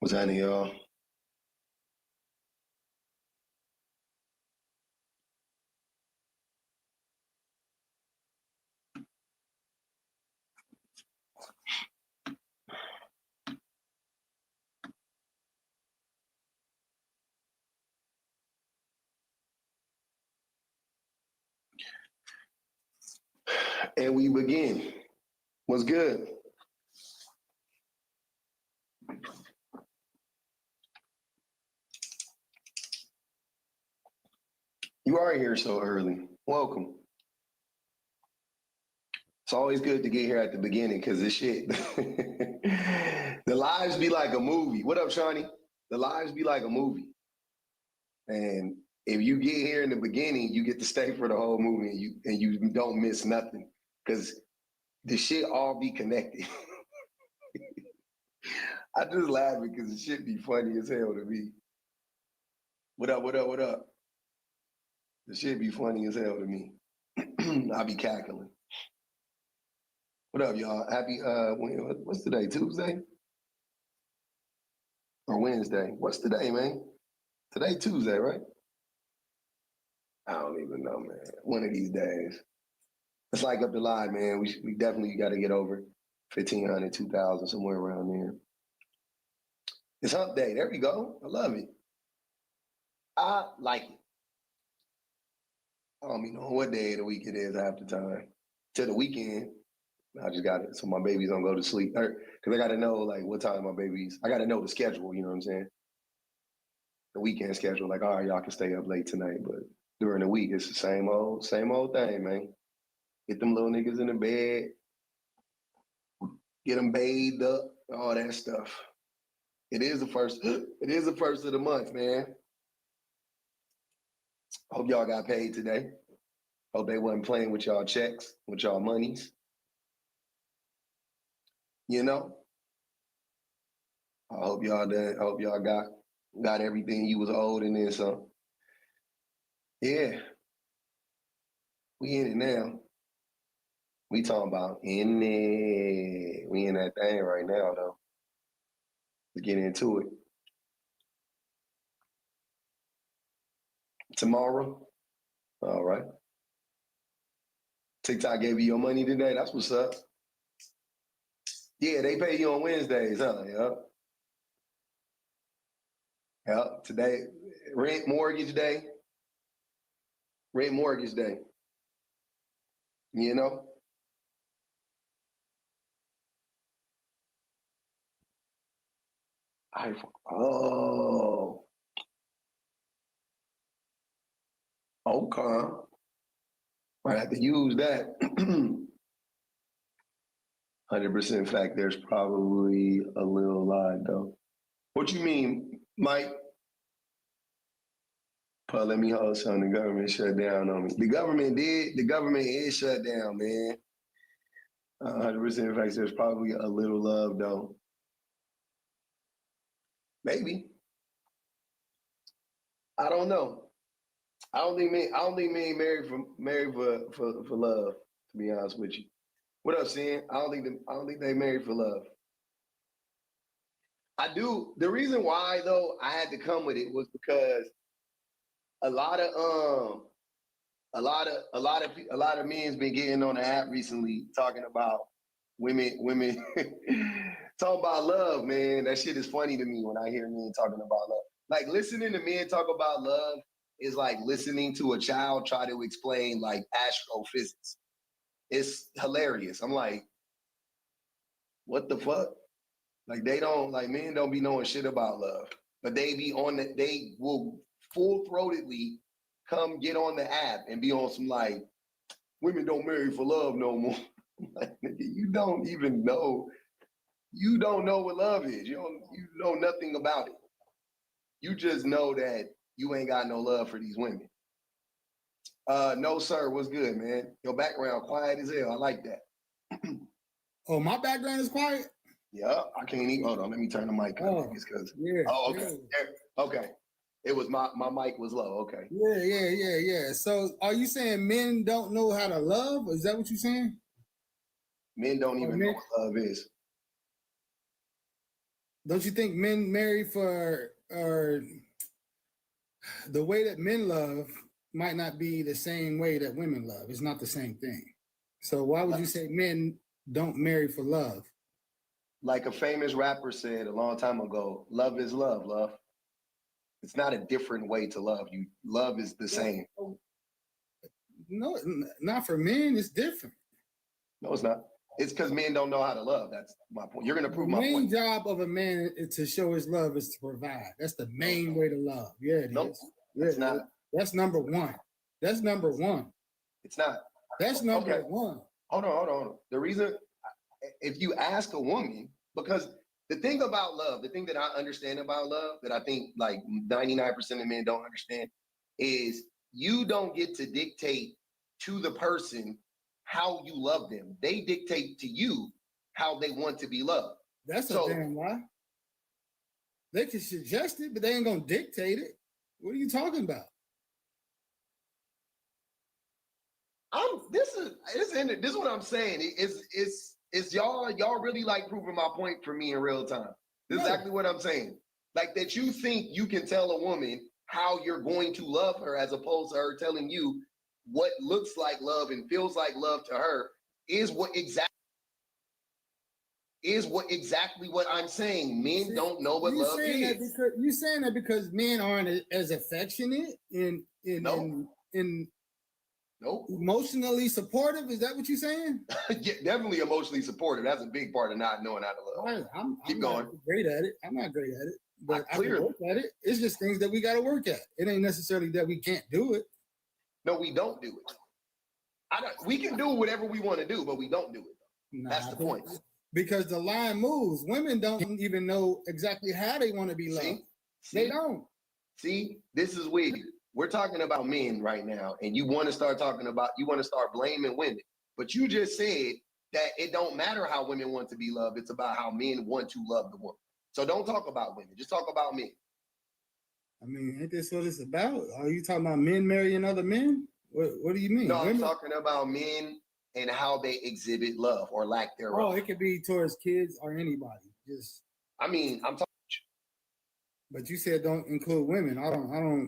What's happening, y'all? And we begin. What's good? You are here so early. Welcome. It's always good to get here at the beginning because this shit. The lives be like a movie. What up, Shawnee? The lives be like a movie. And if you get here in the beginning, you get to stay for the whole movie and you don't miss nothing. Because the shit all be connected. I just laugh because the shit be funny as hell to me. What up, what up, what up? The shit be funny as hell to me. I be cackling. What up, y'all? Happy what's today? Tuesday? Or Wednesday? What's today, man? Today Tuesday, right? I don't even know, man. One of these days. It's like up the line, man. We definitely gotta get over 1,500, 2,000, somewhere around there. It's hump day. There we go. I love it. I like it. I don't even know what day of the week it is half the time. To the weekend, I just got it. So my babies don't go to sleep. Because I got to know, like, what time my babies, I got to know the schedule, you know what I'm saying? The weekend schedule, like, all right, y'all can stay up late tonight. But during the week, it's the same old thing, man. Get them little niggas in the bed, get them bathed up, all that stuff. It is the first of the month, man. Hope y'all got paid today. Hope they wasn't playing with y'all checks, with y'all monies. You know? I hope y'all done. I hope y'all got everything you was owed and then some. Yeah, we in it now. We talking about in it. We in that thing right now, though. Let's get into it. Tomorrow, all right. TikTok gave you your money today. That's what's up. Yeah, they pay you on Wednesdays, huh? Yep. Yep. Today, rent mortgage day. Rent mortgage day. You know? I oh, okay. Might have to use that. 100% fact, there's probably a little lie though. What you mean, Mike? Paul, let me hold something. The government shut down on me. The government is shut down, man. 100% fact, there's probably a little love though. Maybe. I don't know. I don't think men married for love, to be honest with you. What up, Sin? I don't think they married for love. I do. The reason why though I had to come with it was because a lot of a lot of men's been getting on the app recently talking about women talking about love, man. That shit is funny to me when I hear men talking about love. Like listening to men talk about love is like listening to a child try to explain like astrophysics. It's hilarious. I'm like, what the fuck? Like they don't like men don't be knowing shit about love, but they be on the they will full throatedly come get on the app and be on some like women don't marry for love no more. Like, you don't even know. You don't know what love is. You know nothing about it. You just know that you ain't got no love for these women. No, sir. What's good, man? Your background quiet as hell. I like that. Oh, my background is quiet? Yeah, I can't even. Hold on, let me turn the mic up. Because okay. Yeah. Okay. It was my mic was low. Okay. Yeah. So are you saying men don't know how to love? Is that what you're saying? Men don't even know what love is. don't you think men marry for or the way that men love might not be the same way that women love? It's not the same thing. So why would you say men don't marry for love? Like a famous rapper said a long time ago, love is love, love. It's not a different way to love. You love is the same. No, not for men. It's different. No, it's not. It's because men don't know how to love. That's my point. You're gonna prove The my main point. job of a man is to show his love is to provide. That's the main way to love. Yeah, it Nope, is. Yeah, it's not. That's number one. That's number one. It's not. That's number Okay. one. Hold on. The reason, if you ask a woman, because the thing about love, the thing that I understand about love, that I think like 99% of men don't understand, is you don't get to dictate to the person how you love them. They dictate to you how they want to be loved. That's a So damn lie. They can suggest it, but they ain't gonna dictate it. What are you talking about? this is what I'm saying. It's y'all really like proving my point for me in real time. This is No. exactly what I'm saying. Like that you think you can tell a woman how you're going to love her as opposed to her telling you what looks like love and feels like love to her is what exactly what I'm saying. Men don't know what love is. You saying that because men aren't as affectionate and No. Nope. Emotionally supportive? Is that what you're saying? Yeah, definitely emotionally supportive. That's a big part of not knowing how to love. I'm Keep going. not great at it. I'm not great at it, but I Clearly. can work at it. It's just things that we got to work at. It ain't necessarily that we can't do it. No, we don't do it. We can do whatever we want to do, but we don't do it. That's the point. Because the line moves. Women don't even know exactly how they want to be loved. They don't. See, this is weird. We're talking about men right now, and you want to start blaming women. But you just said that it don't matter how women want to be loved. It's about how men want to love the woman. So don't talk about women. Just talk about men. I mean, ain't this what it's about? Are you talking about men marrying other men? What do you mean? No, I'm talking about men and how they exhibit love or lack thereof. Oh, it could be towards kids or anybody. I'm talking. But you said don't include women.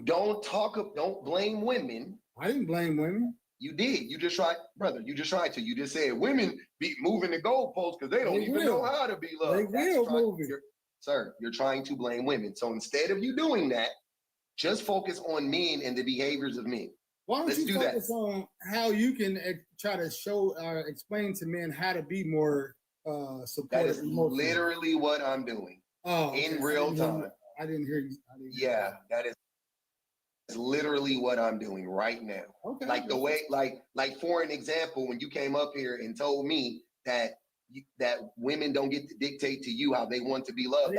Don't blame women. I didn't blame women. You did. You just tried, brother. You just tried to. You just said women be moving the goalposts because they don't even know how to be loved. They will move it. Sir, you're trying to blame women. So instead of you doing that, just focus on men and the behaviors of men. Why don't you focus on how you can try to show or explain to men how to be more supportive? That is literally what I'm doing. Oh, okay. In real time. I didn't hear you. Yeah, that is literally what I'm doing right now. Okay. Like the way, like for an example, when you came up here and told me that women don't get to dictate to you how they want to be loved,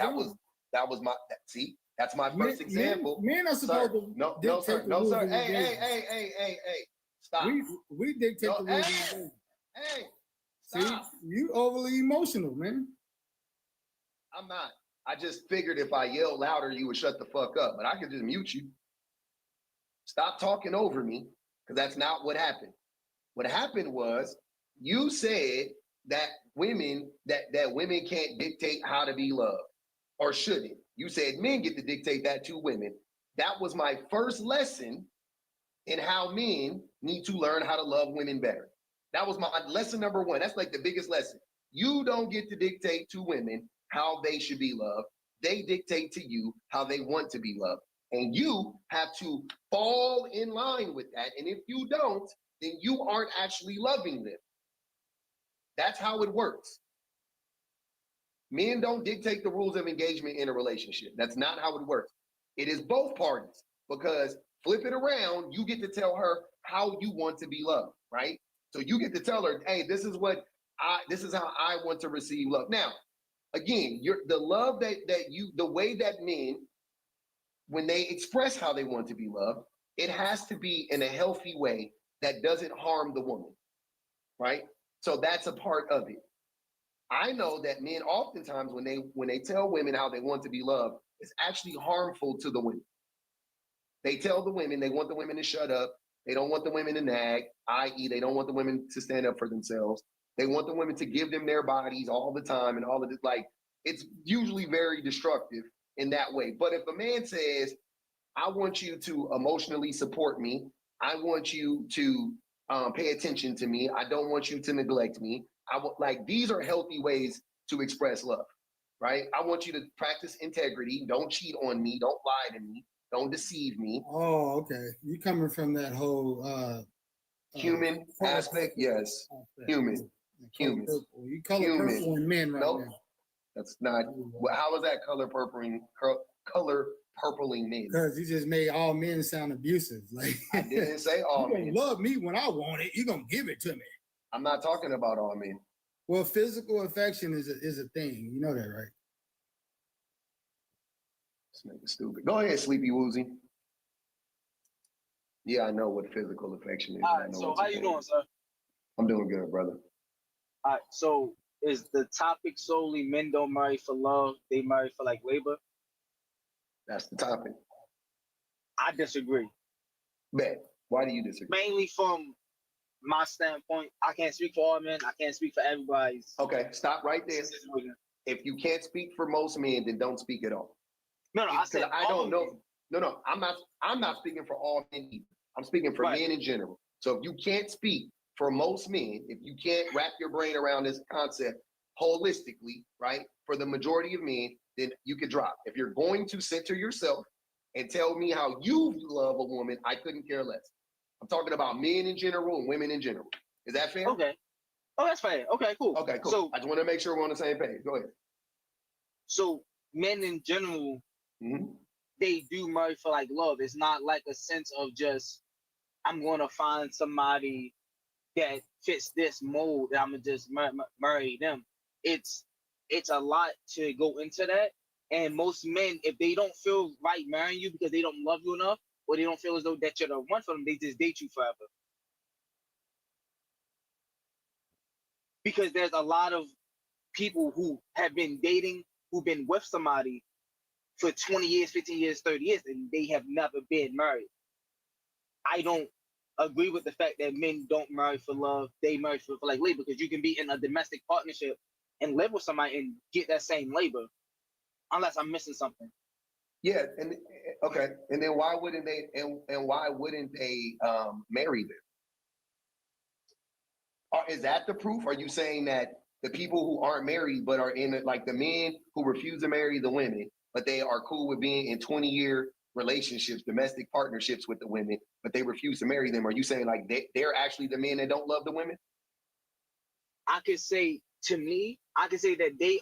that's my first example. Men are supposed to no, sir. Hey. Stop. We dictate the rules. Hey, stop. See, you overly emotional, man. I'm not. I just figured if I yelled louder, you would shut the fuck up. But I could just mute you. Stop talking over me, because that's not what happened. What happened was you said that women can't dictate how to be loved, or shouldn't. You said men get to dictate that to women. That was my first lesson in how men need to learn how to love women better. That was my lesson number one. That's like the biggest lesson. You don't get to dictate to women how they should be loved. They dictate to you how they want to be loved. And you have to fall in line with that. And if you don't, then you aren't actually loving them. That's how it works. Men don't dictate the rules of engagement in a relationship. That's not how it works. It is both parties, because flip it around, you get to tell her how you want to be loved, right? So you get to tell her, hey, this is how I want to receive love. Now, again, the way that men, when they express how they want to be loved, it has to be in a healthy way that doesn't harm the woman, right? So that's a part of it. I know that men oftentimes, when they tell women how they want to be loved, it's actually harmful to the women. They tell the women they want the women to shut up. They don't want the women to nag, i.e., they don't want the women to stand up for themselves. They want the women to give them their bodies all the time and all of this. Like, it's usually very destructive in that way. But if a man says, I want you to emotionally support me, I want you to pay attention to me, I don't want you to neglect me, like, these are healthy ways to express love, right? I want you to practice integrity, don't cheat on me, don't lie to me, don't deceive me. Oh, okay. You coming from that whole Human aspect, yes. Human. Human. Purple. You color Human. purple in men right Nope. now. That's not. Well, how is that color purpling men? Because you just made all men sound abusive. Like, I didn't say all you men. gonna love me when I want it. You're gonna give it to me. I'm not talking about all men. Well, physical affection is a thing. You know that, right? This nigga stupid. Go ahead, Sleepy Woozy. Yeah, I know what physical affection is. All right, so how you doing, sir? I'm doing good, brother. All right, so is the topic solely men don't marry for love, they marry for like labor? That's the topic. I disagree. Bet. Why do you disagree? Mainly from my standpoint, I can't speak for all men. I can't speak for everybody's. Okay, stop right there. If you can't speak for most men, then don't speak at all. No, I said I don't know. No, I'm not speaking for all men either. I'm speaking for men in general. So if you can't speak for most men, if you can't wrap your brain around this concept holistically, right, for the majority of men, then you could drop. If you're going to center yourself and tell me how you love a woman, I couldn't care less. I'm talking about men in general and women in general. Is that fair? Okay. Oh, that's fair. Okay, cool. Okay, cool. So I just want to make sure we're on the same page. Go ahead. So men in general, they do marry for like love. It's not like a sense of just, I'm going to find somebody that fits this mold and I'm gonna just marry them. It's a lot to go into that. And most men, if they don't feel right marrying you because they don't love you enough, or they don't feel as though that you're the one for them, they just date you forever. Because there's a lot of people who have been dating, who've been with somebody for 20 years, 15 years, 30 years, and they have never been married. I don't agree with the fact that men don't marry for love, they marry for like labor, because you can be in a domestic partnership and live with somebody and get that same labor, unless I'm missing something. Yeah, and okay, and then why wouldn't they? And why wouldn't they marry them? Is that the proof? Are you saying that the people who aren't married but are in it, like the men who refuse to marry the women, but they are cool with being in 20-year relationships, domestic partnerships with the women, but they refuse to marry them? Are you saying like they're actually the men that don't love the women? I could say, to me, I could say that they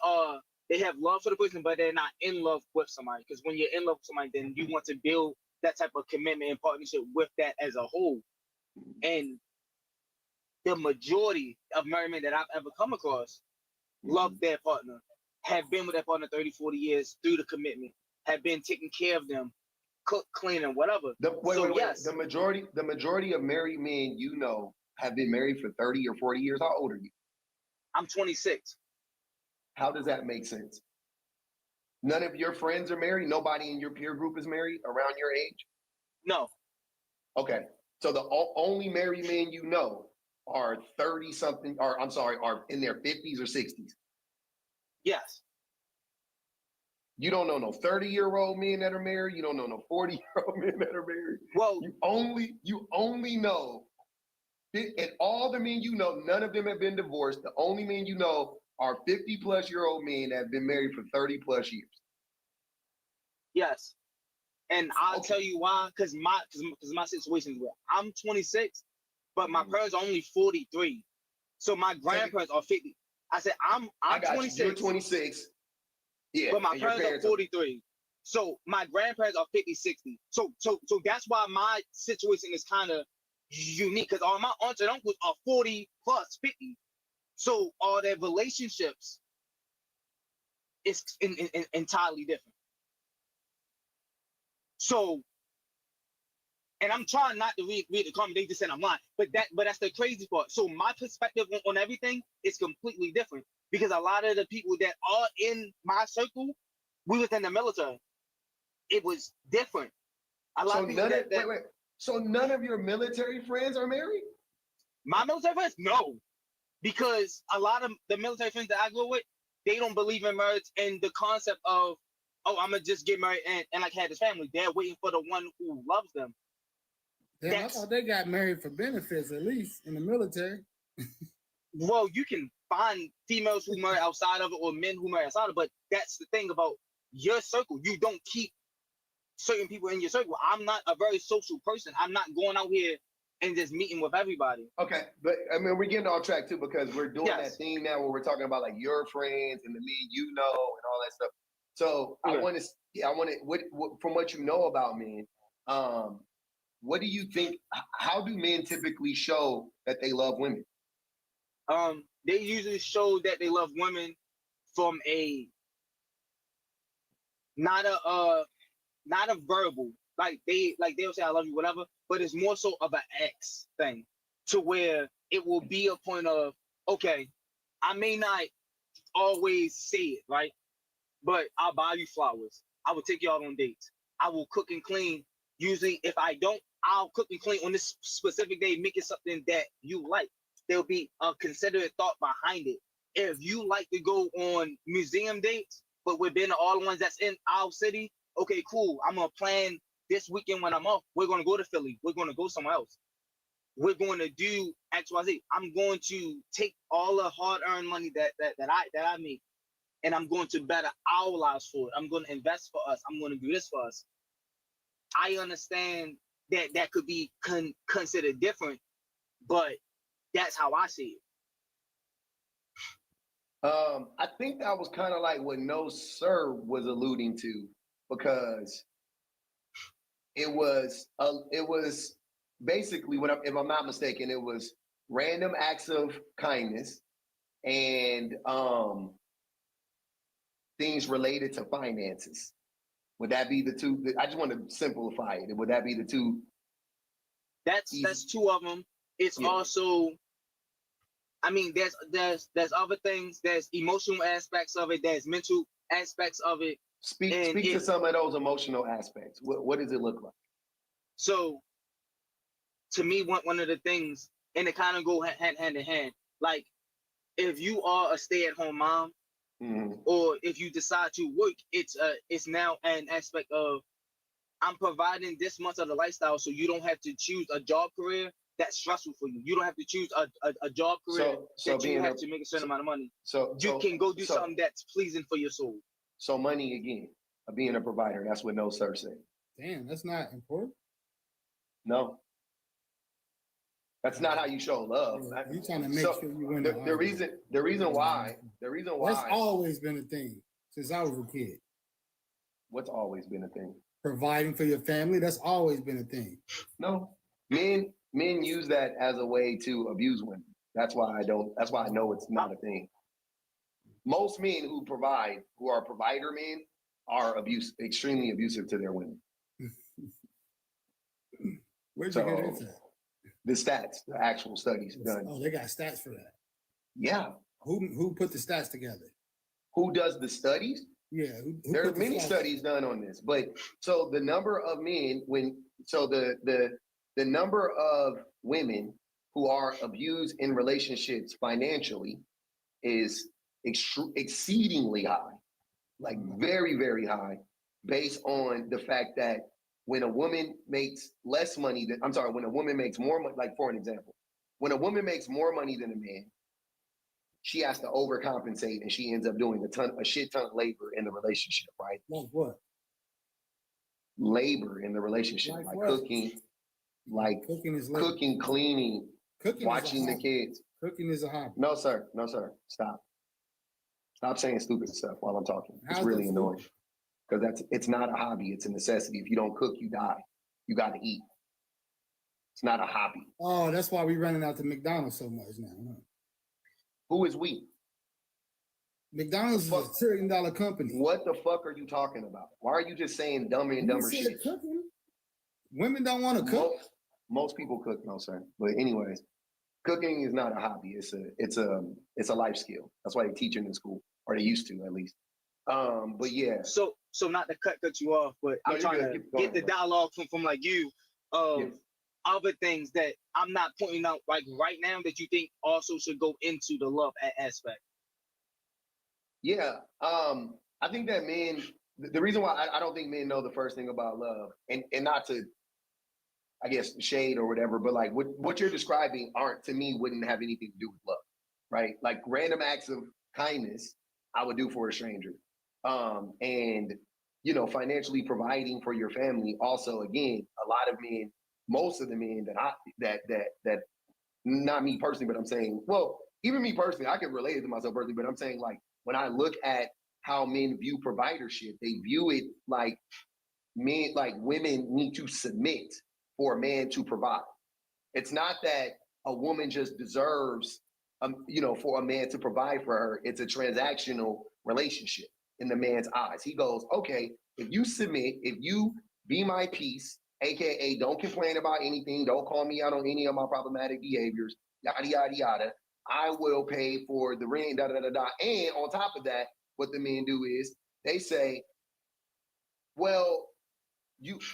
have love for the person, but they're not in love with somebody. Because when you're in love with somebody, then you want to build that type of commitment and partnership with that as a whole. And the majority of married men that I've ever come across love their partner, have been with their partner 30, 40 years through the commitment, have been taking care of them, cook, clean, and whatever. Yes. The majority of married men you know have been married for 30 or 40 years. How old are you? I'm 26. How does that make sense? None of your friends are married? Nobody in your peer group is married around your age? No. Okay. So the only married men you know are 30 something, or I'm sorry, are in their 50s or 60s. Yes. You don't know no 30-year-old men that are married. You don't know no 40-year-old men that are married. Well, you only know, and all the men you know, none of them have been divorced. The only men you know are 50-plus-year-old men that have been married for 30-plus years. Yes. And I'll tell you why, because my situation is where I'm 26, but my parents are only 43. So my grandparents are 50. I said, I'm 26. You're 26. Yeah. But my parents are 43. So my grandparents are 50, 60. So that's why my situation is kind of unique, because all my aunts and uncles are 40 plus 50. So all their relationships is entirely different. So, and I'm trying not to read the comment. They just said I'm lying, but that's the crazy part. So my perspective on everything is completely different, because a lot of the people that are in my circle, we was in the military. It was different. A lot of people wait. So none of your military friends are married? My military friends, no, because a lot of the military friends that I grew with, they don't believe in marriage and the concept of, oh, I'm gonna just get married and like have this family. They're waiting for the one who loves them. Damn, I thought they got married for benefits, at least in the military. Well, you can find females who marry outside of it or men who marry outside of it, but that's the thing about your circle. You don't keep certain people in your circle. I'm not a very social person. I'm not going out here and just meeting with everybody. Okay, but I mean, we're getting off track too because we're doing Yes. that thing now where we're talking about like your friends and the men you know and all that stuff. So Okay. I want to, what from what you know about men, what do you think? How do men typically show that they love women? They usually show that they love women from a not a verbal, like they'll say I love you, whatever, but it's more so of an X thing, to where it will be a point of, okay, I may not always say it, right? But I'll buy you flowers. I will take you out on dates. I will cook and clean. Usually, if I don't, I'll cook and clean on this specific day, make it something that you like. There'll be a considerate thought behind it. If you like to go on museum dates, but within all the ones that's in our city, okay, cool. I'm gonna plan this weekend when I'm off. We're gonna go to Philly. We're gonna go somewhere else. We're going to do XYZ. I'm going to take all the hard-earned money that I make, and I'm going to better our lives for it. I'm going to invest for us. I'm going to do this for us. I understand that that could be considered different, but that's how I see it. I think that was kind of like what No Sir was alluding to, because it was basically if I'm not mistaken, it was random acts of kindness and things related to finances. Would that be the two? I just want to simplify it. Would that be the two? That's two of them. It's also, I mean, there's other things. There's emotional aspects of it. There's mental aspects of it. Speak to some of those emotional aspects. What does it look like? So, to me, one of the things, and it kind of go hand in hand. Like, if you are a stay-at-home mom, or if you decide to work, it's now an aspect of, I'm providing this much of the lifestyle, so you don't have to choose a job career that's stressful for you. You don't have to choose a job career that you have to make a certain amount of money. So you can go do something that's pleasing for your soul. So money again, being a provider. That's what No Sir said. Damn, that's not important. No. That's not how you show love. You're trying to make sure you win the reason why that's always been a thing since I was a kid. What's always been a thing? Providing for your family, that's always been a thing. No. Men use that as a way to abuse women. That's why I know it's not a thing. Most men who are provider men, are extremely abusive to their women. Where'd you get into? The stats, the actual studies done. Oh, they got stats for that. Yeah. Who put the stats together? Who does the studies? Yeah. There are many studies done on this, but so the number of men the number of women who are abused in relationships financially is exceedingly high, like very, very high, based on the fact that when a woman makes when a woman makes more money, like for an example, when a woman makes more money than a man, she has to overcompensate and she ends up doing a shit ton of labor in the relationship, right? Like what? Labor in the relationship, like cooking, cooking, cleaning, watching the kids. Cooking is a hobby. No, sir. Stop saying stupid stuff while I'm talking. It's really annoying. Because it's not a hobby, it's a necessity. If you don't cook, you die. You got to eat. It's not a hobby. Oh, that's why we're running out to McDonald's so much now. Huh? Who is we? McDonald's is a $1 trillion company. What the fuck are you talking about? Why are you just saying dumber and dumber shit? Cooking? Women don't want to cook. Most people cook, no sir. But anyways, cooking is not a hobby. It's a life skill. That's why they teach it in school, or they used to at least. But yeah. So not to cut you off, but I'm trying to get the dialogue from like you of other things that I'm not pointing out like right now that you think also should go into the love aspect. Yeah. I think that men, the reason why I don't think men know the first thing about love, and not to, I guess, shade or whatever, but like what you're describing aren't, to me, wouldn't have anything to do with love, right? Like random acts of kindness I would do for a stranger. And financially providing for your family. Also, again, a lot of men, most of the men that not me personally, but I'm saying, well, even me personally, I can relate it to myself personally, but I'm saying, like, when I look at how men view providership, they view it like men, like women need to submit for a man to provide. It's not that a woman just deserves, for a man to provide for her. It's a transactional relationship in the man's eyes. He goes, okay, if you submit, if you be my peace, aka don't complain about anything, don't call me out on any of my problematic behaviors, yada yada yada. I will pay for the rent, da da da da. And on top of that, what the men do is they say, well,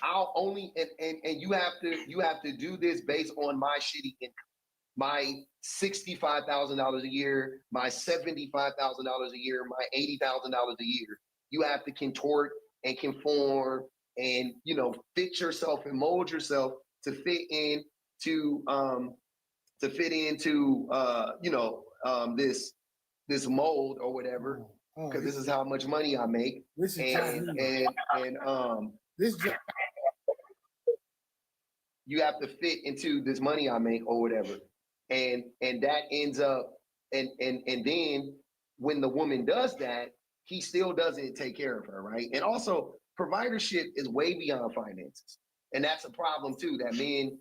I'll only, and you have to do this based on my shitty income, my $65,000 a year, my $75,000 a year, my $80,000 a year. You have to contort and conform and fit yourself and mold yourself to fit into this mold or whatever, because this is how much money I make. This is this you have to fit into this money I make or whatever. And that ends up, and then when the woman does that, he still doesn't take care of her, right? And also providership is way beyond finances. And that's a problem too, that men,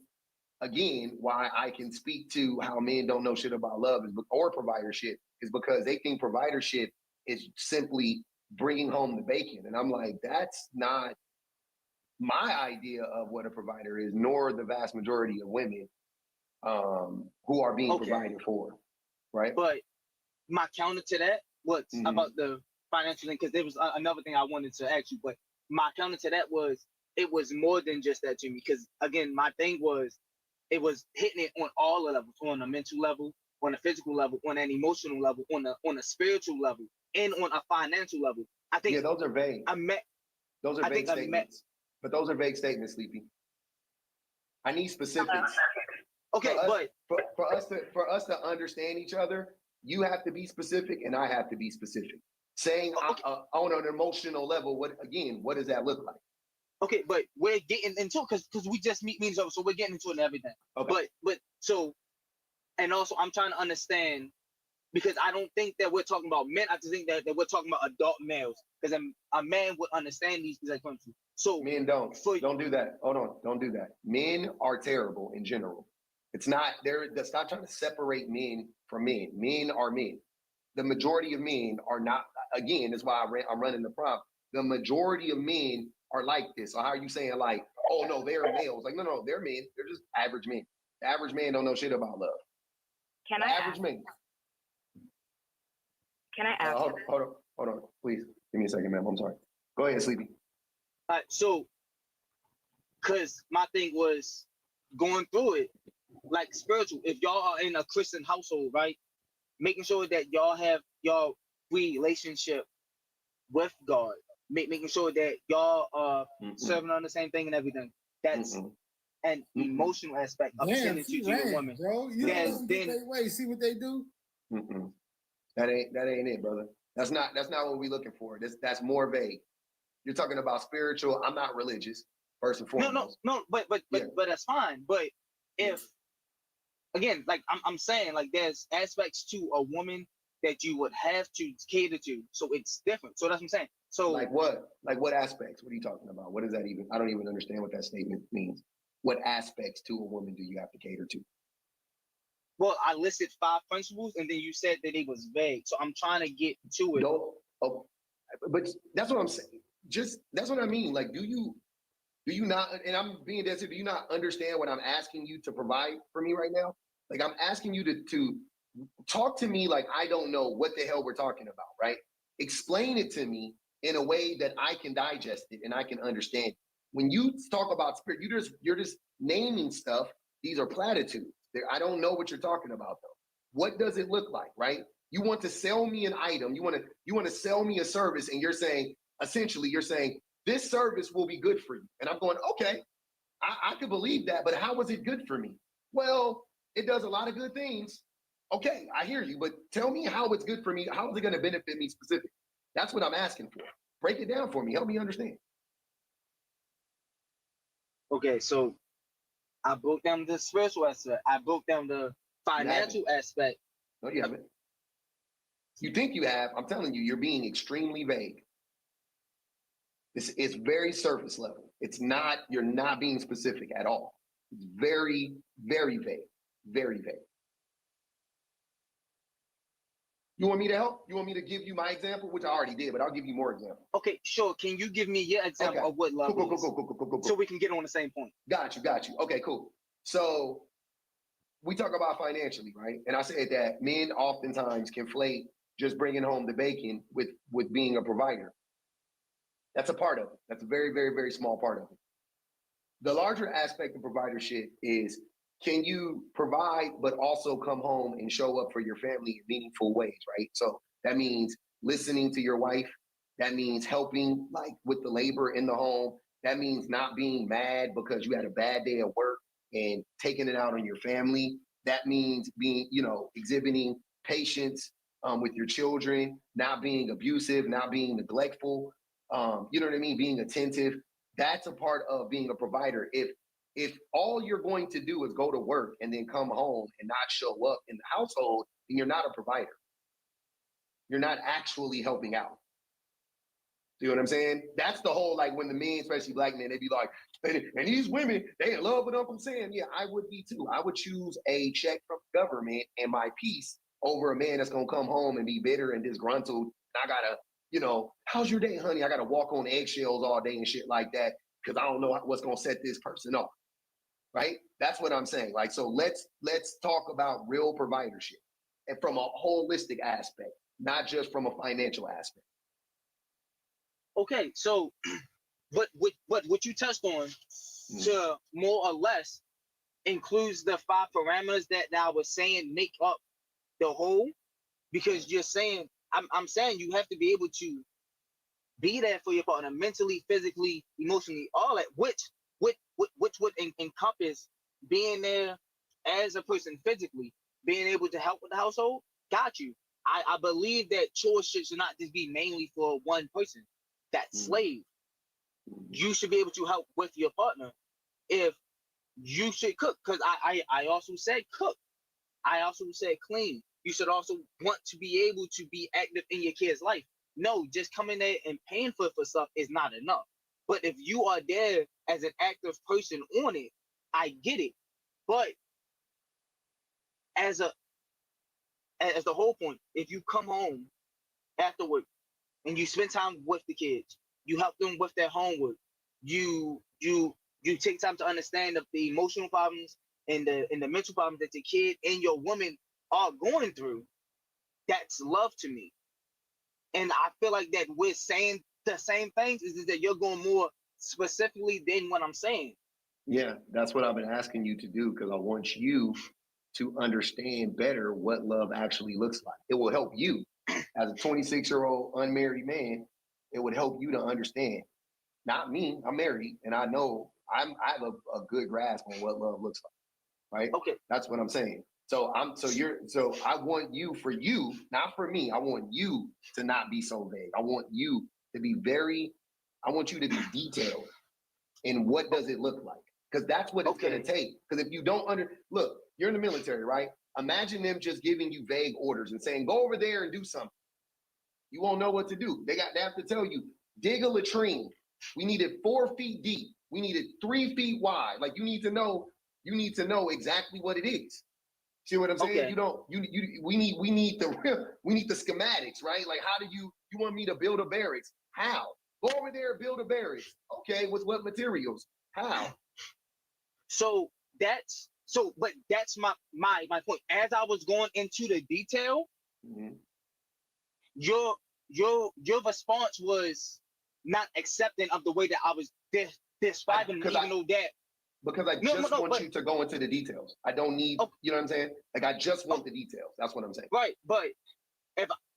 again, why I can speak to how men don't know shit about love or providership is because they think providership is simply bringing home the bacon. And I'm like, that's not my idea of what a provider is, nor the vast majority of women who are being provided for, right? But my counter to that was about the financial thing, because there was another thing I wanted to ask you, but my counter to that was it was more than just that to me, because again, my thing was it was hitting it on all the levels, on a mental level, on a physical level, on an emotional level, on a spiritual level, and on a financial level. I think those are vague. Those are vague statements. But those are vague statements, Sleepy. I need specifics. Okay, for us to understand each other, you have to be specific and I have to be specific. Saying on an emotional level, what does that look like? Okay, but we're getting into, because we just meet each other, so we're getting into it and everything. Okay. But so, and also I'm trying to understand, because I don't think that we're talking about men. I just think that we're talking about adult males, because a man would understand these things I come to. So men don't do that. Hold on, don't do that. Men are terrible in general. It's not there. That's not trying to separate men from men. Men are men. The majority of men are not. Again, that's why I'm running the prompt. The majority of men are like this. So how are you saying, like, oh no, they're males? Like, no, they're men. They're just average men. The average man don't know shit about love. Can I average men? Can I ask? Hold on, please. Give me a second, ma'am. I'm sorry. Go ahead, Sleepy. So, because my thing was going through it, like spiritual. If y'all are in a Christian household, right, making sure that y'all have your relationship with God, making sure that y'all are serving on the same thing and everything. That's an emotional aspect of sending to your woman. Bro, you don't get their way. See what they do? That ain't it, brother. That's not what we're looking for. That's more vague. You're talking about spiritual. I'm not religious, first and foremost. No, but that's fine. But if again, like I'm saying, like there's aspects to a woman that you would have to cater to, so it's different. So that's what I'm saying. So like what? Like what aspects? What are you talking about? What does that even? I don't even understand what that statement means. What aspects to a woman do you have to cater to? Well, I listed 5 principles, and then you said that it was vague. So I'm trying to get to it. No, but that's what I'm saying. Just that's what I mean. Like, do you not? And I'm being dead serious. Do you not understand what I'm asking you to provide for me right now? Like, I'm asking you to talk to me like I don't know what the hell we're talking about. Right? Explain it to me in a way that I can digest it and I can understand it. When you talk about spirit, you're just naming stuff. These are platitudes. I don't know what you're talking about though. What does it look like, right? You want to sell me an item. You want to sell me a service, and you're saying, essentially, you're saying this service will be good for you. And I'm going, okay, I could believe that, but how is it good for me? Well, it does a lot of good things. Okay, I hear you, but tell me how it's good for me. How is it going to benefit me specifically? That's what I'm asking for. Break it down for me. Help me understand. Okay, so I broke down the spiritual aspect. I broke down the financial aspect. No, you haven't. You think you have. I'm telling you, you're being extremely vague. It's very surface level. It's not, you're not being specific at all. It's very, very vague. Very vague. You want me to help? You want me to give you my example, which I already did, but I'll give you more examples. Okay, sure. Can you give me your example of what love is? Cool. So we can get on the same point. Got you. Okay, cool. So we talk about financially, right? And I said that men oftentimes conflate just bringing home the bacon with being a provider. That's a part of it. That's a very, very, very small part of it. The larger aspect of providership is, can you provide, but also come home and show up for your family in meaningful ways, right? So that means listening to your wife. That means helping like with the labor in the home. That means not being mad because you had a bad day at work and taking it out on your family. That means being, exhibiting patience with your children, not being abusive, not being neglectful. You know what I mean? Being attentive. That's a part of being a provider. If all you're going to do is go to work and then come home and not show up in the household, then you're not a provider. You're not actually helping out. See what I'm saying? That's the whole, like, when the men, especially black men, they be like, and these women, they in love with them. I'm saying, yeah, I would be too. I would choose a check from the government and my peace over a man that's going to come home and be bitter and disgruntled. And I got to, how's your day, honey? I got to walk on eggshells all day and shit like that because I don't know what's going to set this person off. Right? That's what I'm saying. Like, so let's talk about real providership and from a holistic aspect, not just from a financial aspect. Okay, so but what you touched on to more or less includes the 5 parameters that I was saying make up the whole, because you're saying I'm saying you have to be able to be there for your partner mentally, physically, emotionally, all that, which would encompass being there as a person physically, being able to help with the household. Got you. I believe that chores should not just be mainly for one person. That's slave. You should be able to help with your partner. If you should cook, because I also said cook. I also said clean. You should also want to be able to be active in your kid's life. No, just coming there and paying for stuff is not enough. But if you are there as an active person on it, I get it. But as the whole point, if you come home after work and you spend time with the kids, you help them with their homework, you take time to understand the emotional problems and the mental problems that your kid and your woman are going through, that's love to me. And I feel like that we're saying the same things, is that you're going more specifically than what I'm saying. Yeah, that's what I've been asking you to do, because I want you to understand better what love actually looks like. It will help you as a 26-year-old unmarried man. It would help you to understand. Not me. I'm married, and I know I have a good grasp on what love looks like. Right? Okay. That's what I'm saying. So I want you, for you, not for me. I want you to not be so vague. I want you to be I want you to be detailed in what does it look like, because that's what it's going to take. Because if you don't look, you're in the military, right? Imagine them just giving you vague orders and saying, go over there and do something. You won't know what to do. They have to tell you, dig a latrine. We need it 4 feet deep. We need it 3 feet wide. Like, you need to know exactly what it is. See what I'm saying? Okay. We need the schematics, right? Like, how do you want me to build a barracks? How? Go over there and build a barracks. Okay, with what materials? How? But that's my point. As I was going into the detail, your response was not accepting of the way that I was describing, even though that. Because I just want you to go into the details. I don't need, you know what I'm saying? Like, I just want the details. That's what I'm saying. Right, but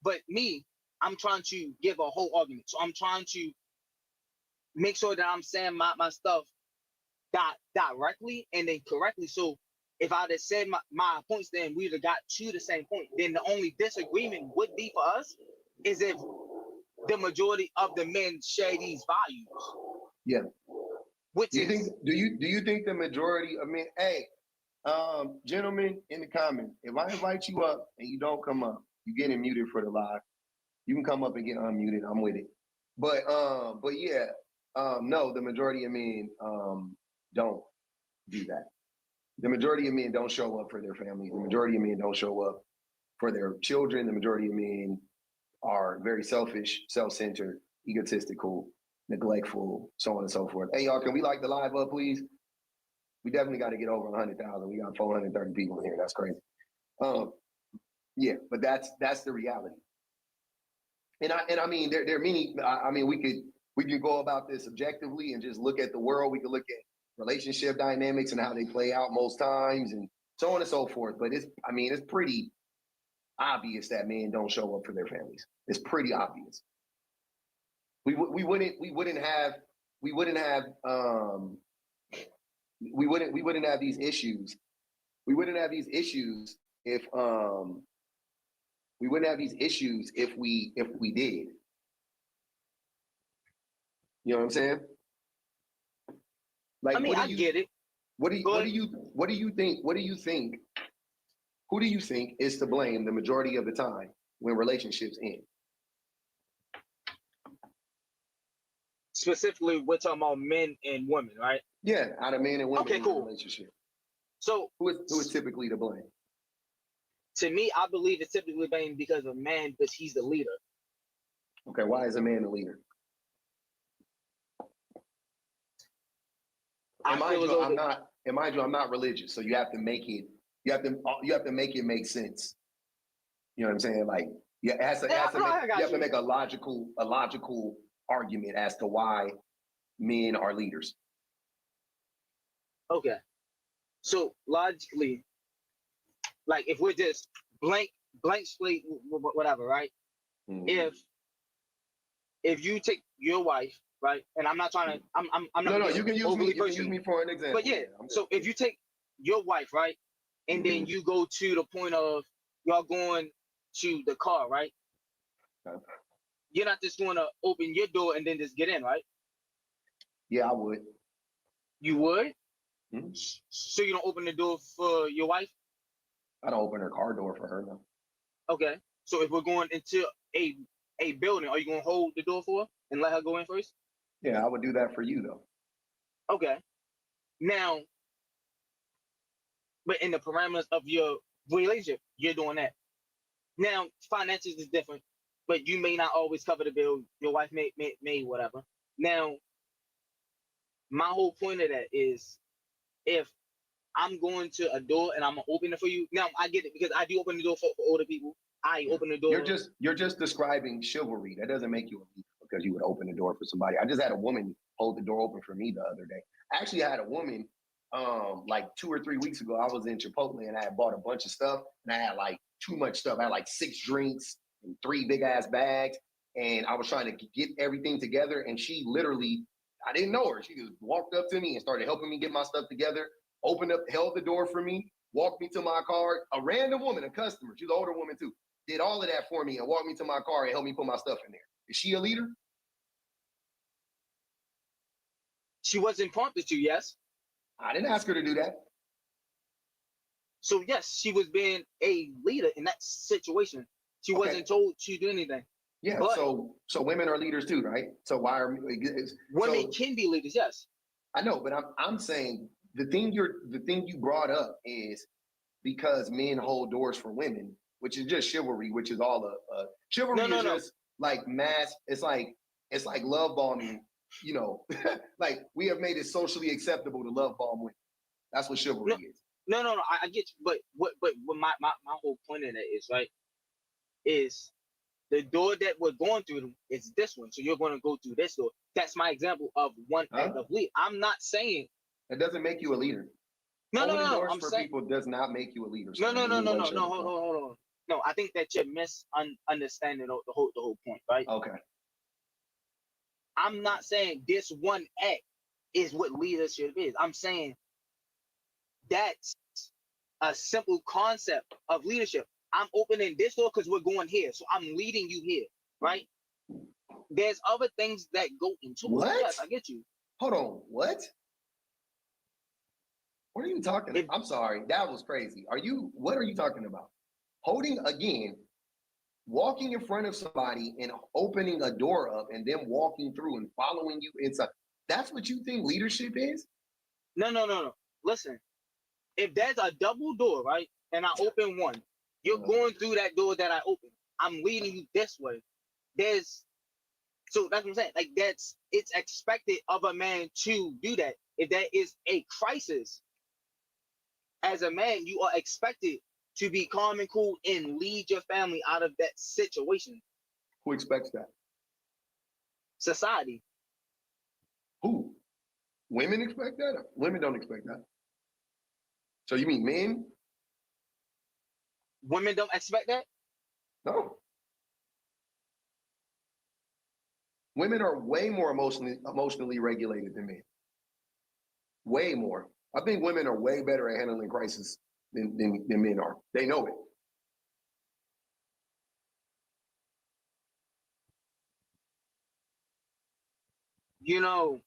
But me, I'm trying to give a whole argument. So I'm trying to make sure that I'm saying my stuff directly and then correctly. So if I'd have said my points, then we'd have got to the same point. Then the only disagreement would be for us is if the majority of the men share these values. Yeah. Which do you think the majority of men, hey, gentlemen in the comments, if I invite you up and you don't come up, you getting muted for the live. You can come up and get unmuted. I'm with it. But yeah, no, the majority of men don't do that. The majority of men don't show up for their families. The majority of men don't show up for their children. The majority of men are very selfish, self-centered, egotistical, neglectful, so on and so forth. Hey, y'all, can we like the live up, please? We definitely got to get over 100,000. We got 430 people in here. That's crazy. Yeah, but that's the reality. And I mean, there are many. I mean, we could go about this objectively and just look at the world. We could look at relationship dynamics and how they play out most times, and so on and so forth. But it's pretty obvious that men don't show up for their families. It's pretty obvious. We wouldn't have these issues. We wouldn't have these issues if we wouldn't have these issues if we did. You know what I'm saying? Like, I mean, I get it. What do you think? Who do you think is to blame the majority of the time when relationships end? Specifically, we're talking about men and women, right? Yeah, out of men and women in a relationship. So who is typically to blame? To me, I believe it's typically blamed because of man, because he's the leader. Okay, why is a man the leader? And mind you, I'm not religious, so you have to make it. You have to make it make sense. You know what I'm saying? Like, you have to make a logical argument as to why men are leaders. Okay, so logically, like if we're just blank slate, whatever, right? Mm-hmm. If you take your wife, right, and I'm not trying to, I'm not. No, you can use me. You can use me for an example. But yeah, so if you take your wife, right, and mm-hmm. then you go to the point of y'all going to the car, right? Okay. You're not just going to open your door and then just get in, right? Yeah, I would. You would? Mm-hmm. So you don't open the door for your wife? I don't open her car door for her, no. Okay. So if we're going into a building, are you going to hold the door for her and let her go in first? Yeah, I would do that for you, though. Okay. Now, but in the parameters of your relationship, you're doing that. Now, finances is different, but you may not always cover the bill. Your wife may whatever. Now, my whole point of that is if I'm going to a door and I'm gonna open it for you. Now I get it because I do open the door for older people. I open the door. You're just describing chivalry. That doesn't make you a leader because you would open the door for somebody. I just had a woman hold the door open for me the other day. Actually, I had a woman like 2 or 3 weeks ago. I was in Chipotle and I had bought a bunch of stuff and I had like too much stuff. I had like 6 drinks and 3 big ass bags, and I was trying to get everything together. And she literally, I didn't know her. She just walked up to me and started helping me get my stuff together. Opened up, held the door for me, walked me to my car. A random woman, a customer, she's an older woman too, did all of that for me and walked me to my car and helped me put my stuff in there. Is she a leader? She wasn't prompted to, yes. I didn't ask her to do that. So yes, she was being a leader in that situation. She wasn't told to do anything. Yeah, but, so women are leaders too, right? So why are women can be leaders, yes. I know, but I'm saying the thing you brought up is because men hold doors for women, which is just chivalry, which is all chivalry is just like mass. It's like love bombing, you know. Like we have made it socially acceptable to love bomb women. That's what chivalry is. No, I get you, but what my whole point of that is, right, is the door that we're going through is this one. So you're going to go through this door. That's my example of one act of lead. I'm not saying that doesn't make you a leader. No. Doors I'm for saying people does not make you a leader. So no. Hold on. No, I think that you're misunderstanding the whole point, right? Okay. I'm not saying this one act is what leadership is. I'm saying that's a simple concept of leadership. I'm opening this door because we're going here, so I'm leading you here, right? There's other things that go into What? it. Yes, I get you. Hold on. What? What are you talking about? I'm sorry. That was crazy. What are you talking about? Holding again, walking in front of somebody and opening a door up and then walking through and following you inside. That's what you think leadership is? No. Listen, if there's a double door, right, and I open one, you're going through that door that I open. I'm leading you this way. So that's what I'm saying. Like it's expected of a man to do that. If there is a crisis, as a man, you are expected to be calm and cool and lead your family out of that situation. Who expects that? Society. Who? Women expect that? Women don't expect that. So you mean men? Women don't expect that? No. Women are way more emotionally regulated than men. Way more. I think women are way better at handling crisis than men are. They know it. You know,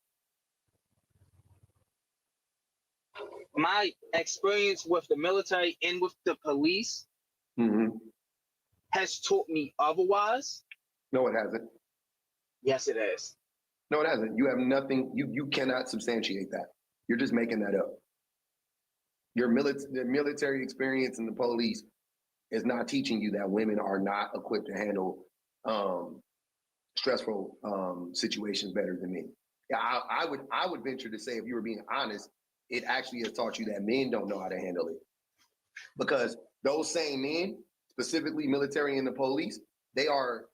my experience with the military and with the police has taught me otherwise. No, it hasn't. Yes, it has. No, it hasn't. You have nothing. You cannot substantiate that. You're just making that up. The military experience and the police is not teaching you that women are not equipped to handle stressful situations better than men. Yeah, I would venture to say, if you were being honest, it actually has taught you that men don't know how to handle it. Because those same men, specifically military and the police, they are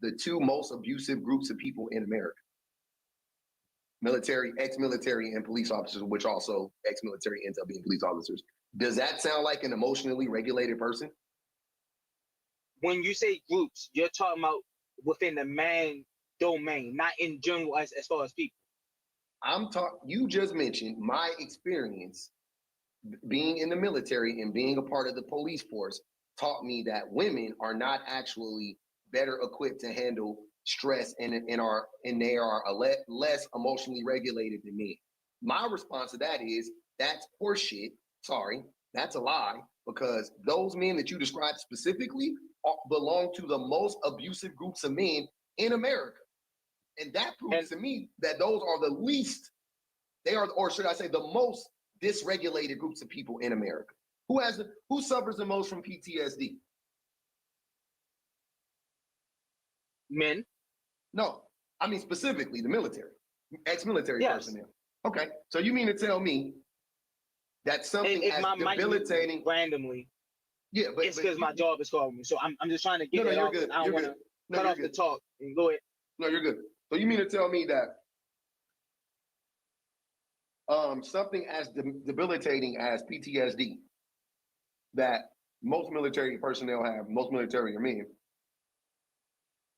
the two most abusive groups of people in America. Military, ex-military, and police officers, which also ex-military ends up being police officers. Does that sound like an emotionally regulated person? When you say groups, you're talking about within the man domain, not in general as far as people. You just mentioned my experience being in the military and being a part of the police force taught me that women are not actually better equipped to handle stress and they are less emotionally regulated than men. My response to that is that's horseshit. Sorry, that's a lie, because those men that you described specifically belong to the most abusive groups of men in America. And that proves to me that those are the least, or should I say the most dysregulated groups of people in America. Who suffers the most from PTSD? Men. No, I mean specifically the military, ex-military personnel. Okay, so you mean to tell me that something as debilitating randomly? Yeah, but it's because my job is calling me, so I'm just trying to get it off. Good. I don't want to cut off the talk and go ahead. No, you're good. So you mean to tell me that something as debilitating as PTSD that most military personnel have, most military men,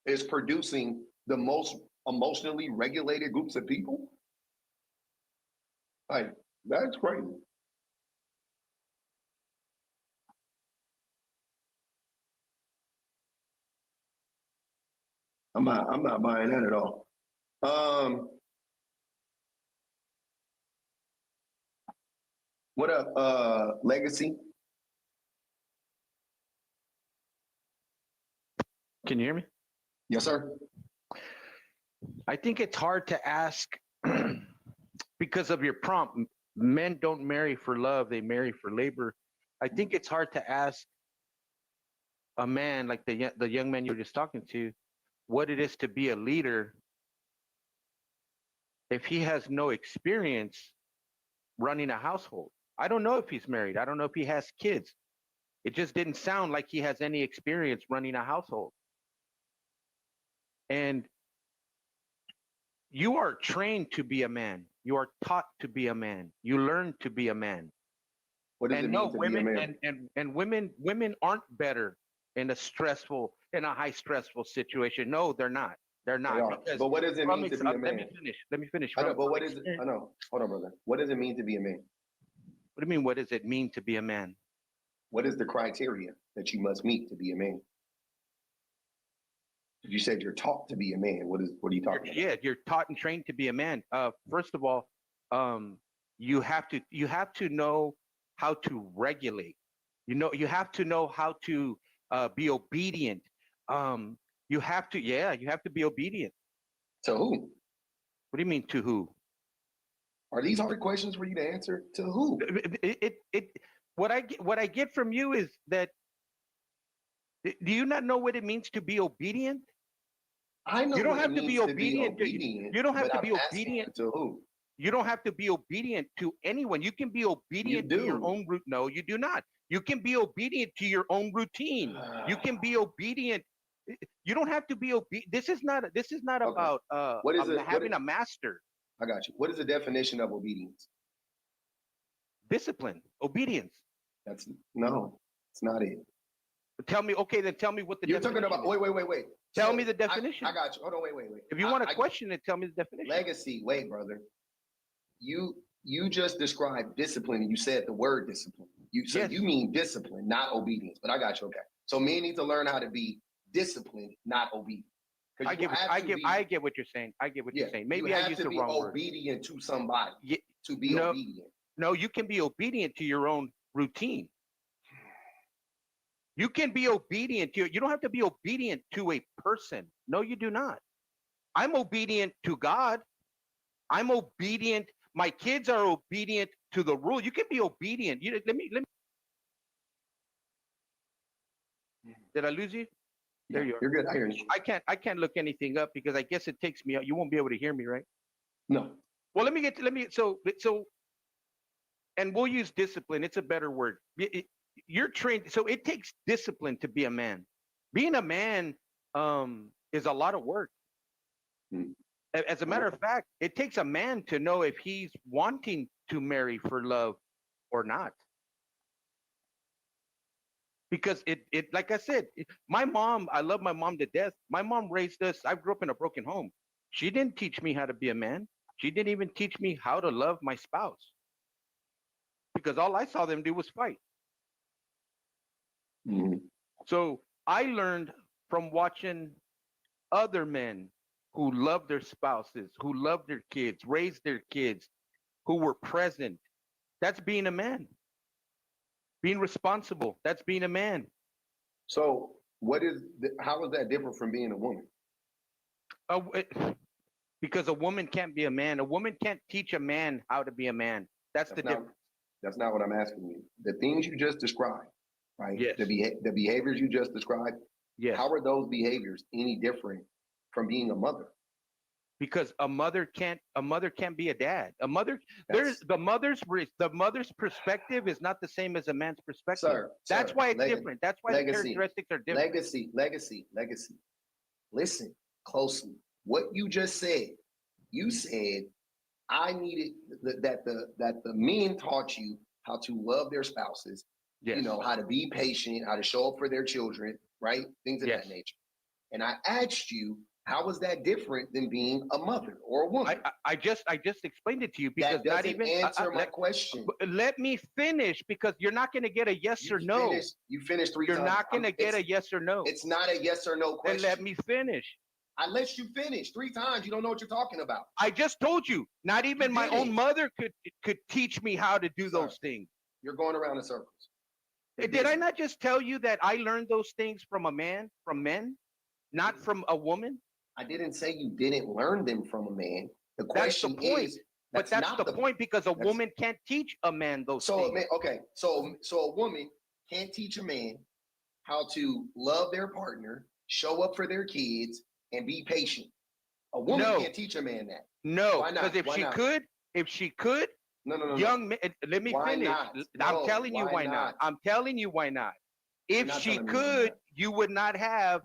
is producing the most emotionally regulated groups of people? Like, that's crazy. I'm not buying that at all. What up, Legacy? Can you hear me? Yes, sir. I think it's hard to ask because of your prompt. Men don't marry for love, they marry for labor. I think it's hard to ask a man like the young man you were just talking to what it is to be a leader if he has no experience running a household. I don't know if he's married. I don't know if he has kids. It just didn't sound like he has any experience running a household. And you are trained to be a man. You are taught to be a man. You learn to be a man. What does it mean to be a man? And women aren't better in a high stressful situation. No, they're not. They're They not. are. Because But what does it mean to be a let man? me finish. Let me finish. I know, From but what is it? experience- I know. Hold on, brother. What does it mean to be a man? What do you mean? What does it mean to be a man? What is the criteria that you must meet to be a man? You said you're taught to be a man. What are you talking about? Yeah, you're taught and trained to be a man. First of all, you have to know how to regulate. You have to know how to be obedient. You have to be obedient. To who? What do you mean to who? Are these hard questions for you to answer? To who? What I get from you is that, do you not know what it means to be obedient? I know You don't what have it to be means to be obedient. obedient. You don't have but to I'm be asking obedient. to who? You don't have to be obedient to anyone. You can be obedient to your do. own route. No, you do not. You can be obedient to your own routine. You can be obedient. You don't have to be obedient. This is not Okay. about What is it? having a master. I got you. What is the definition of obedience? Discipline, obedience. No, it's not it. Tell me, okay, then tell me what the You're definition talking about. is. Wait. Tell me the definition. I got you. Hold on. Wait. If you want to question it, tell me the definition. Legacy. Wait, brother. You just described discipline, and you said the word discipline. Yes. You mean discipline, not obedience. But I got you. Okay. So men need to learn how to be disciplined, not obedient. I get what you're saying. I get what you're saying. Maybe I used the wrong word. Obedient to somebody. Yeah, to be obedient. No, you can be obedient to your own routine. You can be obedient to. You don't have to be obedient to a person. No, you do not. I'm obedient to God. I'm obedient. My kids are obedient to the rule. You can be obedient. Let me. Did I lose you? There you are. You're good. I hear you. I can't look anything up because I guess it takes me out. You won't be able to hear me, right? No. Well, so, and we'll use discipline. It's a better word. You're trained. So it takes discipline to be a man. Being a man is a lot of work. As a matter of fact, it takes a man to know if he's wanting to marry for love or not. Because it like I said, my mom, I love my mom to death. My mom raised us. I grew up in a broken home. She didn't teach me how to be a man. She didn't even teach me how to love my spouse. Because all I saw them do was fight. Mm-hmm. So I learned from watching other men who loved their spouses, who loved their kids, raised their kids, who were present. That's being a man. Being responsible. That's being a man. So how is that different from being a woman? Because a woman can't be a man. A woman can't teach a man how to be a man. That's the difference. That's not what I'm asking you. The things you just described, right? Yes. The behaviors you just described. Yes. How are those behaviors any different from being a mother? Because a mother can't be a dad. The mother's perspective is not the same as a man's perspective. Sir, that's why it's different. That's why the characteristics are different. Legacy. Listen closely. What you just said. You said I needed that the men taught you how to love their spouses. Yes. You know, how to be patient, how to show up for their children, right? Things of that nature. And I asked you, how is that different than being a mother or a woman? I just explained it to you because that doesn't not even answer my question. Let me finish because you're not going to get a yes or no. You finished 3 You're times. not going to get a yes or no. It's not a yes or no question. Then let me finish. I let you finish 3 times. You don't know what you're talking about. I just told you. Not even my own mother could teach me how to do those things. You're going around in circles. Did I not just tell you that I learned those things from men, not from a woman? I didn't say you didn't learn them from a man. The question is, that's the point because a woman can't teach a man those things. So a woman can't teach a man how to love their partner, show up for their kids, and be patient. A woman can't teach a man that. No, because if she could, no. Young man, let me finish. I'm telling you why not. I'm telling you why not. If she could, you would not have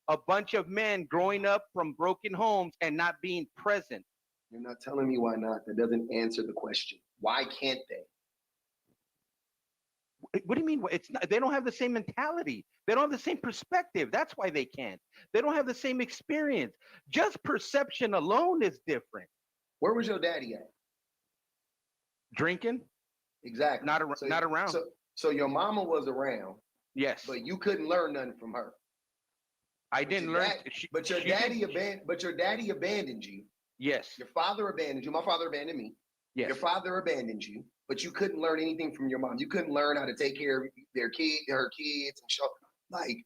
a bunch of men growing up from broken homes and not being present. You're not telling me why not. That doesn't answer the question. Why can't they? What do you mean? It's not, they don't have the same mentality. They don't have the same perspective. That's why they can't. They don't have the same experience. Just perception alone is different. Where was your daddy at? Drinking, Exactly. not around. So your mama was around, Yes, but you couldn't learn nothing from her. I didn't learn. But your daddy abandoned you. Yes, Your father abandoned you. My father abandoned me. yes. Your father abandoned you, but you couldn't learn anything from your mom. You couldn't learn how to take care of her kids, and show like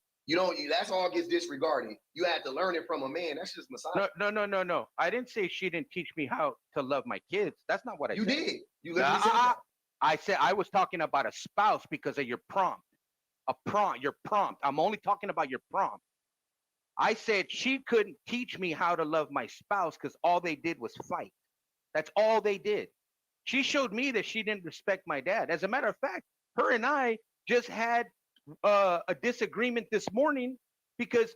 that's all gets disregarded. You had to learn it from a man. That's just misogyny. No. I didn't say she didn't teach me how to love my kids. That's not what I said. You did. You literally said that. I said I was talking about a spouse because of your prompt. Your prompt. I'm only talking about your prompt. I said she couldn't teach me how to love my spouse because all they did was fight. That's all they did. She showed me that she didn't respect my dad. As a matter of fact, her and I just had a disagreement this morning because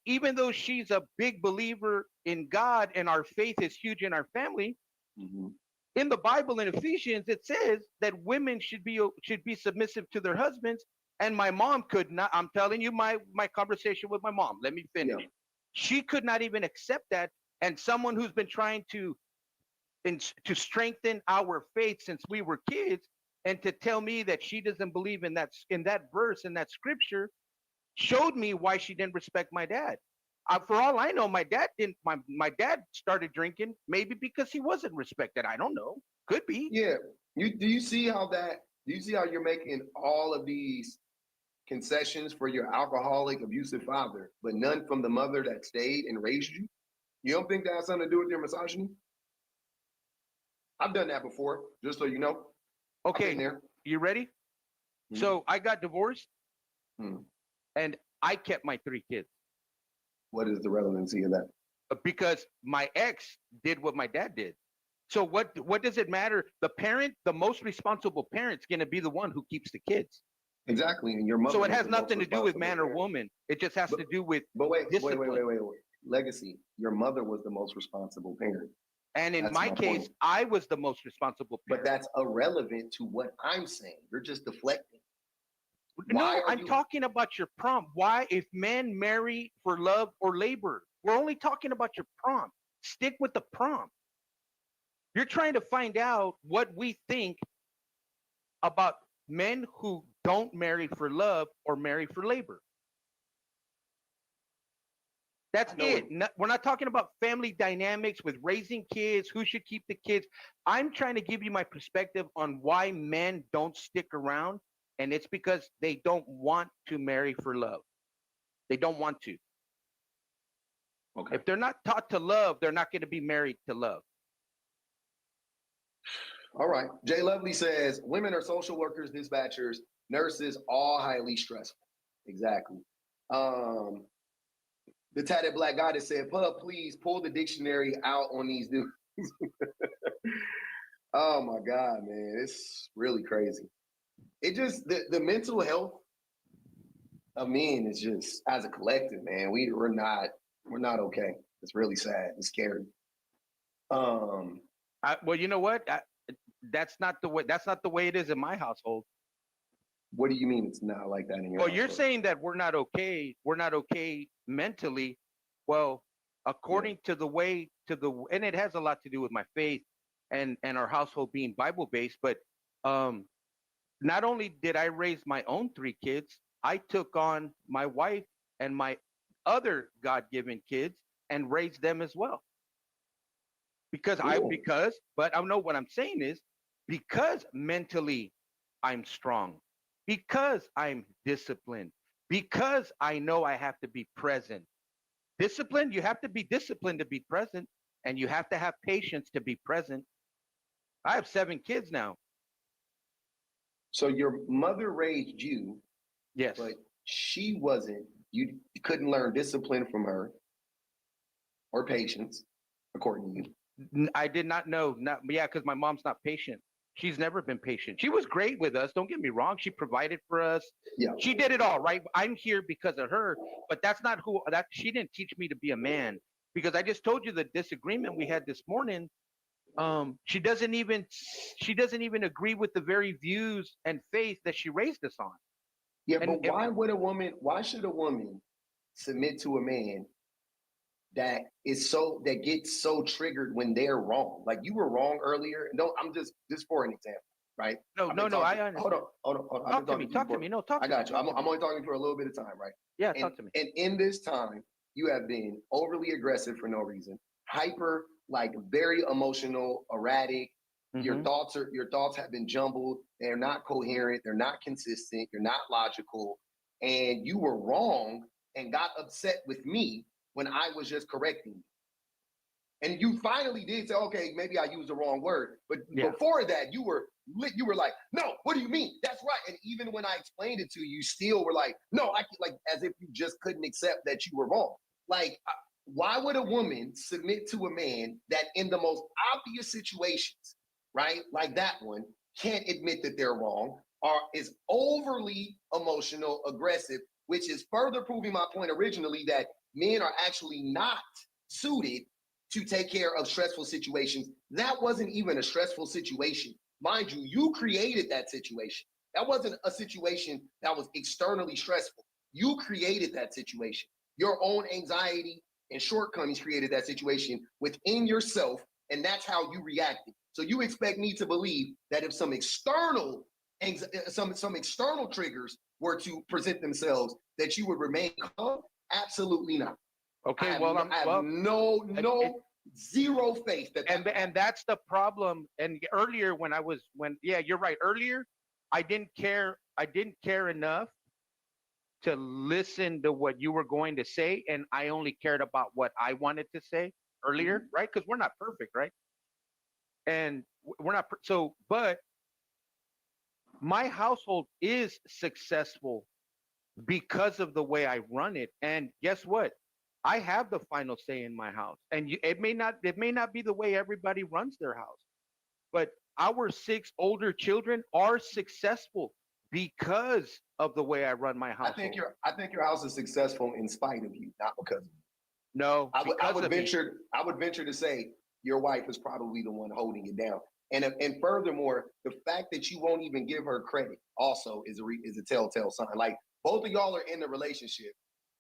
even though she's a big believer in God and our faith is huge in our family, in the Bible in Ephesians it says that women should be submissive to their husbands, and my mom could not. I'm telling you my conversation with my mom. Let me finish. Yeah. She could not even accept that, and someone who's been trying to strengthen our faith since we were kids, and to tell me that she doesn't believe in that verse in that scripture showed me why she didn't respect my dad. For all I know, my dad didn't. My dad started drinking maybe because he wasn't respected. I don't know. Could be. Yeah. Do you see how you're making all of these concessions for your alcoholic, abusive father, but none from the mother that stayed and raised you? You don't think that has something to do with your misogyny? I've done that before, just so you know. Okay, you ready? Mm-hmm. So I got divorced, and I kept my 3 kids. What is the relevancy of that? Because my ex did what my dad did. So what does it matter? The most responsible parent's going to be the one who keeps the kids. Exactly, and your mother. So it has nothing to do with man or woman. It just has to do with. But wait. Legacy. Your mother was the most responsible parent. And in my case, I was the most responsible parent. But that's irrelevant to what I'm saying. You're just deflecting. No, I'm talking about your prompt. Why, if men marry for love or labor? We're only talking about your prompt. Stick with the prompt. You're trying to find out what we think about men who don't marry for love or marry for labor. That's it. We're not talking about family dynamics with raising kids, who should keep the kids. I'm trying to give you my perspective on why men don't stick around, and it's because they don't want to marry for love. They don't want to. Okay. If they're not taught to love, they're not going to be married to love. All right. Jay Lovely says, women are social workers, dispatchers, nurses, all highly stressful. Exactly. The tatted black goddess said, Pub, please pull the dictionary out on these dudes. Oh my God, man. It's really crazy. It just, the mental health of men is just, as a collective, man, we're not okay. It's really sad. It's scary. Well, you know what? That's not the way it is in my household. What do you mean it's not like that in your household? You're saying that we're not okay mentally. Well, according to the way and it has a lot to do with my faith and our household being Bible based, but not only did I raise my own 3 kids, I took on my wife and my other God-given kids and raised them as well. But I know what I'm saying is because mentally I'm strong, because I'm disciplined, because I know I have to be present. Disciplined, you have to be disciplined to be present, and you have to have patience to be present. I have 7 kids now. So your mother raised you. Yes. But she wasn't, you couldn't learn discipline from her or patience, according to you. I did not know. Because my mom's not patient. She's never been patient. She was great with us. Don't get me wrong. She provided for us. Yeah. She did it all, right? I'm here because of her, but that's not she didn't teach me to be a man, because I just told you the disagreement we had this morning. She doesn't even agree with the very views and faith that she raised us on. Yeah, but why should a woman submit to a man that gets so triggered when they're wrong? Like, you were wrong earlier. No, I'm just for an example, right? No, I understand. Hold on. Talk to me. Talk to me. No, talk to I me. got you. I'm only talking for a little bit of time, right? Yeah, And, talk to me. and in this time, you have been overly aggressive for no reason, hyper, like very emotional, erratic. Mhm. Your thoughts have been jumbled. They're not coherent. They're not consistent. You're not logical. And you were wrong and got upset with me when I was just correcting you. And you finally did say, okay, maybe I used the wrong word. But Yeah. before that, you were like, no, what do you mean? That's right. And even when I explained it to you, you still were like, no, like as if you just couldn't accept that you were wrong. Like, why would a woman submit to a man that in the most obvious situations, right, like that one, can't admit that they're wrong, or is overly emotional, aggressive, which is further proving my point originally that men are actually not suited to take care of stressful situations. That wasn't even a stressful situation. Mind you, you created that situation. That wasn't a situation that was externally stressful. You created that situation. Your own anxiety and shortcomings created that situation within yourself, and that's how you reacted. So you expect me to believe that if some external triggers were to present themselves, that you would remain calm? Absolutely not. Okay, Zero faith that. And that's the problem. And earlier you're right. Earlier, I didn't care enough to listen to what you were going to say, and I only cared about what I wanted to say earlier, right? Because we're not perfect, right? And we're not but my household is successful because of the way I run it. And guess what? I have the final say in my house. And it may not be the way everybody runs their house, but our 6 older children are successful because of the way I run my household. I think your house is successful in spite of you, not because of you. No, I would venture to say your wife is probably the one holding it down. And furthermore, the fact that you won't even give her credit also is a telltale sign. Like, both of y'all are in the relationship.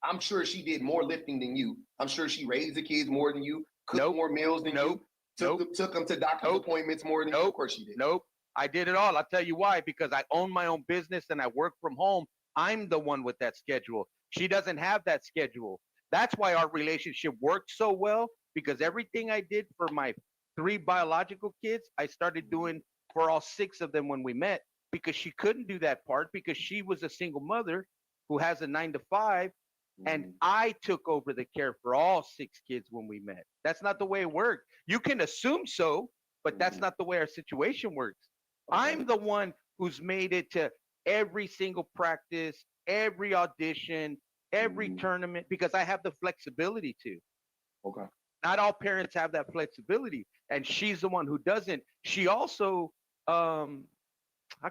I'm sure she did more lifting than you. I'm sure she raised the kids more than you, cooked more meals than you, took them to doctor's appointments more than you. Of course she did. Nope. I did it all. I'll tell you why. Because I own my own business and I work from home. I'm the one with that schedule. She doesn't have that schedule. That's why our relationship worked so well, because everything I did for my 3 biological kids, I started doing for all 6 of them when we met, because she couldn't do that part because she was a single mother who has a 9 to 5. And I took over the care for all 6 kids when we met. That's not the way it worked. You can assume so, but that's not the way our situation works. Okay. I'm the one who's made it to every single practice, every audition, every tournament, because I have the flexibility to. Okay. Not all parents have that flexibility, and she's the one who doesn't. She also, how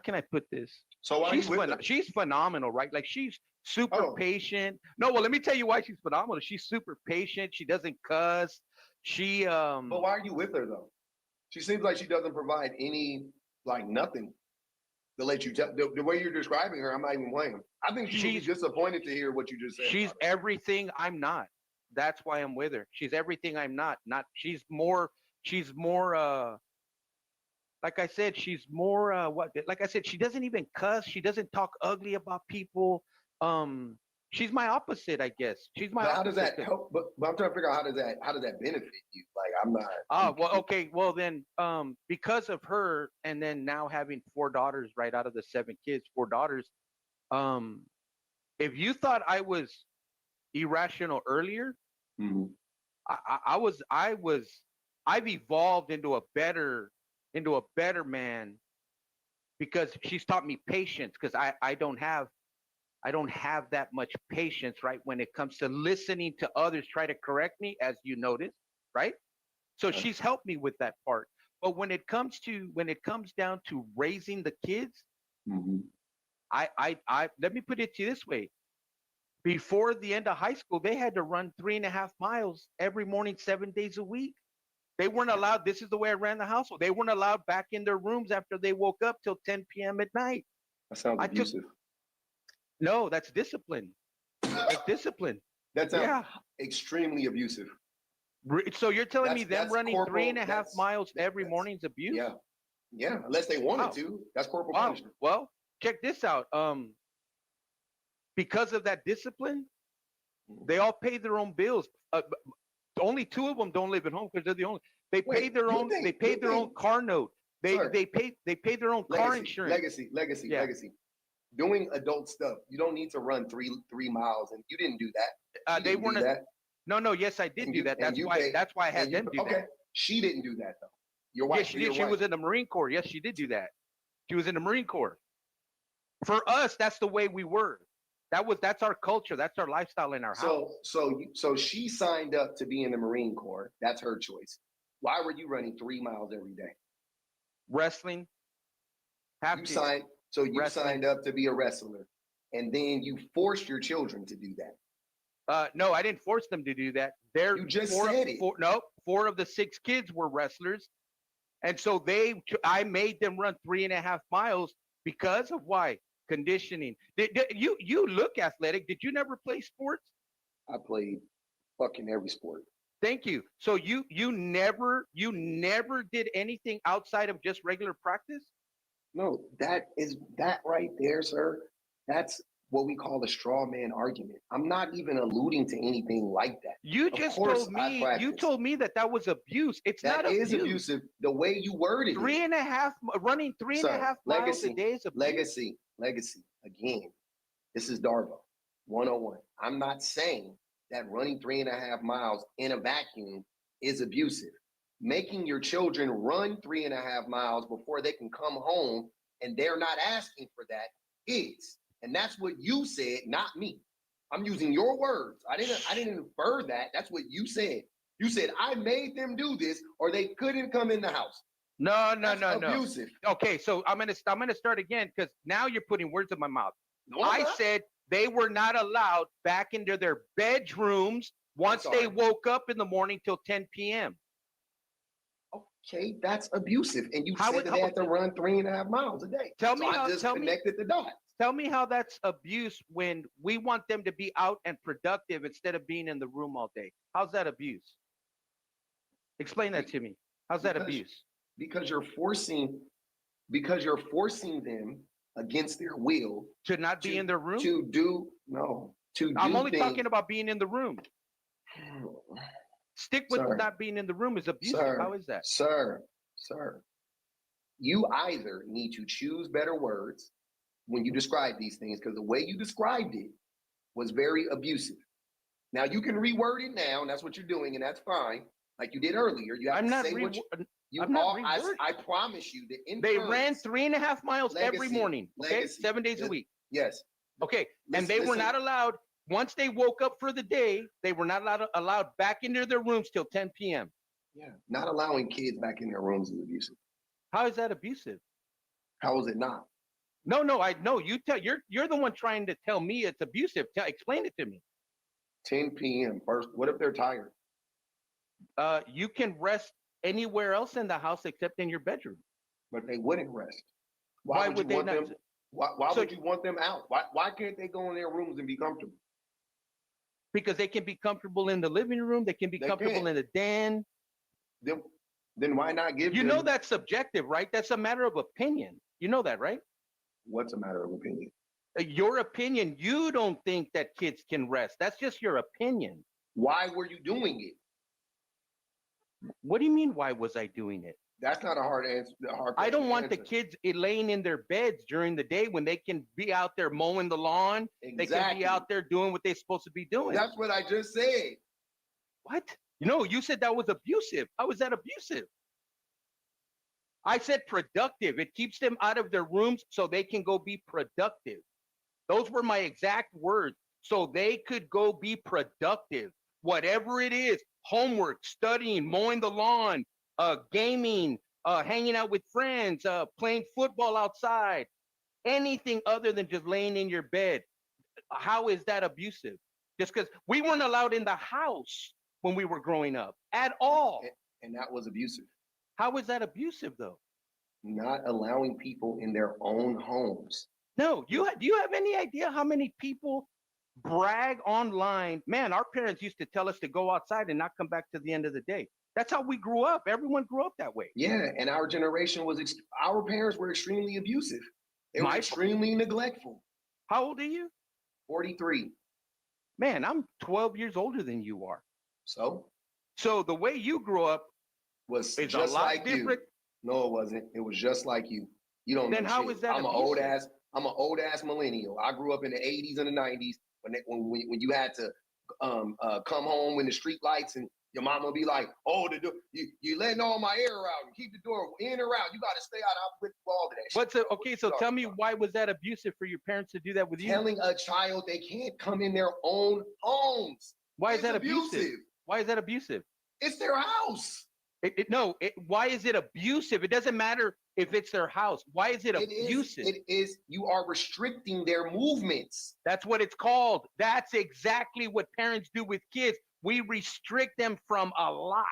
can I put this? So she's phenomenal, right? Like, she's super patient. No, well, let me tell you why she's phenomenal. She's super patient. She doesn't cuss. She But why are you with her though? She seems like she doesn't provide any, like, nothing to let you tell. The way you're describing her, I'm not even blaming. I think she would be disappointed to hear what you just said. She's everything I'm not. That's why I'm with her. She's everything I'm not. She's more like I said, she's more like I said, she doesn't even cuss. She doesn't talk ugly about people. She's my opposite, I guess. She's my But opposite. How does that help? But I'm trying to figure out how does that benefit you? Like, I'm not. Oh, well, okay. Well, then, because of her, and then now having 4 daughters, right, out of the 7 kids, 4 daughters. If you thought I was irrational earlier, I've evolved into a better man, because she's taught me patience, because I don't have that much patience, right, when it comes to listening to others try to correct me, as you noticed, right? So she's helped me with that part. But when it comes down to raising the kids, I let me put it to you this way. Before the end of high school, they had to run 3.5 miles every morning, 7 days a week. They weren't allowed. This is the way I ran the household. They weren't allowed back in their rooms after they woke up till 10 p.m. at night. That sounds abusive. No, that's discipline. That's discipline. That sounds Yeah. extremely abusive. So you're telling me them That's running corporal- 3.5 miles every morning is abuse? Yeah. Yeah. Unless they wanted Wow. to. That's corporal Wow. punishment. Well, check this out. Because of that discipline, they all pay their own bills. Only 2 of them don't live at home because they're the only. They Wait, pay their you own. think- They pay you their own think- car note. They Sir. pay their own car insurance. Legacy. Yeah. Doing adult stuff. You don't need to run three miles, and you didn't do that. She They didn't do weren't. that. No. Yes, I did And do you- that. and That's you why. paid- That's why I had And you- them do okay. that. She didn't do that though. Your wife. Yes, she did. your She wife. was in the Marine Corps. Yes, she did do that. She was in the Marine Corps. For us, that's the way we were. That's our culture. That's our lifestyle in our house. So she signed up to be in the Marine Corps. That's her choice. Why were you running 3 miles every day? Wrestling. Have You to. signed signed up to be a wrestler, and then you forced your children to do that. No, I didn't force them to do that. You just said it. 4 of the 6 kids were wrestlers, and so I made them run 3.5 miles because of why conditioning. You look athletic. Did you never play sports? I played fucking every sport. Thank you. So you never did anything outside of just regular practice? No, that right there, sir. That's what we call a straw man argument. I'm not even alluding to anything like that. You Of just course told I me. You practiced. told me that was abuse. It's That not is abuse. abusive. The way you worded it. 3.5 running 3.5 miles legacy, a day is abuse. Legacy. Again, this is Darvo 101. I'm not saying that running 3.5 miles in a vacuum is abusive. Making your children run 3.5 miles before they can come home and they're not asking for that is. And that's what you said, not me. I'm using your words. I didn't infer that. That's what you said. You said I made them do this or they couldn't come in the house. No. Abusive. Okay, so I'm gonna start again because now you're putting words in my mouth. No, I'm I not. said they were not allowed back into their bedrooms once they sorry. woke up in the morning till 10 p.m. Okay, that's abusive. And you How said would- that they how- had to run 3.5 miles a day. Tell So me I how- just tell me- connected the dots. Tell me how that's abuse when we want them to be out and productive instead of being in the room all day. How's that abuse? Explain that to me. How's that Because- abuse? Because you're forcing them against their will To not be in their room? to do I'm only things. talking about being in the room. Stick with Sir. not being in the room is abusive. Sir. How is that? Sir, you either need to choose better words when you describe these things, because the way you described it was very abusive. Now you can reword it now, and that's what you're doing, and that's fine. Like you did earlier. You have I'm to not say what you I'm not are. rewording. I promise you that in They terms- ran 3.5 miles every Legacy, morning. Okay, legacy. 7 days a Yes. week. Yes. Okay, and they were Listen. not allowed. Once they woke up for the day, they were not allowed back into their rooms till 10 p.m. Yeah. Not allowing kids back in their rooms is abusive. How is that abusive? How is it not? No. I know you tell. You're the one trying to tell me it's abusive. Explain it to me. 10 p.m. First, what if they're tired? You can rest anywhere else in the house except in your bedroom. But they wouldn't rest. Why would would you they want not? them? Why So- would you want them out? Why can't they go in their rooms and be comfortable? Because they can be comfortable in the living room. They can be They comfortable can. in the den. Then why not give You them? know that's subjective, right? That's a matter of opinion. You know that, right? What's a matter of opinion? Your opinion. You don't think that kids can rest. That's just your opinion. Why were you doing it? What do you mean? Why was I doing it? That's not a hard answer. I don't want the answer. kids laying in their beds during the day when they can be out there mowing the lawn. They can be out there doing what they're supposed to be doing. That's what I just said. What? No, you said that was abusive. How is that abusive? I said productive. It keeps them out of their rooms so they can go be productive. Those were my exact words. So they could go be productive. Whatever it is, homework, studying, mowing the lawn, gaming, hanging out with friends, playing football outside, anything other than just laying in your bed. How is that abusive? Just because we weren't allowed in the house when we were growing up at all. And that was abusive. How is that abusive though? Not allowing people in their own homes. No, do you have any idea how many people brag online? Man, our parents used to tell us to go outside and not come back to the end of the day. That's how we grew up. Everyone grew up that way. Yeah, and our generation was, our parents were extremely abusive. They were extremely neglectful. How old are you? 43. Man, I'm 12 years older than you are. So the way you grew up was is just a lot like different. You. No, it wasn't. It was just like you. You don't Then know how shit. is that I'm abusive? I'm an old ass millennial. I grew up in the 80s and the 90s when you had to come home when the street lights and your mama would be like, oh, the door, you letting all my air out and keep the door in or out. You got to stay out. I'm with all of that shit. What's it? Okay, so tell me, why was that abusive for your parents to do that with you? Telling a child they can't come in their own homes. Why is that abusive? Why is that abusive? It's their house. Why is it abusive? It doesn't matter if it's their house. Why is it abusive? It is. You are restricting their movements. That's what it's called. That's exactly what parents do with kids. We restrict them from a lot.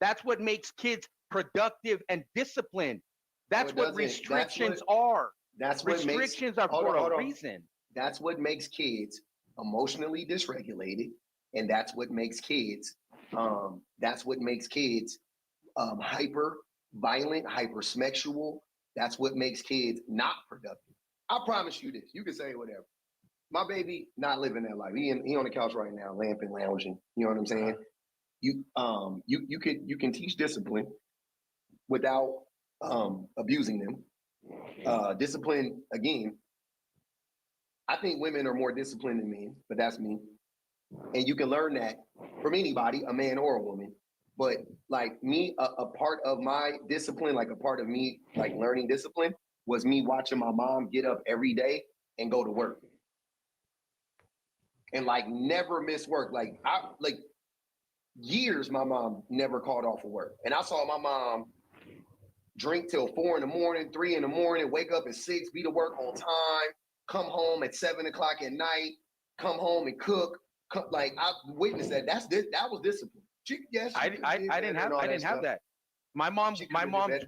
That's what makes kids productive and disciplined. That's what restrictions are. That's what restrictions are for a reason. That's what makes kids emotionally dysregulated, and that's what makes kids. Hyper violent, hyper sexual. That's what makes kids not productive. I promise you this. You can say whatever. My baby not living that life. He on the couch right now, lamping, lounging. You know what I'm saying? You can teach discipline without abusing them. Discipline again. I think women are more disciplined than men, but that's me. And you can learn that from anybody, a man or a woman. But like me, a part of my discipline, like a part of me, like learning discipline, was me watching my mom get up every day and go to work. And like never miss work. Like years my mom never called off of work. And I saw my mom drink till 4 a.m, 3 a.m, wake up at 6, be to work on time, come home at 7 o'clock at night, come home and cook. Like I witnessed that. That was discipline. I didn't have that. My mom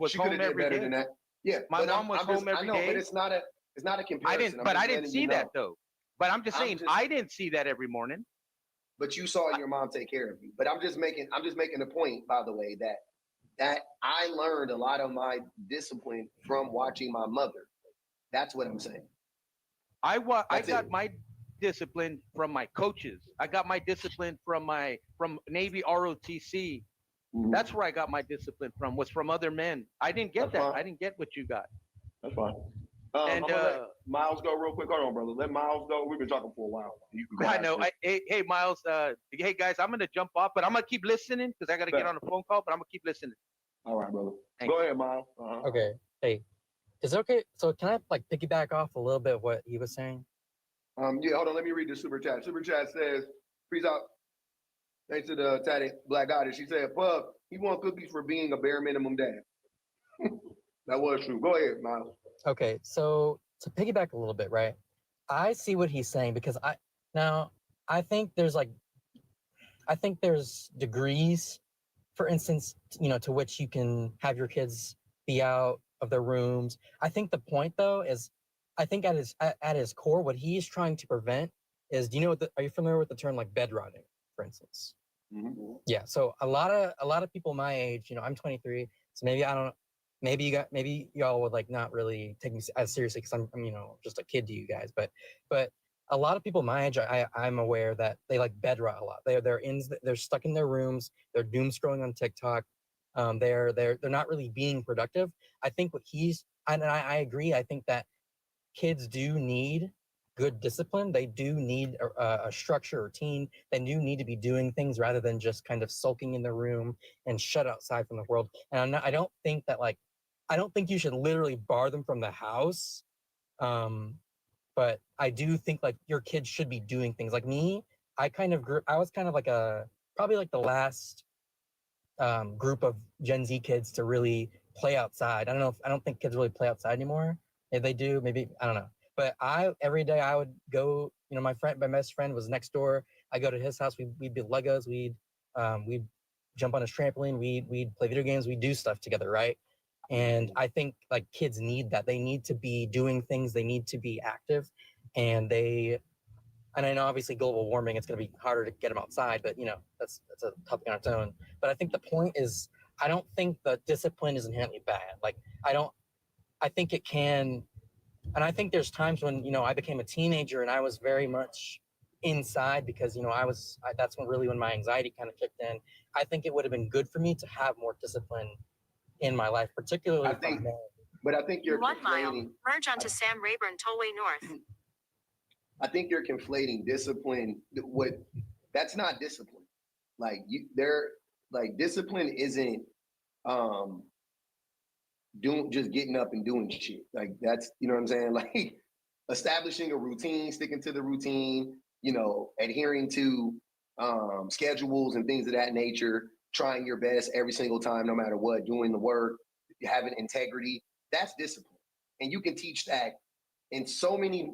was home every day. Yeah, my mom was home every day. But it's not a comparison. I didn't see that though. But I'm just saying I didn't see that every morning. But you saw your mom take care of you. But I'm just making a point, by the way, that I learned a lot of my discipline from watching my mother. That's what I'm saying. I got my discipline from my coaches. I got my discipline from Navy ROTC. Mm-hmm. That's where I got my discipline from, was from other men. I didn't get that. Fine. I didn't get what you got. That's fine. I'm gonna let Miles go real quick. Hold on, brother. Let Miles go. We've been talking for a while. I know. Hey, Miles. Hey, guys, I'm gonna jump off, but I'm gonna keep listening because I gotta get on a phone call. But I'm gonna keep listening. All right, brother. Go ahead, Miles. Uh-huh. Okay. Hey, is it okay? So can I like piggyback off a little bit of what he was saying? Yeah, hold on. Let me read the super chat. Super chat says, "Peace out. Thanks to the tatted black goddess." She said, "Pub, he won cookies for being a bare minimum dad." That was true. Go ahead, Miles. Okay, so to piggyback a little bit, right? I see what he's saying because I think there's degrees, for instance, to which you can have your kids be out of their rooms. I think the point though is, I think at his core, what he is trying to prevent is, are you familiar with the term like bed rotting, for instance? Mm-hmm. Yeah. So a lot of people my age, I'm 23, so maybe y'all would like not really take me as seriously because I'm just a kid to you guys, but a lot of people my age, I'm aware that they like bed rot a lot. They're stuck in their rooms. They're doom scrolling on TikTok. They're not really being productive. I think I agree. I think that kids do need good discipline. They do need a structure, routine. They do need to be doing things rather than just kind of sulking in the room and shut outside from the world. And I don't think you should literally bar them from the house. But I do think like your kids should be doing things. Like me, I was kind of like probably like the last group of Gen Z kids to really play outside. I don't think kids really play outside anymore. If they do, maybe, I don't know. But every day I would go, my best friend was next door. I go to his house. We'd build Legos. We'd jump on his trampoline, we'd play video games, we'd do stuff together, right? And I think like kids need that. They need to be doing things, they need to be active, and I know obviously global warming, it's going to be harder to get them outside, but you know, that's a topic on its own. But I think the point is, I don't think the discipline is inherently bad. Like I think it can, and I think there's times when, you know, I became a teenager and I was very much inside because, you know, that's when my anxiety kind of kicked in. I think it would have been good for me to have more discipline in my life, particularly from men. But I think you're 1 mile, conflating. merge onto Sam Rayburn Tollway North. I think you're conflating discipline. That's not discipline. Like discipline isn't just getting up and doing shit. Like that's, you know what I'm saying? Like establishing a routine, sticking to the routine, you know, adhering to schedules and things of that nature, trying your best every single time, no matter what, doing the work, having integrity. That's discipline. And you can teach that in so many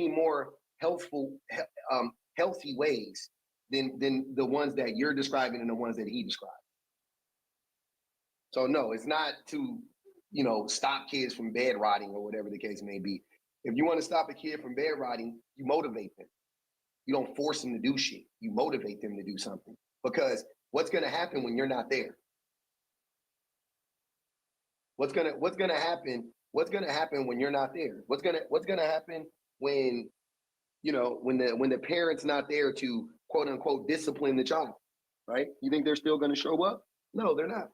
more healthy ways than the ones that you're describing and the ones that he described. So no, it's not to, you know, stop kids from bed rotting or whatever the case may be. If you want to stop a kid from bed rotting, you motivate them. You don't force them to do shit. You motivate them to do something. Because what's going to happen when you're not there? What's gonna happen? What's gonna happen when you're not there? What's gonna happen when, you know, when the parent's not there to quote unquote discipline the child, right? You think they're still gonna show up? No, they're not,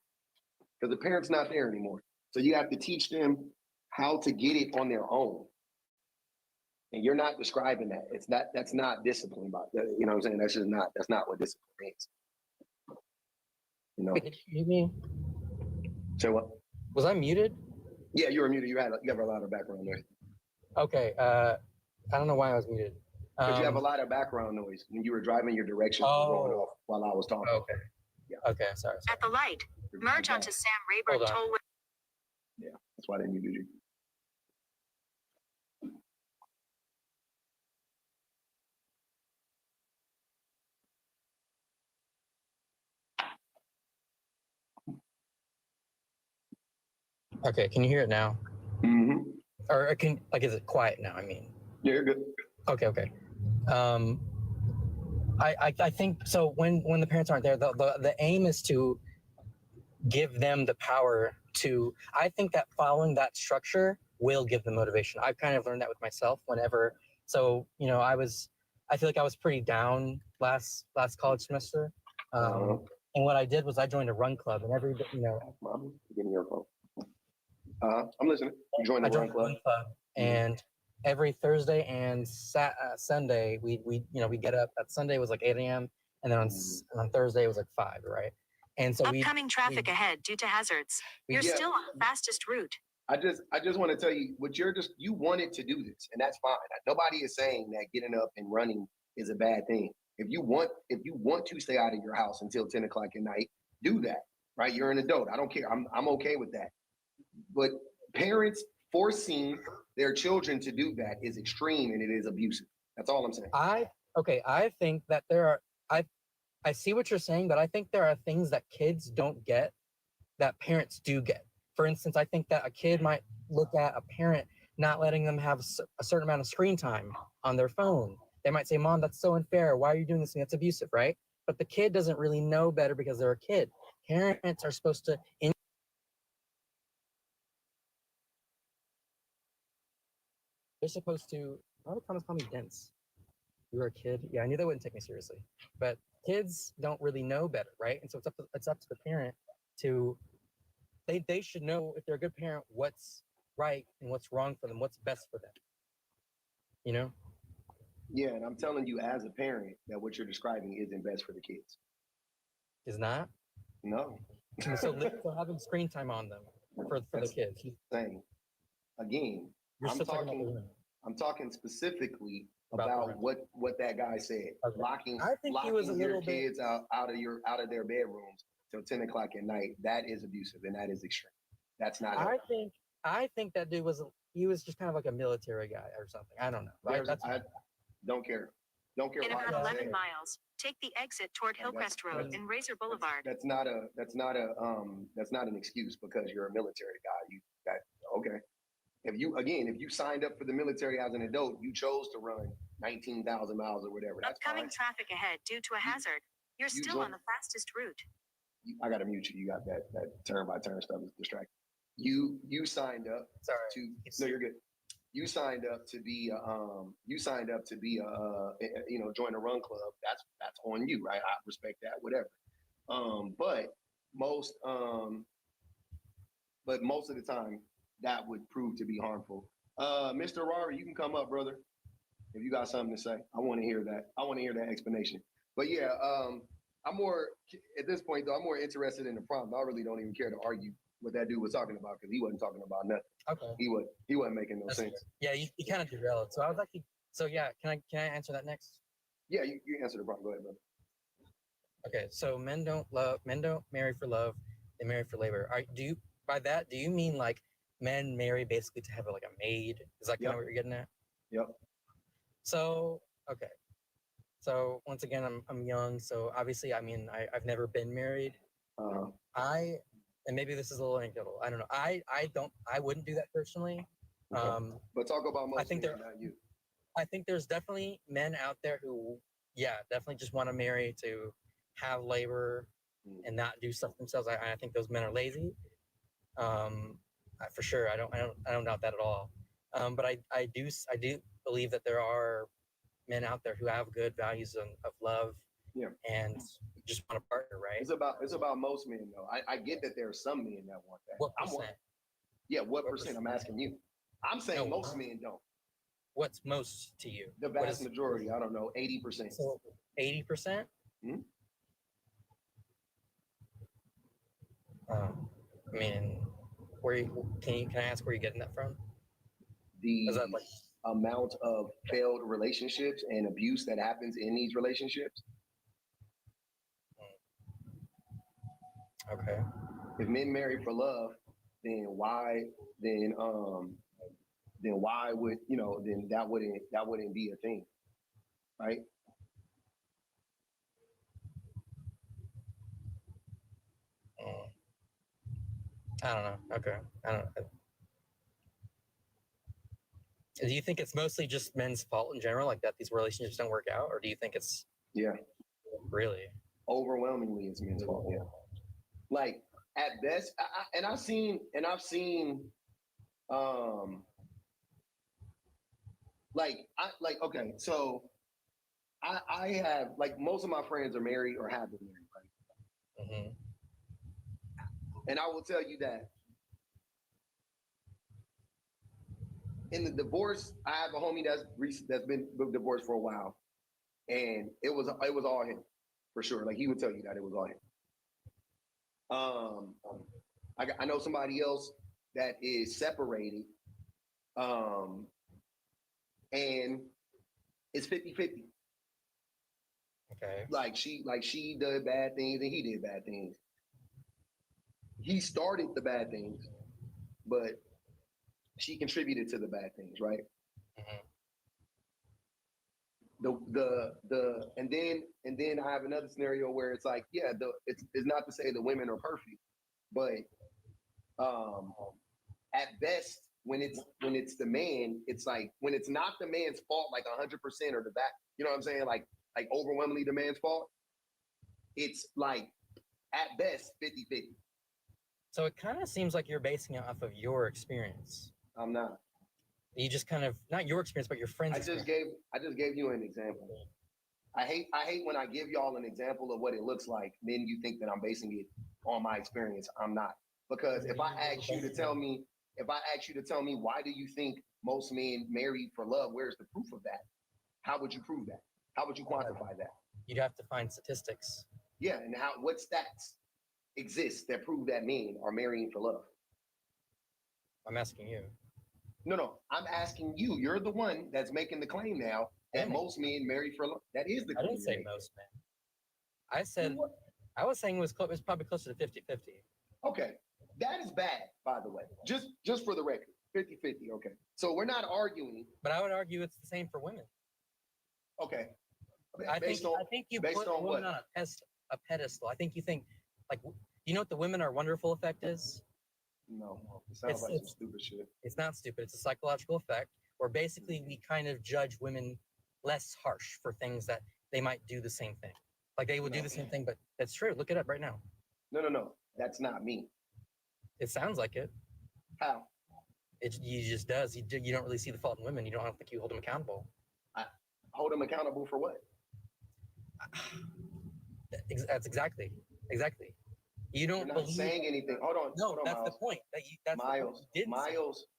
because the parent's not there anymore. So you have to teach them how to get it on their own. And you're not describing that. That's not discipline, you know what I'm saying? That's not what discipline means. You know. Wait, did you hear me? Say what? Was I muted? Yeah, you were muted. You have a lot of background noise. Okay. I don't know why I was muted. But you have a lot of background noise when you were driving your directions going off while I was talking. Okay. Yeah. Okay. Sorry. At the light, merge onto Sam Rayburn Tollway. Yeah, that's why they muted you. Okay. Can you hear it now? Mm-hmm. Or is it quiet now? I mean. Yeah, you're good. Okay. I think so. When the parents aren't there, the aim is to give them the power to. I think that following that structure will give them motivation. I've kind of learned that with myself. So you know, I feel like I was pretty down last college semester. And what I did was I joined a run club, and every day, you know. Mom, give me your phone. I'm listening. You joined the run club, and every Thursday and Sunday we get up. That Sunday was like 8 a.m. and then on Thursday it was like 5, right? And so upcoming traffic ahead due to hazards. You're still on the fastest route. I just want to tell you you wanted to do this, and that's fine. Nobody is saying that getting up and running is a bad thing. If you want to stay out of your house until 10 o'clock at night, do that, right? You're an adult. I don't care. I'm okay with that. But parents forcing their children to do that is extreme, and it is abusive. That's all I'm saying. I think that I see what you're saying, but I think there are things that kids don't get that parents do get. For instance, I think that a kid might look at a parent not letting them have a certain amount of screen time on their phone. They might say, "Mom, that's so unfair. Why are you doing this? That's abusive," right? But the kid doesn't really know better because they're a kid. Parents are supposed to they're supposed to. Why would Thomas call me dense? You were a kid. Yeah, I knew they wouldn't take me seriously. But kids don't really know better, right? And so it's up to the parent to. They should know, if they're a good parent, what's right and what's wrong for them, what's best for them. You know? Yeah, and I'm telling you as a parent that what you're describing isn't best for the kids. Is not? No. So having screen time on them for the kids. Saying again, I'm talking specifically about what that guy said. Okay. Locking your kids out of their bedrooms till 10 o'clock at night. That is abusive, and that is extreme. That's not. I think that dude was just kind of like a military guy or something. I don't know. Right? I don't care. Don't care In why about you 11 say it. miles, take the exit toward Hillcrest Road and Razor Boulevard. That's not an excuse because you're a military guy. Okay. If you signed up for the military as an adult, you chose to run 19,000 miles or whatever. That's Upcoming fine. traffic ahead due to a hazard. You're still on the fastest route. I gotta mute you. You got that turn by turn stuff is distracting. You signed up Sorry. no, you're good. You signed up to be join a run club. That's on you, right? I respect that, whatever. But most of the time that would prove to be harmful. Mr. Rari, you can come up, brother, if you got something to say. I want to hear that. I want to hear that explanation. But yeah, I'm more at this point though. I'm more interested in the prompt. I really don't even care to argue what that dude was talking about because he wasn't talking about nothing. Okay. He wasn't making no That's sense. fair. Yeah, you kind of derailed. So I was actually. So yeah, can I answer that next? Yeah, you answer the prompt. Go ahead, brother. Okay, so men don't marry for love, they marry for labor. Do you mean like men marry basically to have like a maid? Is that kind of what you're getting at? Yep. So okay. So once again, I'm young, so obviously I've never been married. And maybe this is a little anecdotal. I don't know. I wouldn't do that personally. Okay. But talk about most I think men, not you. I think there's definitely men out there who, yeah, definitely just want to marry to have labor and not do stuff themselves. I think those men are lazy. For sure. I don't doubt that at all. But I do believe that there are men out there who have good values of love. Yeah. And just want a partner, right? It's about most men though. I get that there are some men that want that. What percent? What percent? I'm asking you. I'm saying most men don't. What's most to you? The vast majority. I don't know. 80%. So 80%. I mean, can I ask where you're getting that from? The amount of failed relationships and abuse that happens in these relationships. Okay. If men marry for love, then why would then that wouldn't be a thing, right? I don't know. Okay. I don't know. Do you think it's mostly just men's fault in general, like that these relationships don't work out, or do you think it's really overwhelmingly it's men's fault? Yeah, like at best, I've seen okay, so I have like most of my friends are married or have been married, right? Mm-hmm. And I will tell you that in the divorce, I have a homie that's been divorced for a while, and it was all him for sure. Like he would tell you that it was all him. I know somebody else that is separated, and it's 50-50. Okay. Like she did bad things and he did bad things. He started the bad things, but she contributed to the bad things, right? Mm-hmm. And then I have another scenario where it's like, yeah, it's not to say the women are perfect, but at best, when it's the man, it's like when it's not the man's fault, like 100% or the back, you know what I'm saying? Like overwhelmingly the man's fault. It's like at best 50-50. So it kind of seems like you're basing it off of your experience. I'm not. You just kind of not your experience, but your friends' experience. I just gave you an example. I hate when I give y'all an example of what it looks like, then you think that I'm basing it on my experience. I'm not. Because if I ask you to tell me why do you think most men marry for love, where's the proof of that? How would you prove that? How would you quantify that? You'd have to find statistics. Yeah, and what stats exist that prove that men are marrying for love? I'm asking you. No, I'm asking you. You're the one that's making the claim now that most men marry for love. That is the claim. I didn't say most men. I said, I was saying it was probably closer to 50-50. Okay. That is bad, by the way. Just for the record. 50-50. Okay. So we're not arguing. But I would argue it's the same for women. Okay. I think Based on, I think you based put on women what? on a pedestal. I think you think like you know what the women are wonderful effect is? No, it sounds like some It's stupid shit. it's not stupid. It's a psychological effect where basically we kind of judge women less harsh for things that they might do the same thing. Like they would do No. the same thing, but it's true. Look it up right now. No. That's not me. It sounds like it. How? It you just does. You don't really see the fault in women. You don't think you hold them accountable. Hold them accountable for what? That's exactly. You You're don't not believe. saying anything. Hold on. No, hold on, that's the Miles. point. That's the point Miles, you didn't say.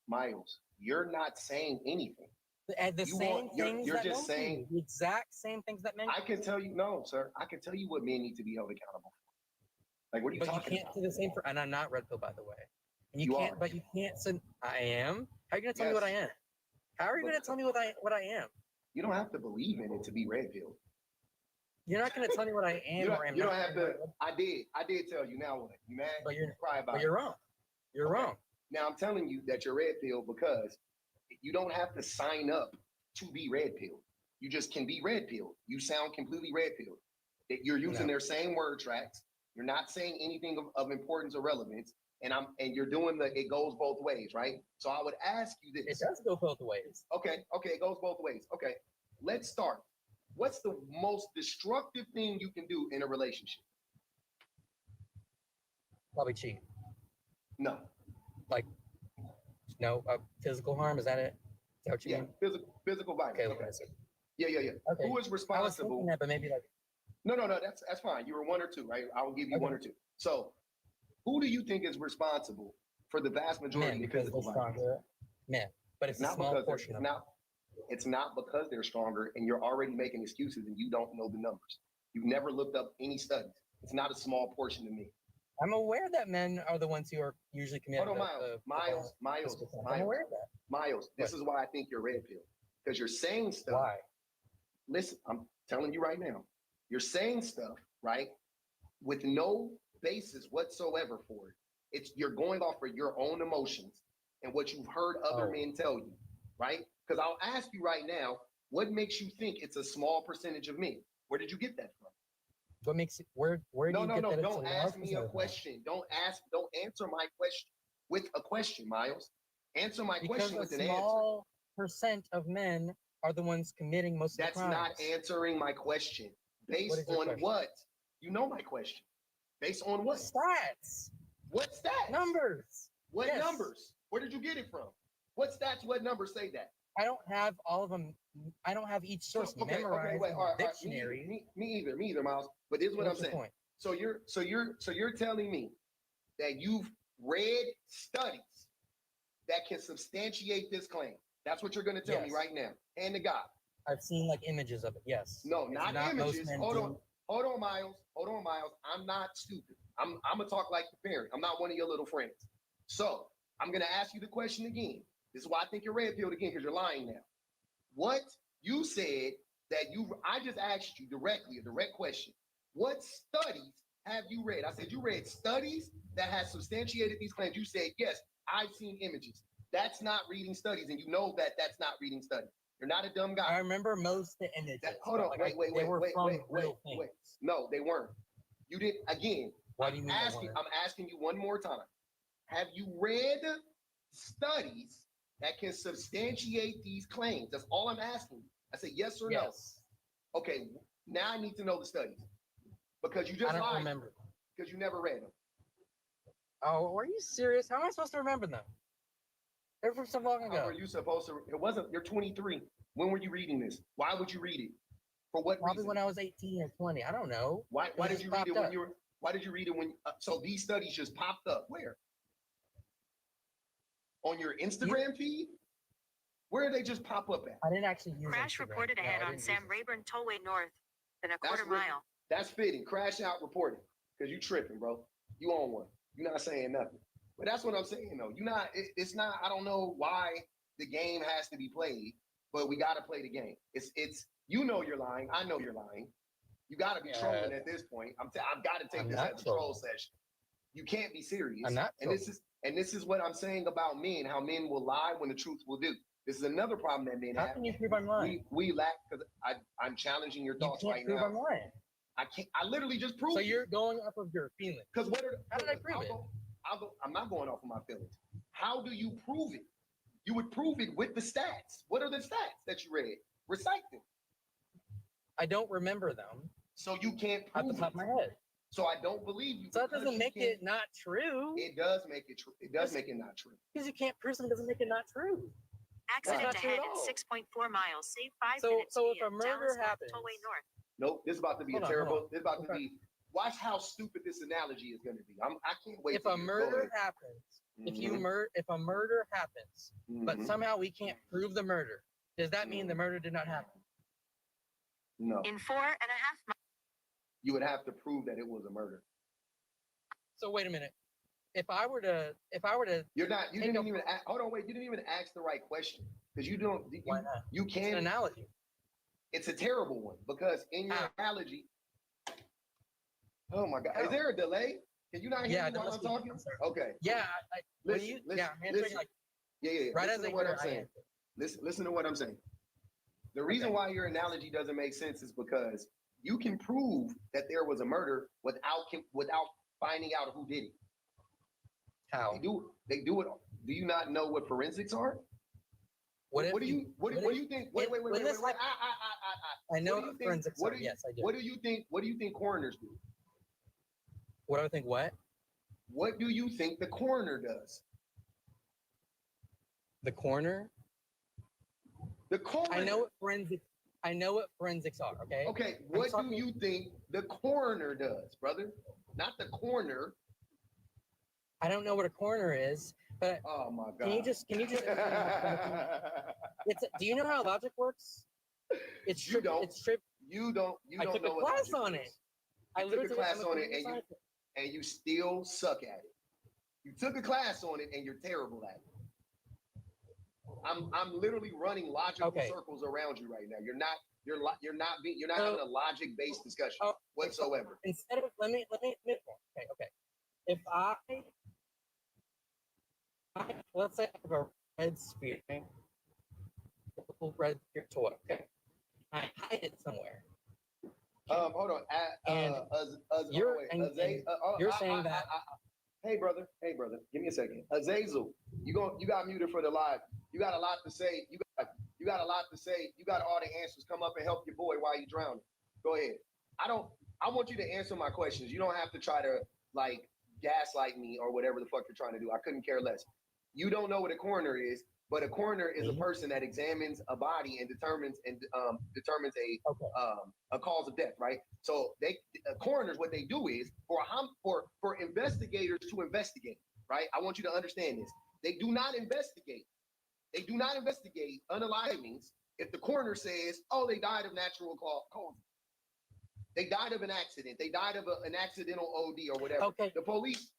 Miles, you're not saying anything. And the You same want- you're- things you're that just men saying- do. The exact same things that men I do. can tell you, no, sir. I can tell you what men need to be held accountable for. Like, what are you But you talking can't about? do the same for, and I'm not red pill, by the way. And you You can't, are. but you can't say I am. How are you gonna tell me what I am? How are you gonna tell me what I am? You don't have to believe in it to be red pill. You're not gonna tell me what I am or am You not. don't have to. I did tell you. Now what? You mad? But you're Cry about but it. you're wrong. You're Okay. wrong. Now I'm telling you that you're red pill because you don't have to sign up to be red pill. You just can be red pill. You sound completely red pill. That you're using No. their same word tracks. You're not saying anything of importance or relevance. And you're doing it goes both ways, right? So I would ask you It this. does go both ways. Okay, it goes both ways. Okay. Let's start. What's the most destructive thing you can do in a relationship? Probably cheat. No. No, physical harm. Is that it? Is that what you Yeah, mean? physical violence. Okay, Okay. okay. So, Yeah. okay. Who is I was responsible? thinking that, but maybe like No, that's fine. You were one or two, right? I will give you Okay. one or two. So, who do you think is responsible for the vast majority men of because they're physical violence? stronger. Men, but it's a Not small because portion of it. it's not because they're stronger, and you're already making excuses, and you don't know the numbers. You've never looked up any studies. It's not a small portion to me. I'm aware that men are the ones who are usually committing. Hold on, Miles. I'm aware of that. Miles. This is why I think you're red pill, because you're saying stuff. Why? Listen, I'm telling you right now, you're saying stuff, right, with no basis whatsoever for it. You're going off of your own emotions and what you've heard other Oh. men tell you, right? Because I'll ask you right now, what makes you think it's a small percentage of men? Where did you get that from? What makes it? Where do you get that? It's Don't a ask large me a percentage? question. Don't answer my question with a question, Miles. Answer my Because question a with an answer. small percent of men are the ones committing most of That's the crimes. not answering my question. Based is your on question? what? You know my question. Based on what? Stats, What stats? numbers. What Yes. numbers? Where did you get it from? What stats, what numbers say that? I don't have all of them. I don't have each source memorized wait, in all the right, dictionary. Me either, Miles. But this is what What's I'm your saying. point? So you're telling me that you've read studies that can substantiate this claim. That's what you're going to tell me Yes. right now. And to God. I've seen like images of it. Yes. No, It's not most images. men Hold do. on. Hold on, Miles. I'm not stupid. I'm gonna talk like the parent. I'm not one of your little friends. So I'm gonna ask you the question again. This is why I think you're red pilled again, because you're lying now. What you said I just asked you directly, a direct question. What studies have you read? I said you read studies that have substantiated these claims. You said, yes, I've seen images. That's not reading studies, and you know that that's not reading studies. You're not a dumb guy. I remember most of the images. Hold on, but, wait, they were from real things. No, they weren't. You didn't. Again, Why do you mean they I'm weren't? asking you one more time. Have you read studies that can substantiate these claims? That's all I'm asking you. I said yes or Yes. no. Okay, now I need to know the studies because you I just don't lied remember. because you never read them. Oh, are you serious? How am I supposed to remember them? They're from so long How ago. are you supposed to? It wasn't. You're 23. When were you reading this? Why would you read it? For what Probably reason? when I was 18 or 20. I don't know. Why It did just you read it popped when up. you were? Why did you read it when? So these studies just popped up. Where? On your Instagram feed? Where did they just pop up at? I didn't actually use Crash Instagram. reported No, ahead I on didn't Sam use it. Rayburn Tollway North, then a quarter That's mile. That's fitting. Crash out reporting. Because you tripping, bro. You on one. You're not saying nothing. But that's what I'm saying, though. You're not, it's not, I don't know why the game has to be played, but we got to play the game. It's, you know you're lying. I know you're lying. You got to be trolling at this point. I've got to take I'm this not as a troll trolling. session. You can't be serious. I'm not And this is what I'm saying about men, how men will lie when the truth will do. This is another problem that men How have. can you prove I'm lying? We lack, because I'm challenging your You thoughts can't right prove now. I'm lying. I can't. I literally just proved. So it. you're going off of your feelings. Because what are How did I prove it? I'm not going off of my feelings. How do you prove it? You would prove it with the stats. What are the stats that you read? Recite them. I don't remember them So you can't at prove the top it. of my head. So I don't believe you. So that because doesn't you make can't- it not true. It does make it true. It does make it not true. Because you can't prove something doesn't make it not true. Accident not true ahead at in all. 6.4 miles. Save 5 So- minutes. so if via a murder Dallas North happens- Tollway North. Nope. This is about to be Hold a on, terrible. hold on. This is about to Okay. be. Watch how stupid this analogy is going to be. I can't wait. If to a murder happens, if a murder happens, but somehow we can't prove the murder, does that mean the murder did not happen? No, In 4.5 miles. you would have to prove that it was a murder. So wait a minute. If I were to, You're not. You Take didn't a- even. Hold on. Wait. You didn't even ask the right question because you don't. why not? You It's an can't. analogy. It's a terrible one because in your How? analogy. Oh my God! How? Is there a delay? Can you not hear Yeah, me there while I'm must be. talking? I'm sorry. Okay. Yeah, when Listen, you, listen, yeah, I'm answering listen. like Yeah. right Listen as I to what hear I'm it, I saying. answer. Listen to what I'm saying. The reason Okay. why your analogy doesn't make sense is because you can prove that there was a murder without finding out who did it. How? They do it. Do you not know what forensics are? What do you think? Wait. I know What do you what think- forensics what are. do you- Yes, I do. What do you think coroners do? What do I think? What? What do you think the coroner does? The coroner? The coroner. I know what forensics are. Okay. Okay, what talking- do you think the coroner does, brother? Not the coroner. I don't know what a coroner is, but Oh my God. can you just? Do you know how logic works? It's You don't. It's trip. You don't I took know a what class logic on is. it. I You took a literally class I'm a on it computer scientist. and you still suck at it. You took a class on it and you're terrible at it. I'm literally running logical circles around you right now. You're not having a logic based discussion whatsoever. Instead of let me okay. If I let's say I have a red sphere, okay? A red sphere toy, okay? I hide it somewhere. Hold on. You're saying that. Hey brother, give me a second. Azazel, you got muted for the live. You got a lot to say. You got a lot to say. You got all the answers. Come up and help your boy while you drowning. Go ahead. I want you to answer my questions. You don't have to try to like gaslight me or whatever the fuck you're trying to do. I couldn't care less. You don't know what a coroner is, but a coroner is a person that examines a body and determines a cause of death, right? So coroners, what they do is for investigators to investigate, right? I want you to understand this. They do not investigate. They do not investigate unalive means if the coroner says, "Oh, they died of natural causes. They died of an accident. They died of an accidental OD or whatever." Okay. The police,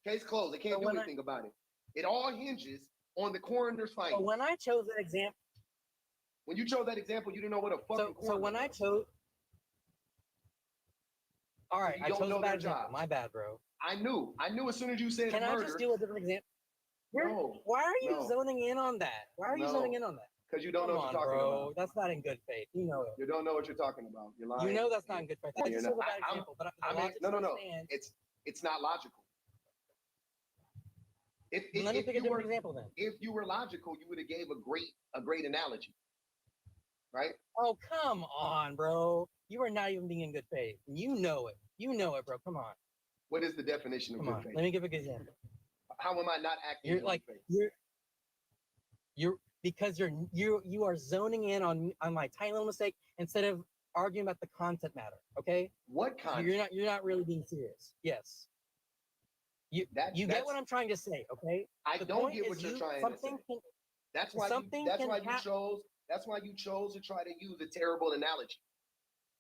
case closed. They can't do anything about it. It all hinges on the coroner's findings. So when I chose that example, when you chose that example, you didn't know what a fucking coroner so when was. I chose, all right, You I don't chose know a bad their example. job. My bad, bro. I knew as soon as you said Can murder. I just do a different example? No. Why are you No. zoning in on that? Why are you No. zoning in on that? Because you don't know Come what on, you're talking bro. about. That's not in good faith. You know it. You don't know what you're talking about. You're lying. You know that's not in good faith. That's You're still a not- bad I'm- example, but the I mean, logic no. still stands. It's not logical. If Let me pick a you were different example then. if you were logical, you would have gave a great analogy, right? Oh, come on, bro. You are not even being in good faith. You know it. You know it, bro. Come on. What is the definition of Come good on. faith? Let me give a good example. How am I not acting You're in like good faith? because you are zoning in on my tiny little mistake instead of arguing about the content matter. Okay. What So kind? you're not really being serious. Yes. You get what I'm trying to say, okay? I The don't point get is what you're you- trying to something say. can- That's why something that's can why you hap- chose that's why you chose to try to use a terrible analogy.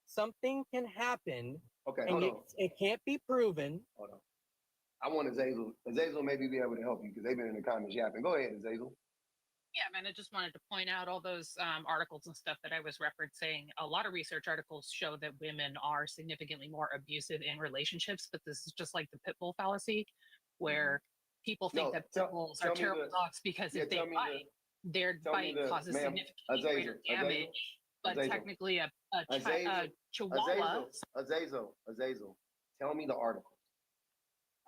Something can happen Okay, and hold on. it can't be proven. Hold on. I want Azazel. Azazel maybe be able to help you because they've been in the comments yapping. Go ahead, Azazel. Yeah, man, I just wanted to point out all those articles and stuff that I was referencing. A lot of research articles show that women are significantly more abusive in relationships, but this is just like the pit bull fallacy, where people think that pit bulls are terrible dogs because if they bite, thereby causes ma'am, significantly greater damage. But technically, a chihuahua. Azazel, tell me the article.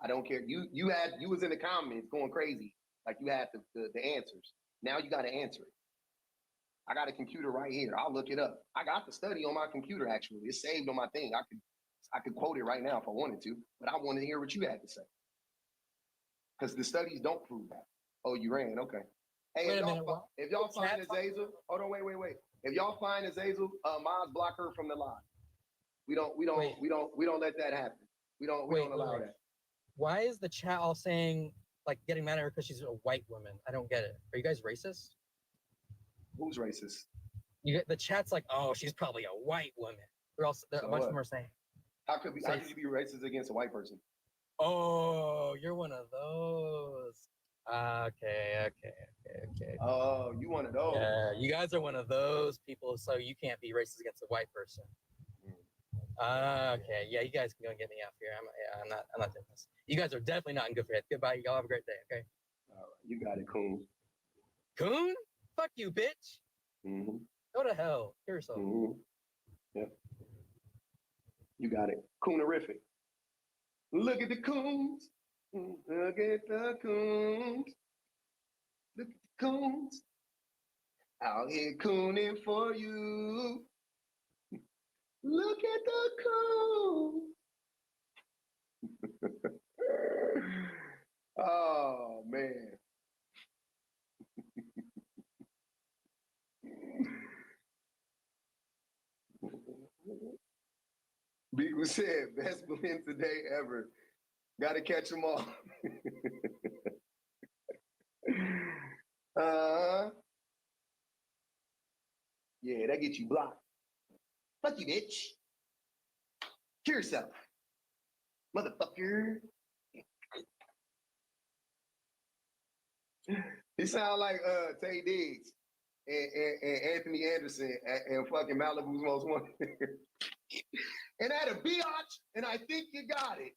I don't care. You was in the comments going crazy, like you had the answers. Now you got to answer it. I got a computer right here. I'll look it up. I got the study on my computer actually. It's saved on my thing. I could quote it right now if I wanted to, but I wanted to hear what you had to say. Because the studies don't prove that. Oh, you ran. Okay. Hey, if y'all find Azazel, hold on, wait. If y'all find Azazel, Miles, block her from the live. We don't let that happen. We don't allow that. Why is the chat all saying like getting mad at her because she's a white woman? I don't get it. Are you guys racist? Who's racist? The chat's like, oh, she's probably a white woman. A bunch of them are saying. How could you be racist against a white person? Oh, you're one of those. Okay. Oh, you one of those. Yeah, you guys are one of those people, so you can't be racist against a white person. Okay, yeah, you guys can go and get me out here. I'm not doing this. You guys are definitely not in good faith. Goodbye. Y'all have a great day. Okay. All right, you got it, Coon. Coon? Fuck you, bitch. Mm-hmm. Go to hell. Kill yourself. Mm-hmm. Yeah. You got it. Coonerific. Look at the coons. Look at the coons. Look at the coons. Out here cooning for you. Look at the coons. Oh, man. Beagle said, best blend today ever. Gotta catch them all. Yeah, that gets you blocked. Fuck you, bitch. Kill yourself. Motherfucker. He sound like Tay Diggs and Anthony Anderson and fucking Malibu's Most Wanted. And at a biatch, and I think you got it.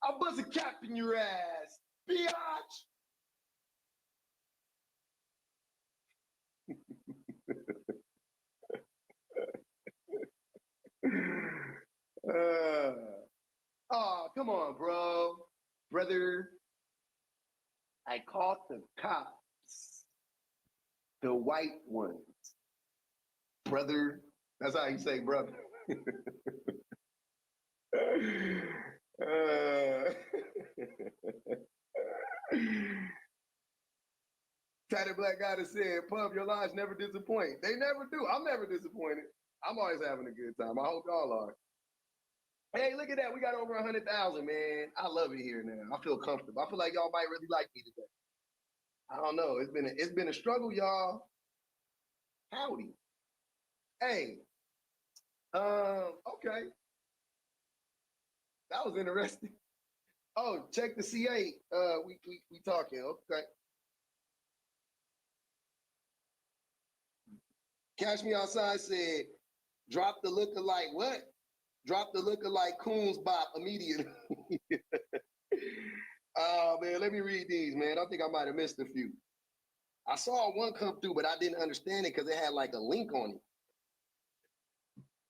I'll bust a cap in your ass, biatch. Oh, come on, bro. Brother, I caught the cops. The white ones. Brother, that's how you say brother. Tatted Black Guy that said, Pub, your lives never disappoint. They never do. I'm never disappointed. I'm always having a good time. I hope y'all are. Hey, look at that. We got over 100,000, man. I love it here now. I feel comfortable. I feel like y'all might really like me today. I don't know. It's been a struggle, y'all. Howdy. Hey. Okay. That was interesting. Oh, check the C8. We talking. Okay. Catch Me Outside said, drop the lookalike what? Drop the lookalike Coons Bop immediately. Oh, man, let me read these, man. I think I might have missed a few. I saw one come through, but I didn't understand it because it had like a link on it.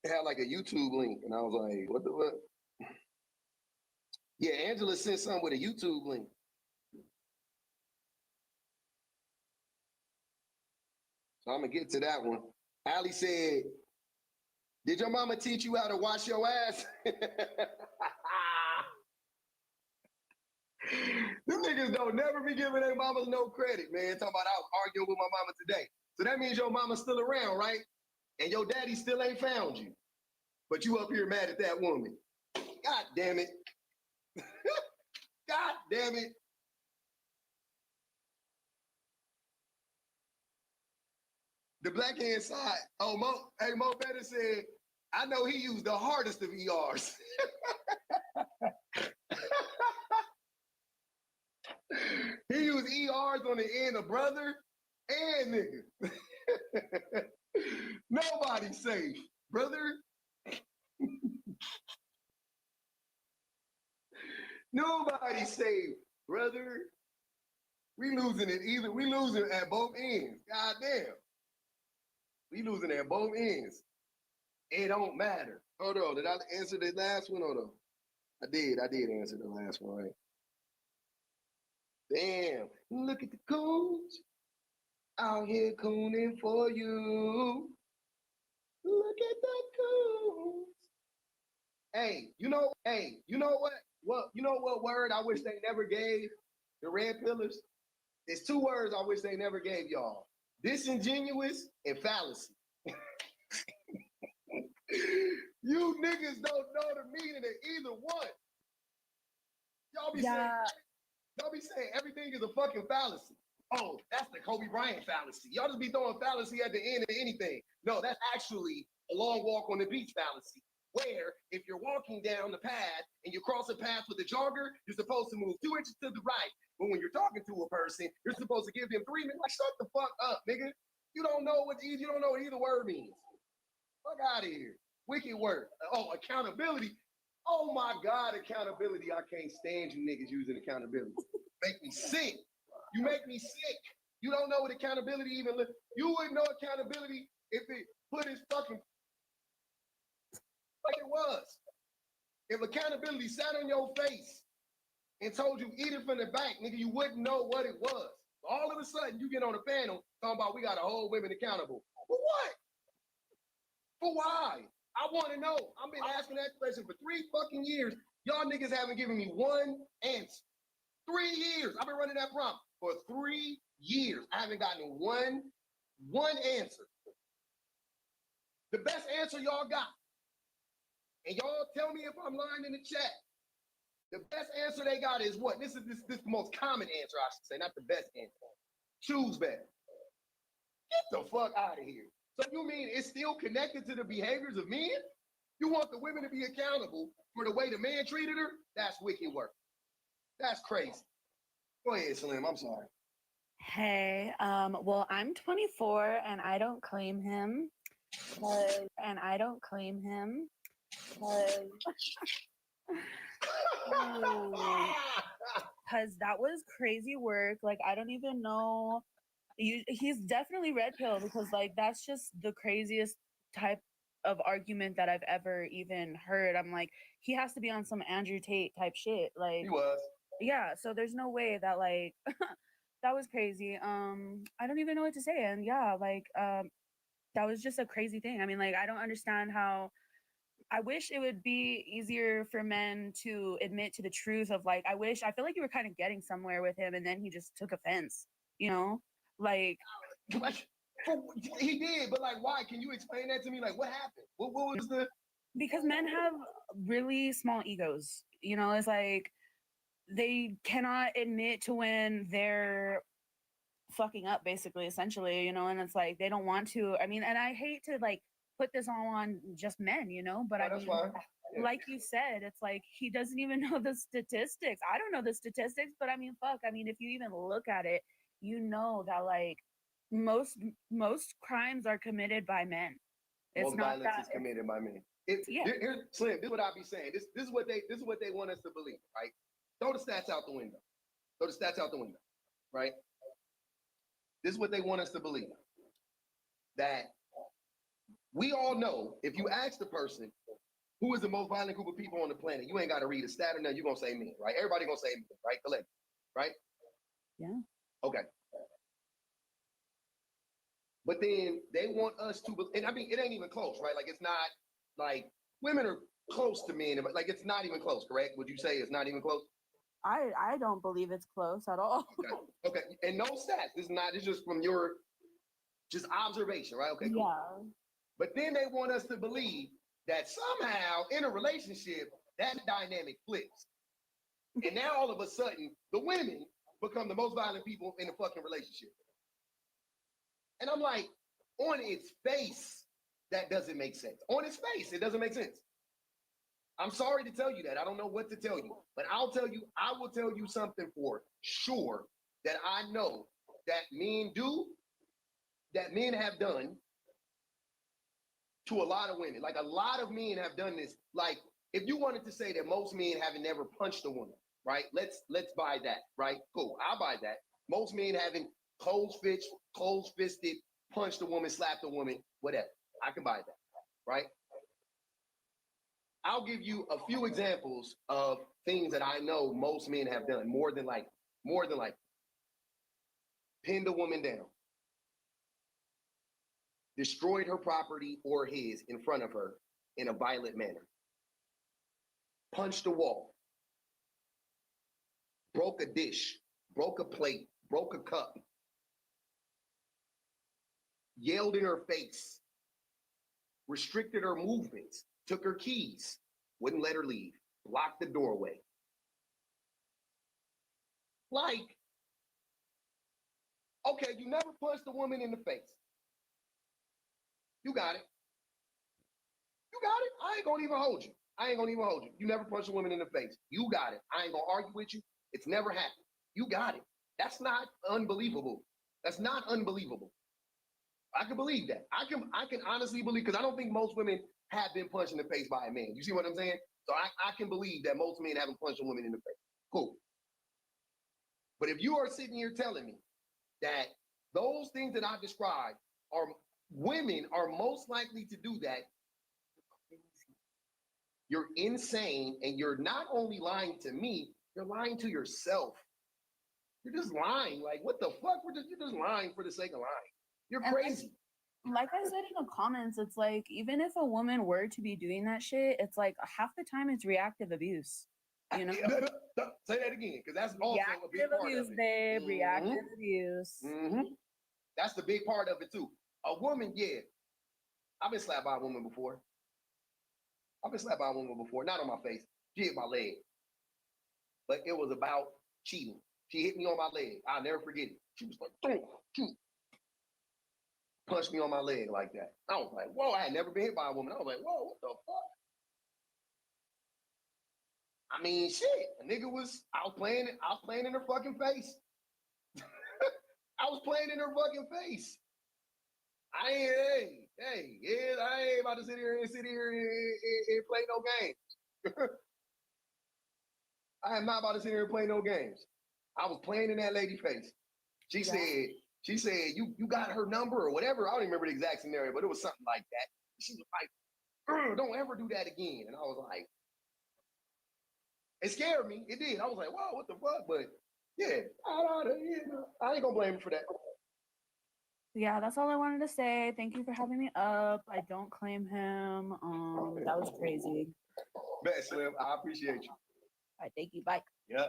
It had like a YouTube link, and I was like, what the what? Yeah, Angela sent something with a YouTube link. So I'm going to get to that one. Allie said, did your mama teach you how to wash your ass? Them niggas don't never be giving their mamas no credit, man. Talking about I was arguing with my mama today. So that means your mama's still around, right? And your daddy still ain't found you. But you up here mad at that woman. God damn it. God damn it. The black hand side. Oh, Mo Better said, I know he used the hardest of ERs. He used ERs on the end of brother and nigga. Nobody's safe, brother. Nobody's safe, brother. We losing it either. We losing at both ends. God damn. We losing at both ends. It don't matter. Hold on. Did I answer the last one? Hold on. I did answer the last one, right? Damn. Look at the coons out here cooning for you. Look at the coons. Hey, you know what? Well, you know what word I wish they never gave the red pillars? It's two words I wish they never gave y'all. Disingenuous and fallacy. You niggas don't know the meaning of either one. Y'all be saying everything is a fucking fallacy. Oh, that's the Kobe Bryant fallacy. Y'all just be throwing fallacy at the end of anything. No, that's actually a long walk on the beach fallacy. Where if you're walking down the path and you cross a path with a jogger, you're supposed to move 2 inches to the right. But when you're talking to a person, you're supposed to give them 3 minutes. Like, shut the fuck up, nigga. You don't know what either word means. Fuck out of here. Wicked word. Oh, accountability. Oh my God, accountability. I can't stand you niggas using accountability. Make me sick. You make me sick. You don't know what accountability even look. You wouldn't know accountability if it put his fucking like it was. If accountability sat on your face and told you eat it from the back, nigga, you wouldn't know what it was. All of a sudden, you get on a panel talking about we got to hold women accountable. For what? For why? I want to know. I've been asking that question for 3 fucking years. Y'all niggas haven't given me one answer. 3 years. I've been running that prompt for 3 years. I haven't gotten one answer. The best answer y'all got. And y'all tell me if I'm lying in the chat. The best answer they got is what? This is the most common answer, I should say, not the best answer. Choose better. Get the fuck out of here. So you mean it's still connected to the behaviors of men? You want the women to be accountable for the way the man treated her? That's wicked work. That's crazy. Go ahead, Slim. I'm sorry. Hey, well, I'm 24 and I don't claim him. Because that was crazy work. Like, I don't even know. He's definitely red pill because, like, that's just the craziest type of argument that I've ever even heard. I'm like, he has to be on some Andrew Tate type shit. Like, He was. Yeah, so there's no way that, like, that was crazy. I don't even know what to say. And yeah, like, that was just a crazy thing. I mean, like, I don't understand how. I wish it would be easier for men to admit to the truth of, like, I feel like you were kind of getting somewhere with him and then he just took offense, you know? Like, he did, but like, why? Can you explain that to me? Like, what happened? What was the? Because men have really small egos, you know? It's like they cannot admit to when they're fucking up, basically, essentially, you know? And it's like they don't want to. I mean, and I hate to, like, put this all on just men, you know? But I mean, Yeah. like you said, it's like he doesn't even know the statistics. I don't know the statistics, but I mean, fuck. I mean, if you even look at it, you know that, like, most crimes are committed by men. It's Most not violence that is committed by men. Yeah. Here's Slim. This is what I be saying. This is what they want us to believe, right? Throw the stats out the window. Right? This is what they want us to believe. That we all know if you ask the person who is the most violent group of people on the planet, you ain't got to read a stat or nothing. You're gonna say men, right? Everybody gonna say men, right? Collect, right? Yeah. Okay. But then they want us to, and I mean, it ain't even close, right? Like, it's not like women are close to men, but like, it's not even close, correct? Would you say it's not even close? I don't believe it's close at all. Okay. And no stats. This is just from your just observation, right? Okay, cool. Yeah. But then they want us to believe that somehow in a relationship, that dynamic flips. And now all of a sudden, the women become the most violent people in the fucking relationship. And I'm like, on its face, that doesn't make sense. On its face, it doesn't make sense. I'm sorry to tell you that. I don't know what to tell you, but I will tell you something for sure that I know that men have done to a lot of women. Like, a lot of men have done this. Like, if you wanted to say that most men haven't never punched a woman, right? Let's buy that, right? Cool, I'll buy that. Most men haven't closed-fisted, punched a woman, slapped a woman, whatever. I can buy that, right? I'll give you a few examples of things that I know most men have done more than like pinned a woman down, destroyed her property or his in front of her in a violent manner, punched a wall, broke a dish, broke a plate, broke a cup, yelled in her face, restricted her movements, took her keys, wouldn't let her leave, blocked the doorway. Like, okay, you never punched a woman in the face. You got it. You got it. I ain't gonna even hold you. You never punched a woman in the face. You got it. I ain't gonna argue with you. It's never happened. You got it. That's not unbelievable. That's not unbelievable. I can believe that. I can honestly believe, because I don't think most women have been punched in the face by a man. You see what I'm saying? So I can believe that most men haven't punched a woman in the face. Cool. But if you are sitting here telling me that those things that I described are women are most likely to do that, you're insane, and you're not only lying to me, you're lying to yourself. You're just lying. Like, what the fuck? You're just lying for the sake of lying. You're crazy. Like I said in the comments, it's like, even if a woman were to be doing that shit, it's like half the time it's reactive abuse. You know? Say that again, because that's also a big reactive part abuse, of it. babe. Reactive abuse. That's the big part of it too. A woman, yeah. I've been slapped by a woman before. Not on my face. She hit my leg. But it was about cheating. She hit me on my leg. I'll never forget it. She was like, punched me on my leg like that. I was like, whoa, I had never been hit by a woman. I was like, whoa, what the fuck? I mean, shit. I was playing in her fucking face. I was playing in her fucking face. I ain't about to sit here and play no games. I am not about to sit here and play no games. I was playing in that lady's face. She said, you got her number or whatever. I don't even remember the exact scenario, but it was something like that. She was like, don't ever do that again. And I was like, it scared me. It did. I was like, whoa, what the fuck? But yeah, I ain't gonna blame her for that. Yeah, that's all I wanted to say. Thank you for having me up. I don't claim him. That was crazy. Best, Slim. I appreciate you. All right, thank you. Bye. Yeah.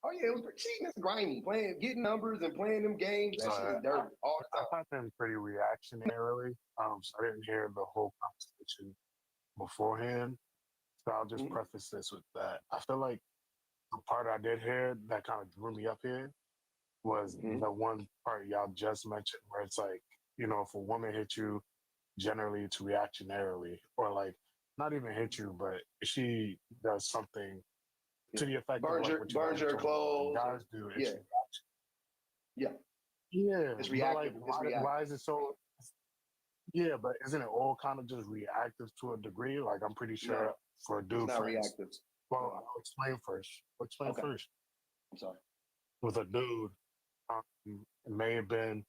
Oh yeah, it was cheating. It's grimy. Getting numbers and playing them games. That shit is dirty. All the time. I thought them pretty reactionarily. So I didn't hear the whole conversation beforehand. So I'll just preface this with that. I feel like the part I did hear that kind of drew me up here was the one part y'all just mentioned, where it's like, if a woman hits you, generally it's reactionarily, or like not even hit you, but she does something to the effect burns your clothes. Guys do. It's yeah. It's reactive. Like, why is it so? Yeah, but isn't it all kind of just reactive to a degree? Like, I'm pretty sure for a dude, it's not reactive. Well, I'll explain first. First. I'm sorry. With a dude, it may have been,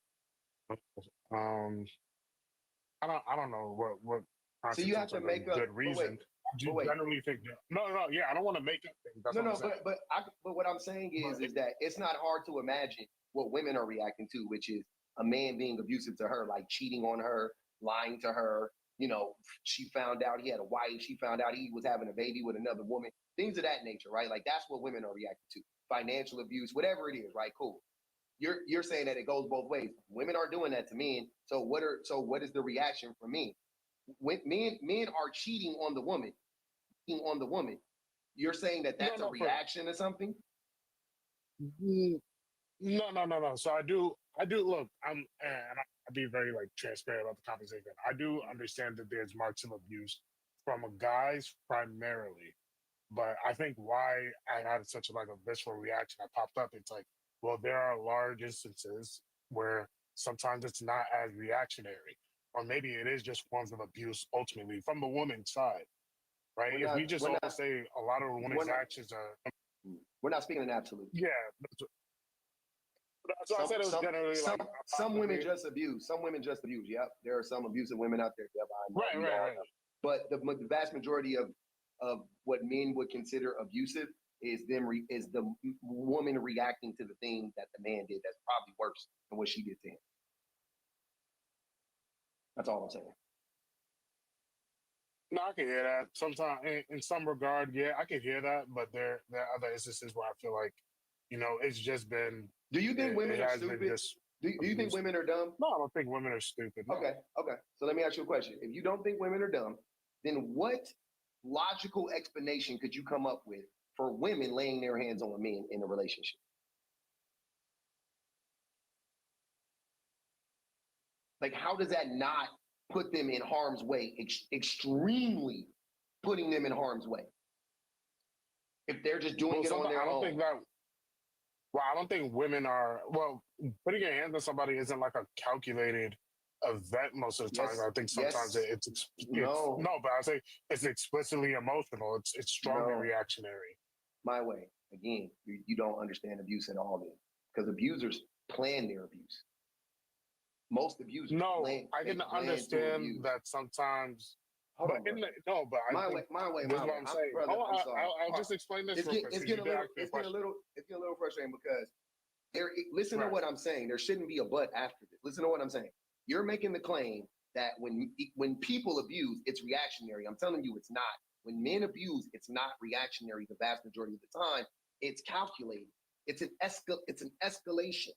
I don't know what. So you have to make a good reason. Generally think yeah, I don't want to make up things. That's but what I'm saying is that it's not hard to imagine what women are reacting to, which is a man being abusive to her, like cheating on her, lying to her. She found out he had a wife. She found out he was having a baby with another woman. Things of that nature, right? Like that's what women are reacting to. Financial abuse, whatever it is, right? Cool. You're saying that it goes both ways. Women are doing that to men. So what is the reaction from men? When men are cheating on the woman, you're saying that that's a reaction to something? No. So I do look, and I'll be very transparent about the conversation. I do understand that there's marks of abuse from guys primarily, but I think why I had such a visceral reaction, I popped up. It's like, well, there are large instances where sometimes it's not as reactionary, or maybe it is just forms of abuse ultimately from the woman's side, right? If we just all say a lot of women's actions are, we're not speaking in absolute. Yeah, So I said it was generally like some women just abuse. Some women just abuse. Yep, there are some abusive women out there. Yep, I know. right. But the vast majority of what men would consider abusive is the woman reacting to the thing that the man did. That's probably worse than what she did to him. That's all I'm saying. No, I can hear that. Sometimes, in some regard, yeah, I can hear that. But there are other instances where I feel like, it's just been. Do you think women are has been stupid? just Do you think women are dumb? No, I don't think women are stupid. No. Okay. So let me ask you a question. If you don't think women are dumb, then what logical explanation could you come up with for women laying their hands on men in a relationship? Like, how does that not put them in harm's way, extremely putting them in harm's way? If they're just doing it on their own. I don't think women are, putting your hands on somebody isn't like a calculated event most of the time. I think sometimes it's no, but I say it's explicitly emotional. It's strongly reactionary. My way. Again, you don't understand abuse at all then. Because abusers plan their abuse. Most abusers. No, I can understand that sometimes. But my way. This is what I'm saying. Brother, I'll just explain this. It's getting a little frustrating because listen to what I'm saying. There shouldn't be a but after this. Listen to what I'm saying. You're making the claim that when people abuse, it's reactionary. I'm telling you, it's not. When men abuse, it's not reactionary. The vast majority of the time, it's calculated. It's an escalation.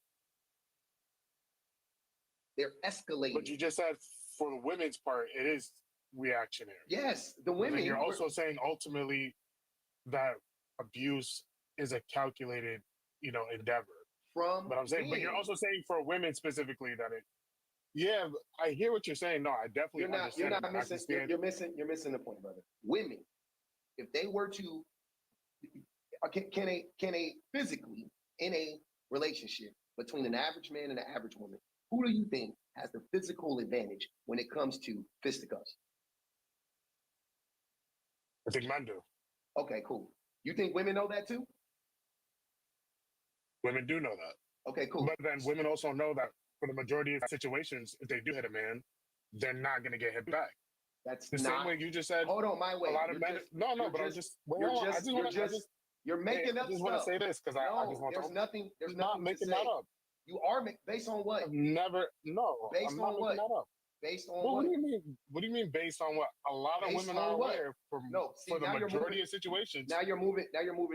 They're escalating. But you just said for the women's part, it is reactionary. Yes, the women. And you're also saying ultimately that abuse is a calculated, endeavor. But I'm saying, but you're also saying for women specifically that it. Yeah, I hear what you're saying. No, I definitely understand. You're missing the point, brother. Women, if they were to, can a physically in a relationship between an average man and an average woman, who do you think has the physical advantage when it comes to fisticuffs? I think men do. Okay, cool. You think women know that too? Women do know that. Okay, cool. But then women also know that for the majority of situations, if they do hit a man, they're not going to get hit back. That's the same way you just said. Hold on, my way. A lot of men. You're making up stuff. I just want to say this because I just want to. There's nothing making that up. You are based on what? I've never. No. Based on what? Based on what? What do you mean? What do you mean based on what? A lot of women are aware for the majority of situations. Now you're moving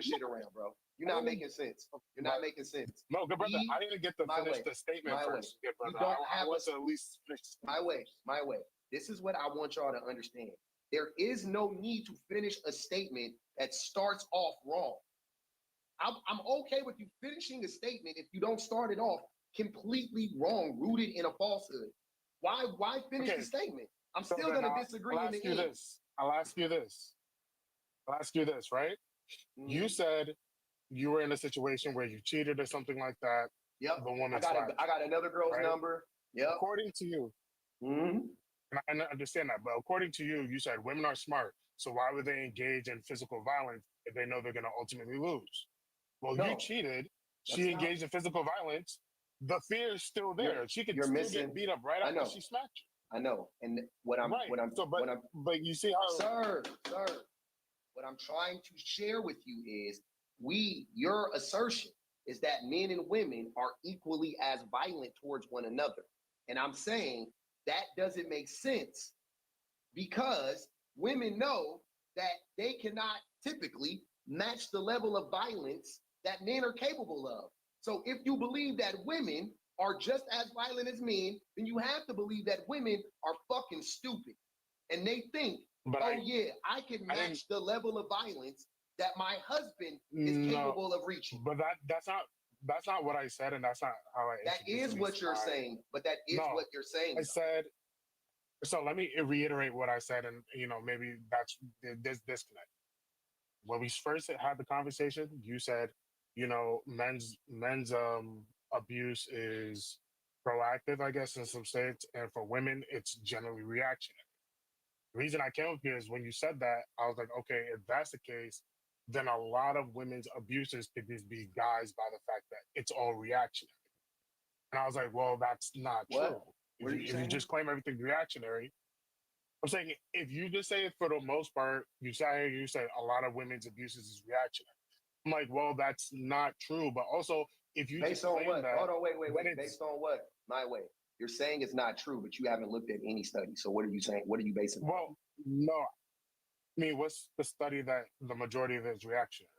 shit around, bro. You're not making sense. You're not making sense. No, good brother. I didn't get to finish the statement first. Good brother. You don't have I want to at least finish. My way. This is what I want y'all to understand. There is no need to finish a statement that starts off wrong. I'm okay with you finishing a statement if you don't start it off completely wrong, rooted in a falsehood. Why finish the statement? I'm still going to disagree in the end. I'll ask you this, right? Mm-hmm. You said you were in a situation where you cheated or something like that. Yep. The woman I got another girl's number. Yep. According to you, and I understand that, but according to you, you said women are smart. So why would they engage in physical violence if they know they're going to ultimately lose? Well, you cheated. She engaged in physical violence. The fear is still there. She could still get beat up right after she smacked you. I know. And but you see how Sir, what I'm trying to share with you is your assertion is that men and women are equally as violent towards one another. And I'm saying that doesn't make sense because women know that they cannot typically match the level of violence that men are capable of. So if you believe that women are just as violent as men, then you have to believe that women are fucking stupid. And they think, I can match the level of violence that my husband is capable of reaching. But that's not what I said, and that's not how I. That is what you're saying, but that is what you're saying. I said. So let me reiterate what I said, and maybe that's this disconnect. When we first had the conversation, you said, men's abuse is proactive, I guess, in some states, and for women, it's generally reactionary. The reason I came up here is when you said that, I was like, okay, if that's the case, then a lot of women's abuses could just be guised by the fact that it's all reactionary. And I was like, well, that's not What? true. What are you If you saying? just claim everything's reactionary, I'm saying if you just say it for the most part, you say a lot of women's abuses is reactionary. I'm like, well, that's not true. But also, if you Based just on claim what? that, Hold on, wait. then it's Based on what? My way. You're saying it's not true, but you haven't looked at any study. So what are you saying? What are you basing? it on? well, no. I mean, what's the study that the majority of it is reactionary?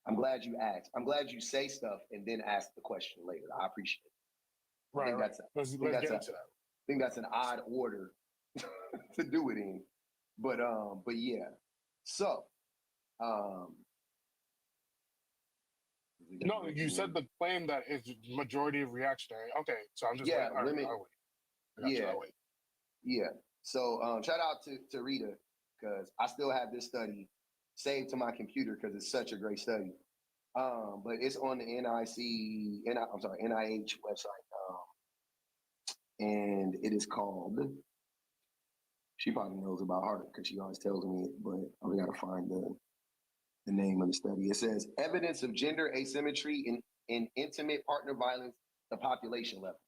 I'm glad you asked. I'm glad you say stuff and then ask the question later. I appreciate it. I think Right. that's Let's get into that. I think that's an odd order to do it in. But yeah. So No, you said the claim that it's majority of reactionary. Okay, so I'm just yeah, waiting. All right, women. I'll wait. I got you. I'll wait. Yeah. So shout out to Rita, because I still have this study saved to my computer because it's such a great study. But it's on the NIH website. And it is called, she probably knows about heart because she always tells me it, but we gotta find the name of the study. It says evidence of gender asymmetry in intimate partner violence, the population level.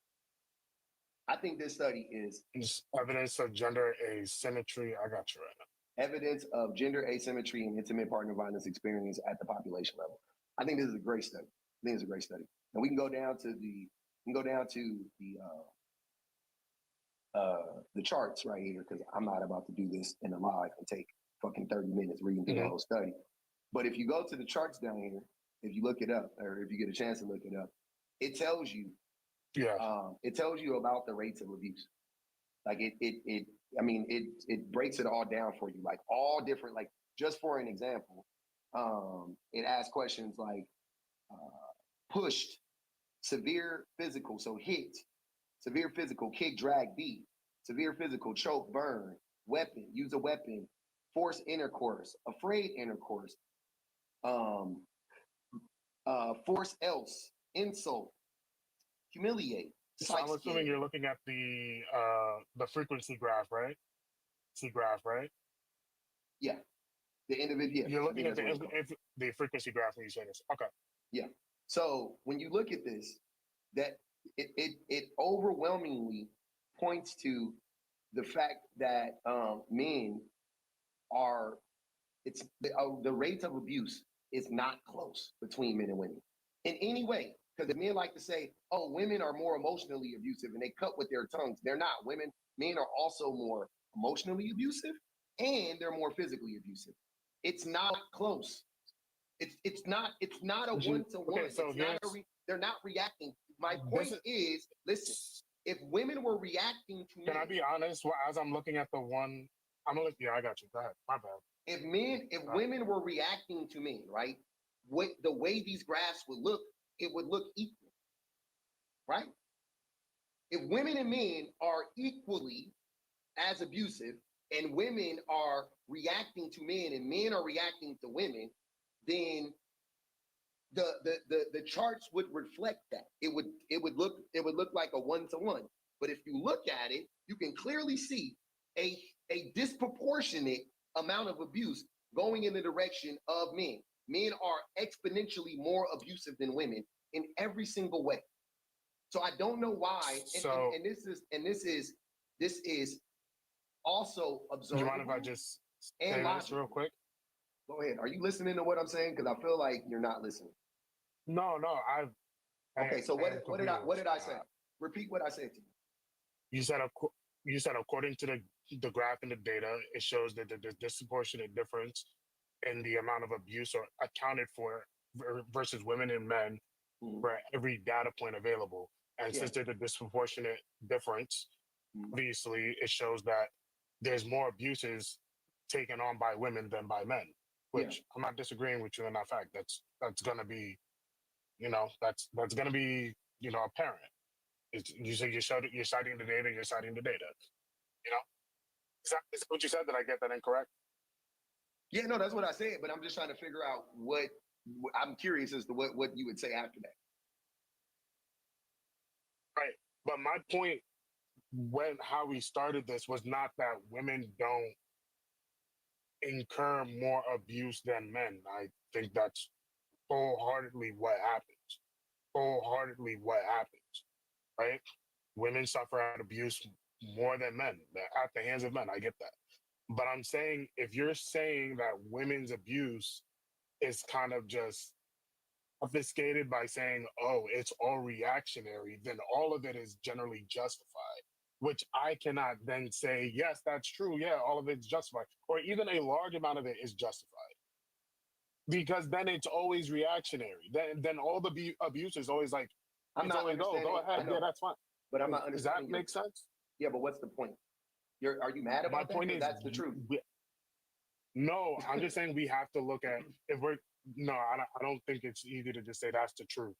I think this study is Just evidence of gender asymmetry. I got you right now. evidence of gender asymmetry in intimate partner violence experience at the population level. I think this is a great study. I think it's a great study. And we can go down to the charts right here, because I'm not about to do this in a live and take fucking 30 minutes reading through the whole study. But if you go to the charts down here, if you look it up, or if you get a chance to look it up, it tells you, it tells you about the rates of abuse. Like it breaks it all down for you, like all different, like just for an example, it asks questions like pushed, severe physical, so hit, severe physical, kick, drag, beat, severe physical, choke, burn, weapon, use a weapon, force intercourse, afraid intercourse, force else, insult, humiliate. So I'm assuming you're looking at the frequency graph, right? Graph, right? Yeah, the individual. You're looking at the frequency graph when you say this. Okay. Yeah. So when you look at this, that it overwhelmingly points to the fact that men are the rates of abuse is not close between men and women in any way. Because men like to say, oh, women are more emotionally abusive and they cut with their tongues. They're not. Men are also more emotionally abusive and they're more physically abusive. It's not close. It's not a one-to-one. So they're not reacting. My point is, listen, if women were reacting to Can I be honest? Well, as I'm looking at the one, I'm gonna look. Yeah, I got you. Go ahead. My bad. If women were reacting to men, right? What the way these graphs would look, it would look equal, right? If women and men are equally as abusive, and women are reacting to men, and men are reacting to women, then the charts would reflect that. It would look like a one-to-one. But if you look at it, you can clearly see a disproportionate amount of abuse going in the direction of men. Men are exponentially more abusive than women in every single way. So I don't know why. And this is also observable. Do you mind if I just say this real quick? Go ahead. Are you listening to what I'm saying? Because I feel like you're not listening. No, Okay, so what did I say? Repeat what I said to you. You said according to the graph and the data, it shows that there's disproportionate difference in the amount of abuse or accounted for versus women and men for every data point available. And since there's a disproportionate difference, obviously it shows that there's more abuses taken on by women than by men. Which I'm not disagreeing with you in that fact. That's gonna be, that's gonna be, apparent. You say you're citing the data. You're citing the data. Is that what you said? Did I get that incorrect? Yeah, no, that's what I said. But I'm just trying to figure out what I'm curious as to what you would say after that. Right, but my point how we started this was not that women don't incur more abuse than men. I think that's wholeheartedly what happens. wholeheartedly what happens, right? Women suffer abuse more than men at the hands of men. I get that. But I'm saying if you're saying that women's abuse is kind of just obfuscated by saying, oh, it's all reactionary, then all of it is generally justified, which I cannot then say, yes, that's true. Yeah, all of it's justified. Or even a large amount of it is justified. Because then it's always reactionary. Then all the abuse is always like, I'm not understanding. Go ahead. Yeah, that's fine. But I'm not Does that understanding. make sense? Yeah, but what's the point? Are you mad about that? My point is, That's the truth. No, I'm just saying we have to look at if we're no, I don't think it's easy to just say that's the truth.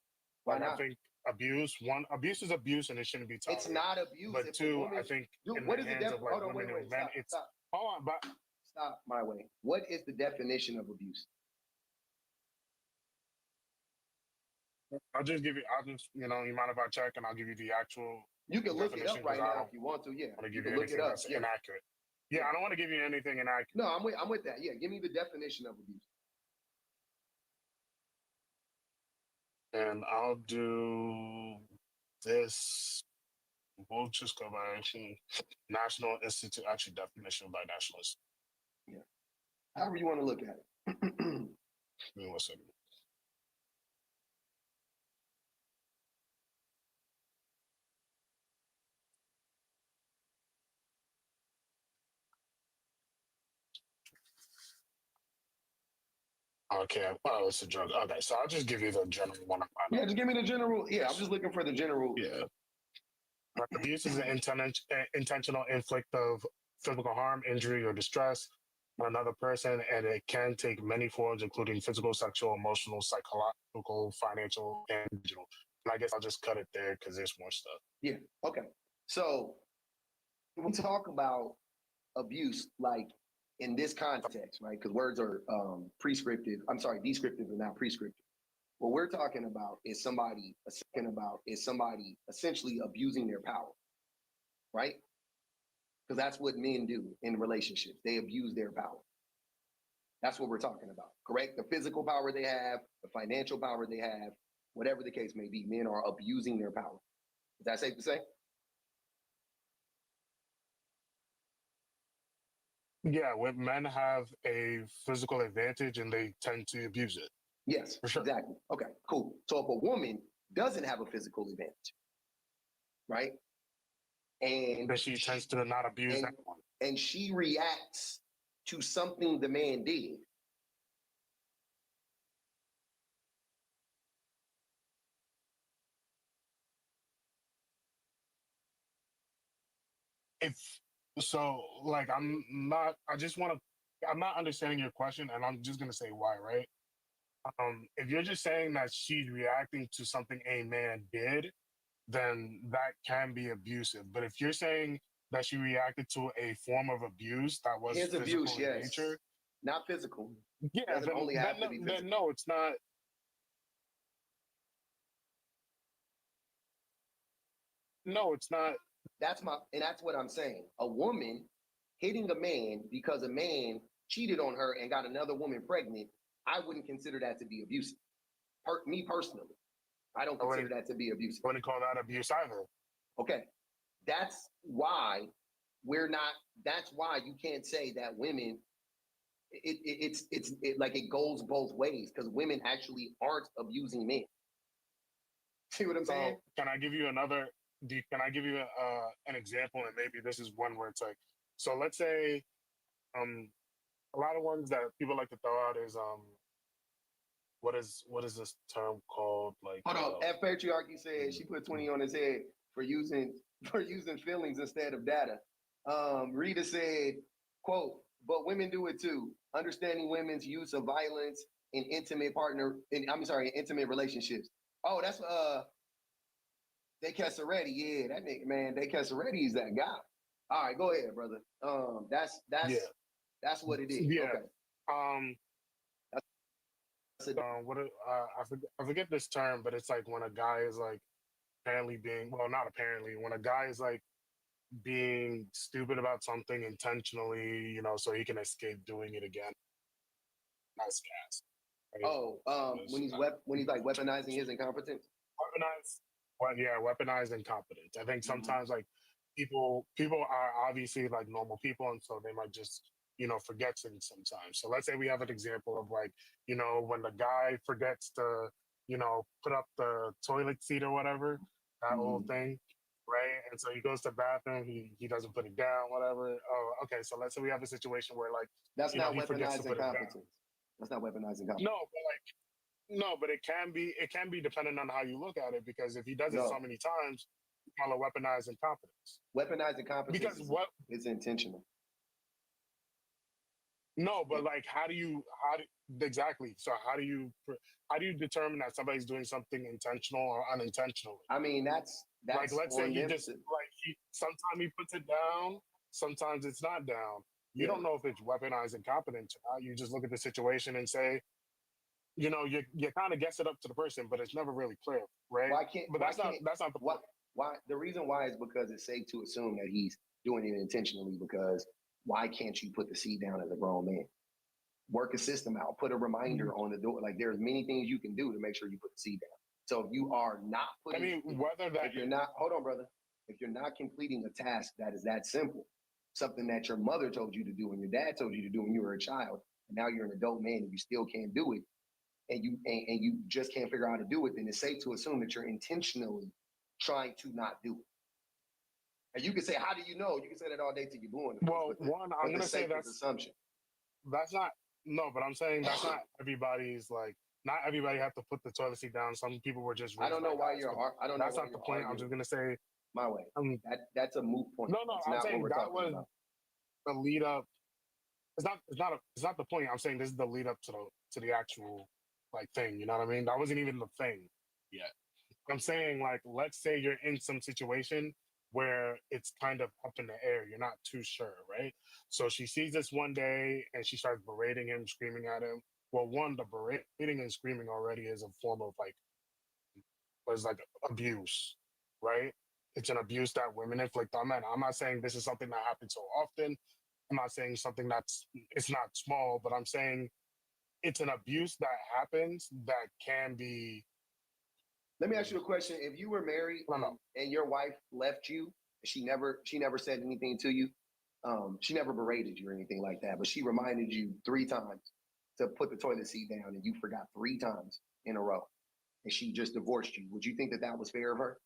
Why Like not? I think abuse is abuse and it shouldn't be tolerated. It's not abuse. But two, I think in the hands of like women and men, it's hold on, but stop my way. What is the definition of abuse? I'll just you mind if I check and I'll give you the actual You can look it up definition, right 'cause I now don't if you want to. Yeah, want to you give can you look it anything up. that's Yeah. inaccurate. Yeah, I don't want to give you anything inaccurate. No, I'm with that. Yeah, give me the definition of abuse. And I'll do this. We'll just go by National Institute, actually definition by nationalists. Yeah. However you want to look at it. Give me 1 second. Okay, oh, it's a drug. Okay, so I'll just give you the general one. Yeah, just give me the general. Yeah, I'm just looking for the general. Yeah. Abuse is an intentional inflict of physical harm, injury, or distress on another person, and it can take many forms, including physical, sexual, emotional, psychological, financial, and digital. And I guess I'll just cut it there because there's more stuff. Yeah. Okay. So when we talk about abuse, like in this context, right? Because words are descriptive and not prescriptive. What we're talking about is somebody essentially abusing their power, right? Because that's what men do in relationships. They abuse their power. That's what we're talking about, correct? The physical power they have, the financial power they have, whatever the case may be, men are abusing their power. Is that safe to say? Yeah, when men have a physical advantage and they tend to abuse it. Yes, for sure. Exactly. Okay, cool. So if a woman doesn't have a physical advantage, right? And But she tends to not abuse that one. And she reacts to something the man did. If so, like I'm not understanding your question, and I'm just gonna say why, right? If you're just saying that she's reacting to something a man did, then that can be abusive. But if you're saying that she reacted to a form of abuse that was His physical abuse, in yes. nature, Not physical. yeah, Doesn't only have to be physical. then no, it's not. No, it's not. That's what I'm saying. A woman hitting a man because a man cheated on her and got another woman pregnant, I wouldn't consider that to be abusive. Me personally, I don't consider that to be abusive. I wouldn't call that abuse either. Okay, that's why we're not. That's why you can't say that women. It's like it goes both ways because women actually aren't abusing men. See what I'm saying? Can I give you another? Can I give you an example? And maybe this is one where it's like, so let's say, a lot of ones that people like to throw out is what is this term called? Like, hold on. F patriarchy said she put 20 on his head for using feelings instead of data. Rita said, quote, but women do it too. Understanding women's use of violence in intimate relationships. Oh, that's De Casaretti. Yeah, that nigga, man. De Casaretti is that guy. All right, go ahead, brother. That's what it is. Yeah. Okay. I forget this term, but it's like when a guy is like apparently not apparently, when a guy is like being stupid about something intentionally, so he can escape doing it again. Nice cast. When he's like weaponizing his incompetence. weaponize. Well, yeah, weaponize incompetence. I think Mhm. sometimes like people are obviously like normal people, and so they might just forget things sometimes. So let's say we have an example of like when the guy forgets to put up the toilet seat or whatever, that old Mhm. thing, right? And so he goes to the bathroom, he doesn't put it down, whatever. Oh, okay. So let's say we have a situation where like That's not he forgets to weaponizing put it down. competence. That's not weaponizing No, competence. but like no, but it can be dependent on how you look at it because if he does it so No, many times, you call it weaponized incompetence. weaponizing competence Because what is intentional. no, but like exactly. So how do you determine that somebody's doing something intentional or unintentionally? I mean, Like that's let's say on he them just to, like sometimes he puts it down, sometimes it's not down. You yeah. don't know if it's weaponized incompetence or not. You just look at the situation and say, you kind of guess it up to the person, but it's never really clear, right? But Why that's not the why point. why the reason why is because it's safe to assume that he's doing it intentionally, because why can't you put the seat down as a grown man? Work a system out, put a reminder on the door. Like, there's many things you can do to make sure you put the seat down. So if you are not I putting, mean, whether that if you're not, hold on, brother, if you're not completing a task that is that simple, something that your mother told you to do and your dad told you to do when you were a child, and now you're an adult man and you still can't do it, and you just can't figure out how to do it, then it's safe to assume that you're intentionally trying to not do it. And you can say, "How do you know?" You can say that all day till you're blue in the face. well, one, I'm But the gonna say safest assumption. that's not no, but I'm saying that's not everybody's like not everybody have to put the toilet seat down. Some people were just I raised don't by know why guys, you're. but I don't know that's why not the you're point. I'm arguing just gonna say my way. um That's a moot point. no, That's I'm not what saying we're that talking was about. the lead up. It's not the point. I'm saying this is the lead up to the actual like thing. You know what I mean? That wasn't even the thing yet. I'm saying like let's say you're in some situation where it's kind of up in the air. You're not too sure, right? So she sees this one day and she starts berating him, screaming at him. Well, one, the berating and screaming already is a form of like was like abuse, right? It's an abuse that women inflict on men. I'm not saying this is something that happens so often. I'm not saying something it's not small, but I'm saying it's an abuse that happens that can be. Let me ask you a question. If you were married and your wife left you, she never said anything to you, she never berated you or anything like that, but she reminded you 3 times to put the toilet seat down, and you forgot 3 times in a row, and she just divorced you. Would you think that that was fair of her?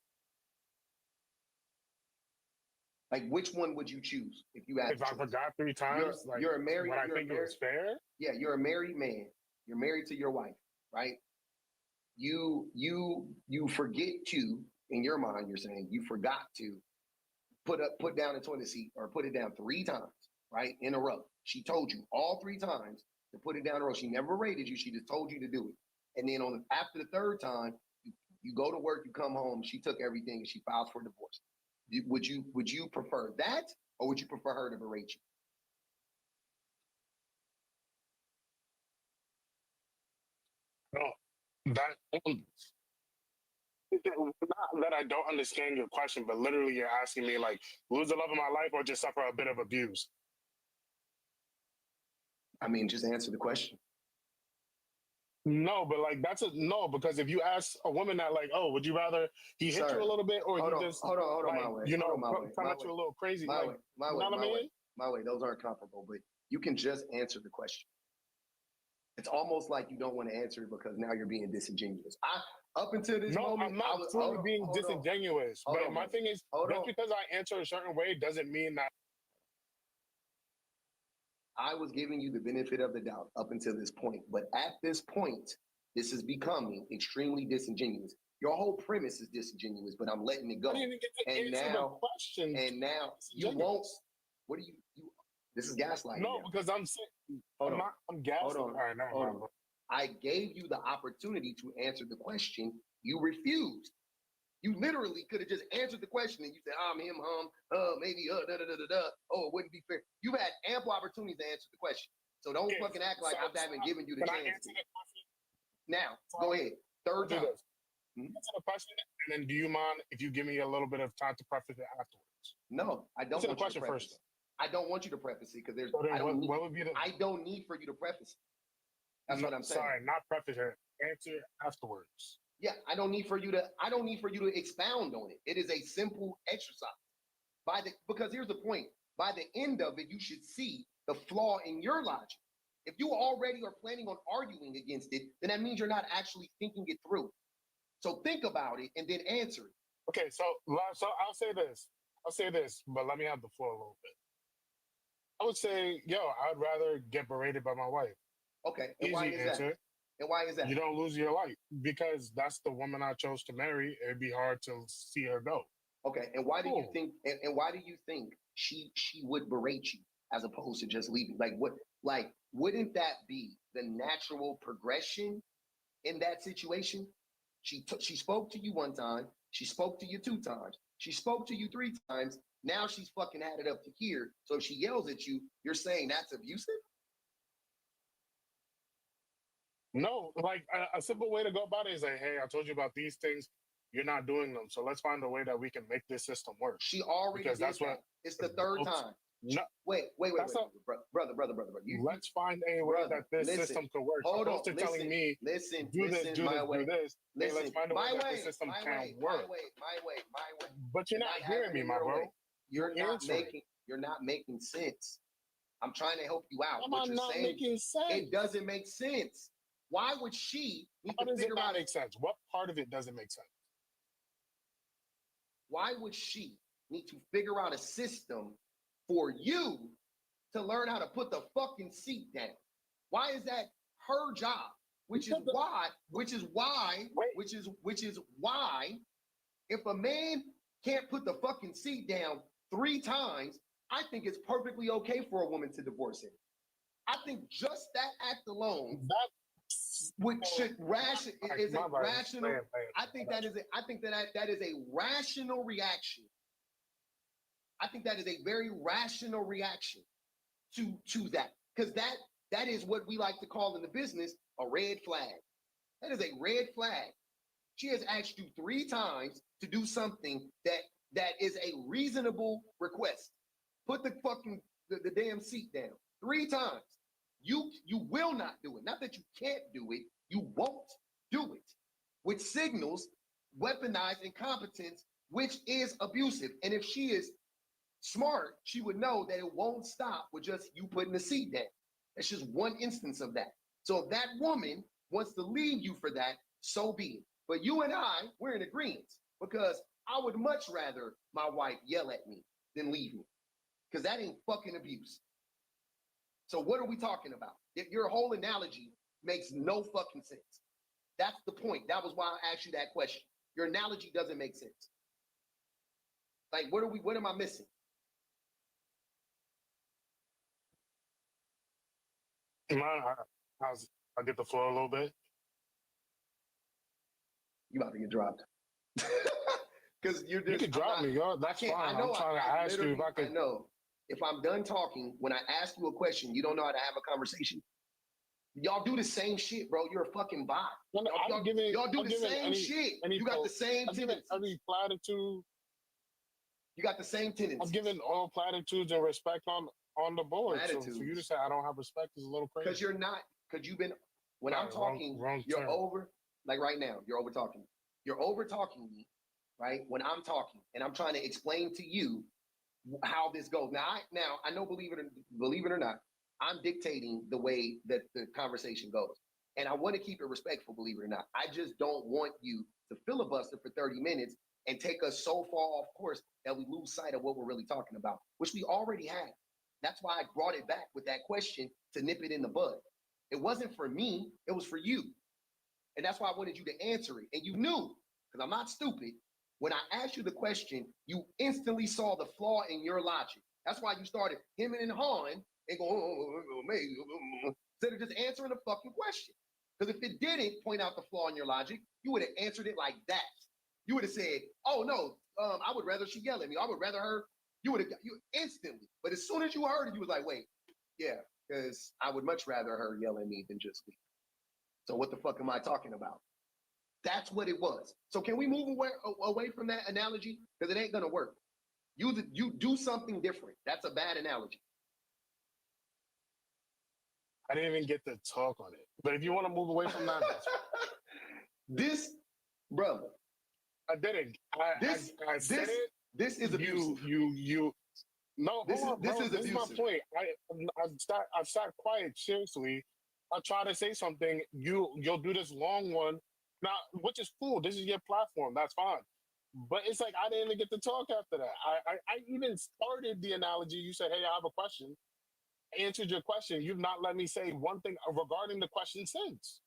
Like, which one would you choose if you had If the I choice? forgot 3 times, like You're a married. when I You're a think it married. was fair. Yeah, you're a married man. You're married to your wife, right? You forget to, in your mind, you're saying you forgot to put down the toilet seat, or put it down 3 times, right, in a row. She told you all 3 times to put it down in a row. She never rated you. She just told you to do it. And then after the third time, you go to work, you come home, she took everything, and she files for divorce. Would you prefer that, or would you prefer her to berate you? No, that not that I don't understand your question, but literally you're asking me like lose the love of my life or just suffer a bit of abuse. I mean, just answer the question. No, but like that's a no, because if you ask a woman that like, oh, would you rather he hit you Sir, a little bit or he just hold on, like my way. Hold on, my way. come My at way. you a little crazy, My like way. My you way. know what I My way. mean? My way. Those aren't comparable, but you can just answer the question. It's almost like you don't want to answer it because now you're being disingenuous. Up until this No, moment, I'm not I was truly being disingenuous. hold But on, my brother. thing is Hold just on. because I answer a certain way doesn't mean that I was giving you the benefit of the doubt up until this point, but at this point, this is becoming extremely disingenuous. Your whole premise is disingenuous, but I'm letting it go. I didn't even get to And answer the now, question. and now you won't. What do you? This is gaslighting. No, now. because I'm saying Hold on. I'm gassing. Hold on. All right, never Hold mind. on. I gave you the opportunity to answer the question. You refused. You literally could have just answered the question and you said, I'm him, maybe, da, da, da, da, da. Oh, it wouldn't be fair. You've had ample opportunities to answer the question. So don't fucking act like I haven't given you the Can I chance. answer that question? Now, go ahead. Third Do time. this. Answer the question, and then do you mind if you give me a little bit of time to preface it afterwards? No, I don't Answer the want you question to preface first. it. I don't want you to preface it because So then I don't need, what would be the? I don't need for you to preface it. That's No, what I'm saying. sorry, not preface it. Answer afterwards. Yeah, I don't need for you to expound on it. It is a simple exercise. Because here's the point. By the end of it, you should see the flaw in your logic. If you already are planning on arguing against it, then that means you're not actually thinking it through. So think about it and then answer it. Okay, so I'll say this. But let me have the floor a little bit. I would say, yo, I'd rather get berated by my wife. Okay, and why Easy is answer. that? And why is that? You don't lose your life because that's the woman I chose to marry. It'd be hard to see her go. Okay, and why do you Cool. think? And why do you think she would berate you as opposed to just leaving? Like what? Like wouldn't that be the natural progression in that situation? She spoke to you one time. She spoke to you 2 times. She spoke to you 3 times. Now she's fucking had it up to here. So if she yells at you, you're saying that's abusive? No, like a simple way to go about it is like, hey, I told you about these things. You're not doing them. So let's find a way that we can make this system work. She already Because did that's that. what It's the 3rd time. No, Wait, that's not- brother. let's find a way brother, that this listen, system could work. hold Opposed on, to telling me, listen, do this, do my this, way. do this. Hey, Listen, let's find a way my that way, this system my can way, work. my way. But you're not hearing me, my bro. You're not answering. making sense. I'm trying to help you out. Am What I you're not saying, making sense? it doesn't make sense. Why would she need How to does it figure not out? make sense? What part of it doesn't make sense? Why would she need to figure out a system for you to learn how to put the fucking seat down? Why is that her job? Which is why, if a man can't put the fucking seat down 3 times, I think it's perfectly okay for a woman to divorce him. I think just that act alone, which should is a rational. I think that is a rational reaction. I think that is a very rational reaction to that, because that is what we like to call in the business a red flag. That is a red flag. She has asked you 3 times to do something that is a reasonable request. Put the fucking the damn seat down 3 times. You will not do it. Not that you can't do it. You won't do it, which signals weaponized incompetence, which is abusive. And if she is smart, she would know that it won't stop with just you putting the seat down. That's just one instance of that. So if that woman wants to leave you for that, so be it. But you and we're in agreement, because I would much rather my wife yell at me than leave me, because that ain't fucking abuse. So what are we talking about? Your whole analogy makes no fucking sense. That's the point. That was why I asked you that question. Your analogy doesn't make sense. Like, what am I missing? I'll get the floor a little bit. You about to get dropped. Because you can drop me, yo. That's fine. I know, I'm trying to ask you if I could. I know. If I'm done talking, when I ask you a question, you don't know how to have a conversation. Y'all do the same shit, bro. You're a fucking bot. Y'all do the same shit. You got the same tendencies. Every platitude. You got the same tendencies. I'm giving all platitudes and respect on the board. So for you to say I don't have respect is a little crazy. Because you're not. Because you've been. When I'm talking, you're over. Like right now, you're over talking. You're over talking me, right? When I'm talking and I'm trying to explain to you how this goes. Now I know, believe it or not, I'm dictating the way that the conversation goes. And I want to keep it respectful, believe it or not. I just don't want you to filibuster for 30 minutes and take us so far off course that we lose sight of what we're really talking about, which we already had. That's why I brought it back with that question to nip it in the bud. It wasn't for me, it was for you. And that's why I wanted you to answer it. And you knew, because I'm not stupid. When I asked you the question, you instantly saw the flaw in your logic. That's why you started hemming and hawing and going, instead of just answering the fucking question. Because if it didn't point out the flaw in your logic, you would have answered it like that. You would have said, oh no, I would rather she yell at me. I would rather her. You would have instantly. But as soon as you heard it, you was like, wait, yeah, because I would much rather her yell at me than just leave. So what the fuck am I talking about? That's what it was. So can we move away from that analogy? Because it ain't gonna work. You do something different. That's a bad analogy. I didn't even get to talk on it. But if you want to move away from that, that's fine. This brother. I didn't. I said it. This is abusive. You. No, This hold on, is bro. This is my abusive. point. I sat quiet. Seriously, I try to say something. You'll do this long one, now, which is cool. This is your platform. That's fine. But it's like I didn't even get to talk after that. I even started the analogy. You said, "Hey, I have a question." I answered your question. You've not let me say one thing regarding the question since.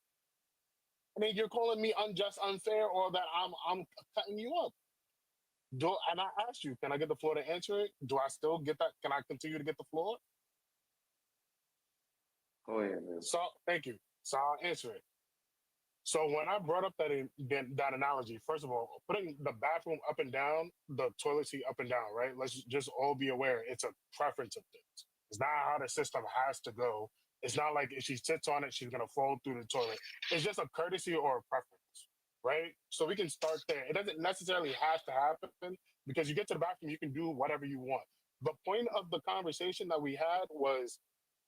I mean, you're calling me unjust, unfair, or that I'm cutting you up. And I asked you, can I get the floor to answer it? Do I still get that? Can I continue to get the floor? Go ahead, man. So thank you. So I'll answer it. So when I brought up that analogy, first of all, putting the bathroom up and down, the toilet seat up and down, right? Let's just all be aware it's a preference of things. It's not how the system has to go. It's not like if she sits on it, she's gonna fall through the toilet. It's just a courtesy or a preference, right? So we can start there. It doesn't necessarily have to happen because you get to the bathroom, you can do whatever you want. The point of the conversation that we had was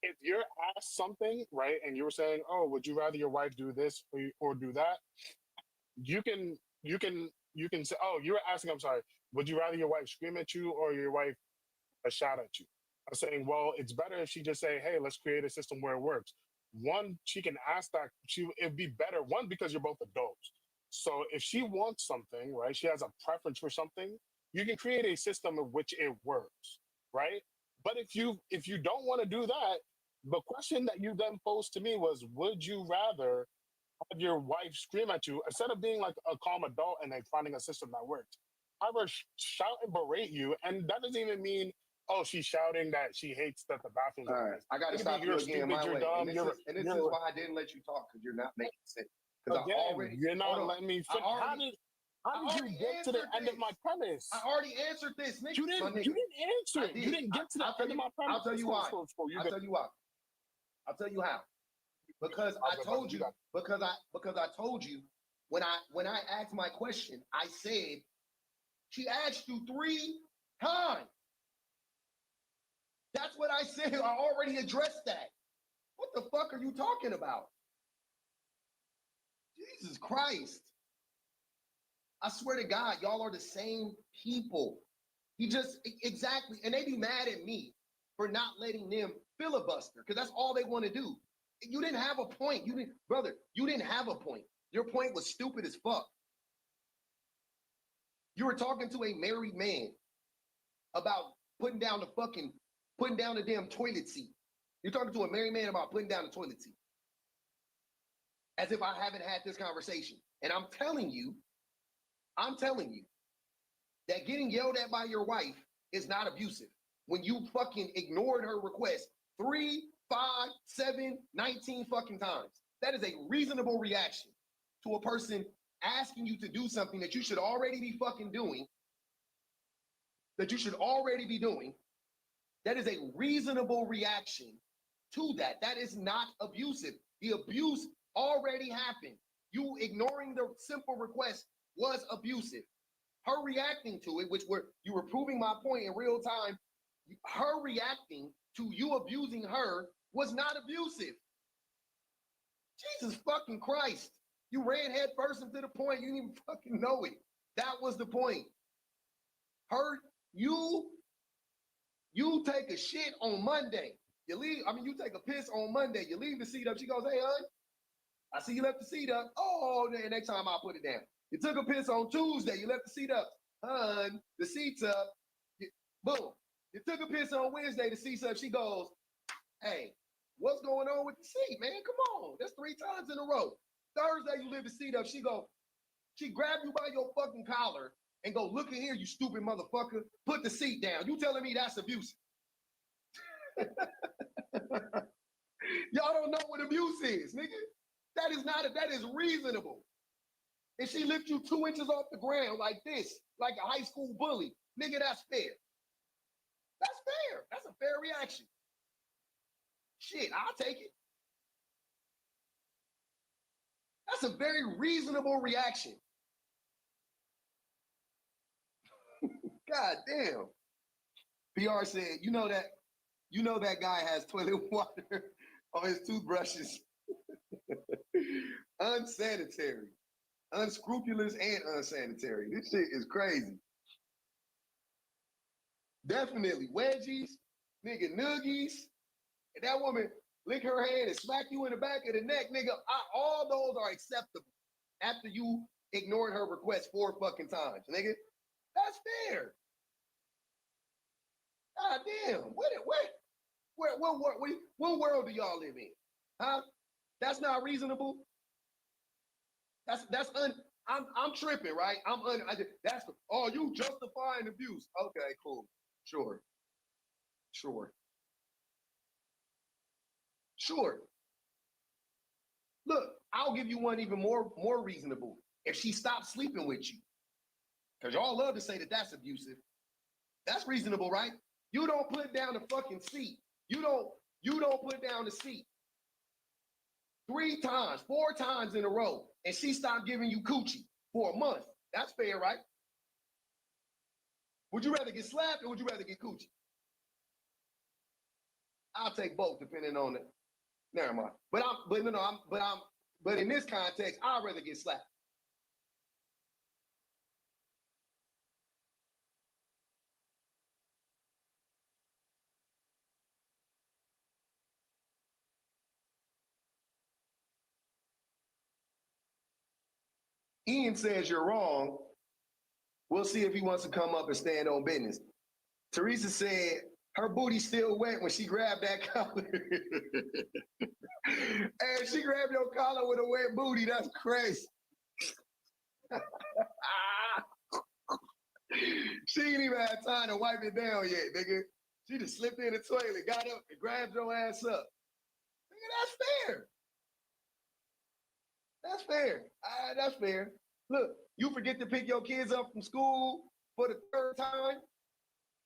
if you're asked something, right, and you were saying, "Oh, would you rather your wife do this or do that?" You can say, "Oh, you were asking. I'm sorry. Would you rather your wife scream at you or your wife shout at you?" I'm saying, well, it's better if she just say, "Hey, let's create a system where it works." One, she can ask that. It'd be better. One, because you're both adults. So if she wants something, right, she has a preference for something, you can create a system in which it works, right? But if you don't want to do that, the question that you then posed to me was, would you rather have your wife scream at you instead of being like a calm adult and like finding a system that works? Have her shout and berate you, and that doesn't even mean, oh, she's shouting that she hates that the bathroom's All right, I got to stop you again my way. dumb, and this is why I didn't let you talk because you're not making sense. Because I already you're not letting me finish. How did you get to the end of my premise? I already answered this, nigga. You didn't answer it. You didn't get to the end of my premise. I'll tell you why. I'll tell you why. I'll tell you how. Because I told you. Because I told you when I asked my question, I said she asked you 3 times. That's what I said. I already addressed that. What the fuck are you talking about? Jesus Christ. I swear to God, y'all are the same people. You just, exactly. And they be mad at me for not letting them filibuster because that's all they want to do. You didn't have a point. You didn't have a point. Your point was stupid as fuck. You were talking to a married man about putting down the damn toilet seat. You're talking to a married man about putting down the toilet seat. As if I haven't had this conversation. And I'm telling you that getting yelled at by your wife is not abusive. When you fucking ignored her request 3, 5, 7, 19 fucking times. That is a reasonable reaction to a person asking you to do something that you should already be fucking doing. That is a reasonable reaction to that. That is not abusive. The abuse already happened. You ignoring the simple request was abusive. Her reacting to it, you were proving my point in real time, her reacting to you abusing her was not abusive. Jesus fucking Christ. You ran head first into the point. You didn't even fucking know it. That was the point. You take a shit on Monday. You take a piss on Monday. You leave the seat up. She goes, "Hey, hon, I see you left the seat up." "Oh, next time I'll put it down." You took a piss on Tuesday. You left the seat up. "Hon, the seat's up." Boom. You took a piss on Wednesday. The seat's up. She goes, "Hey, what's going on with the seat, man? Come on." That's 3 times in a row. Thursday, you leave the seat up. She grabbed you by your fucking collar and go, "Look at here, you stupid motherfucker. Put the seat down." You telling me that's abusive? Y'all don't know what abuse is, nigga. That is reasonable. And she lift you 2 inches off the ground like this, like a high school bully. Nigga, that's fair. That's fair. That's a fair reaction. Shit, I'll take it. That's a very reasonable reaction. God damn. PR said, you know that guy has toilet water on his toothbrushes. Unsanitary. unscrupulous and unsanitary. This shit is crazy. Definitely wedgies, nigga noogies, and that woman lick her hand and smack you in the back of the neck, nigga. All those are acceptable after you ignored her request 4 fucking times, nigga. That's fair. God damn. What world do y'all live in? Huh? That's not reasonable. I'm tripping, right? You justifying abuse. Okay, cool. Sure. Look, I'll give you one even more reasonable. If she stops sleeping with you, because y'all love to say that that's abusive. That's reasonable, right? You don't put down the fucking seat. You don't put down the seat 3 times, 4 times in a row, and she stopped giving you coochie for a month. That's fair, right? Would you rather get slapped or would you rather get coochie? I'll take both, depending on it. Never mind. But in this context, I'd rather get slapped. Ian says you're wrong. We'll see if he wants to come up and stand on business. Teresa said her booty's still wet when she grabbed that collar. And she grabbed your collar with a wet booty. That's crazy. She ain't even had time to wipe it down yet, nigga. She just slipped in the toilet, got up, and grabbed your ass up. Nigga, that's fair. That's fair. That's fair. Look, you forget to pick your kids up from school for the 3rd time,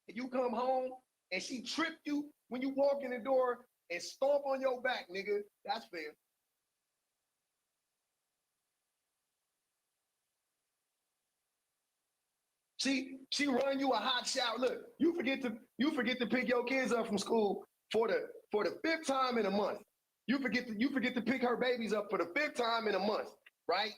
and you come home, and she tripped you when you walk in the door and stomp on your back, nigga. That's fair. She run you a hot shower. Look, you forget to pick your kids up from school for the 5th time in a month. You forget to pick her babies up for the 5th time in a month, right?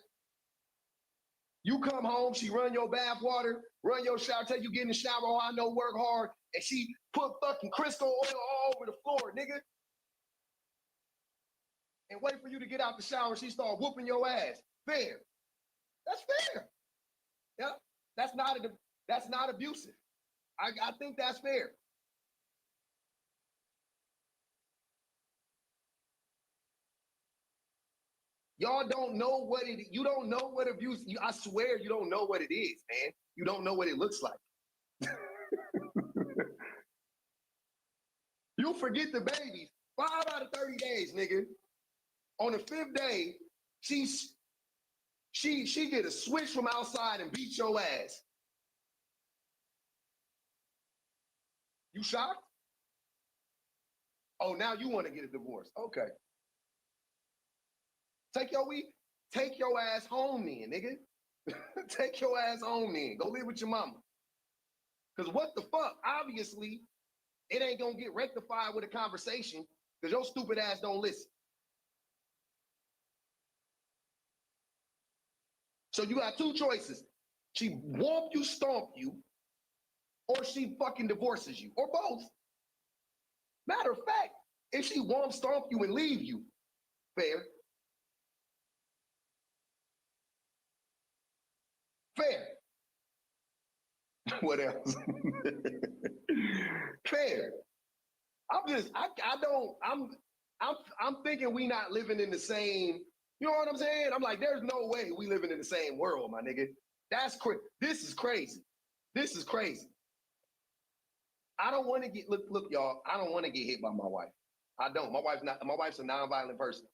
You come home, she run your bath water, run your shower, tell you get in the shower, oh, I know, work hard, and she put fucking Crisco oil all over the floor, nigga. And wait for you to get out the shower, she start whooping your ass. Fair. That's fair. Yeah, that's not abusive. I think that's fair. Y'all don't know what you don't know what abuse, I swear you don't know what it is, man. You don't know what it looks like. You forget the babies 5 out of 30 days, nigga. On the 5th day, she get a switch from outside and beat your ass. You shocked? Oh, now you want to get a divorce. Okay. Take your ass home then, nigga. Take your ass home then. Go live with your mama. Because what the fuck? Obviously, it ain't going to get rectified with a conversation because your stupid ass don't listen. So you got 2 choices. She whomp you, stomp you, or she fucking divorces you, or both. Matter of fact, if she whomp, stomp you, and leave you, fair. Fair. What else? Fair. I'm thinking we not living in the same, you know what I'm saying? I'm like, there's no way we living in the same world, my nigga. That's crazy. This is crazy. This is crazy. I don't want to get, look, y'all, I don't want to get hit by my wife. I don't. My wife's a nonviolent person.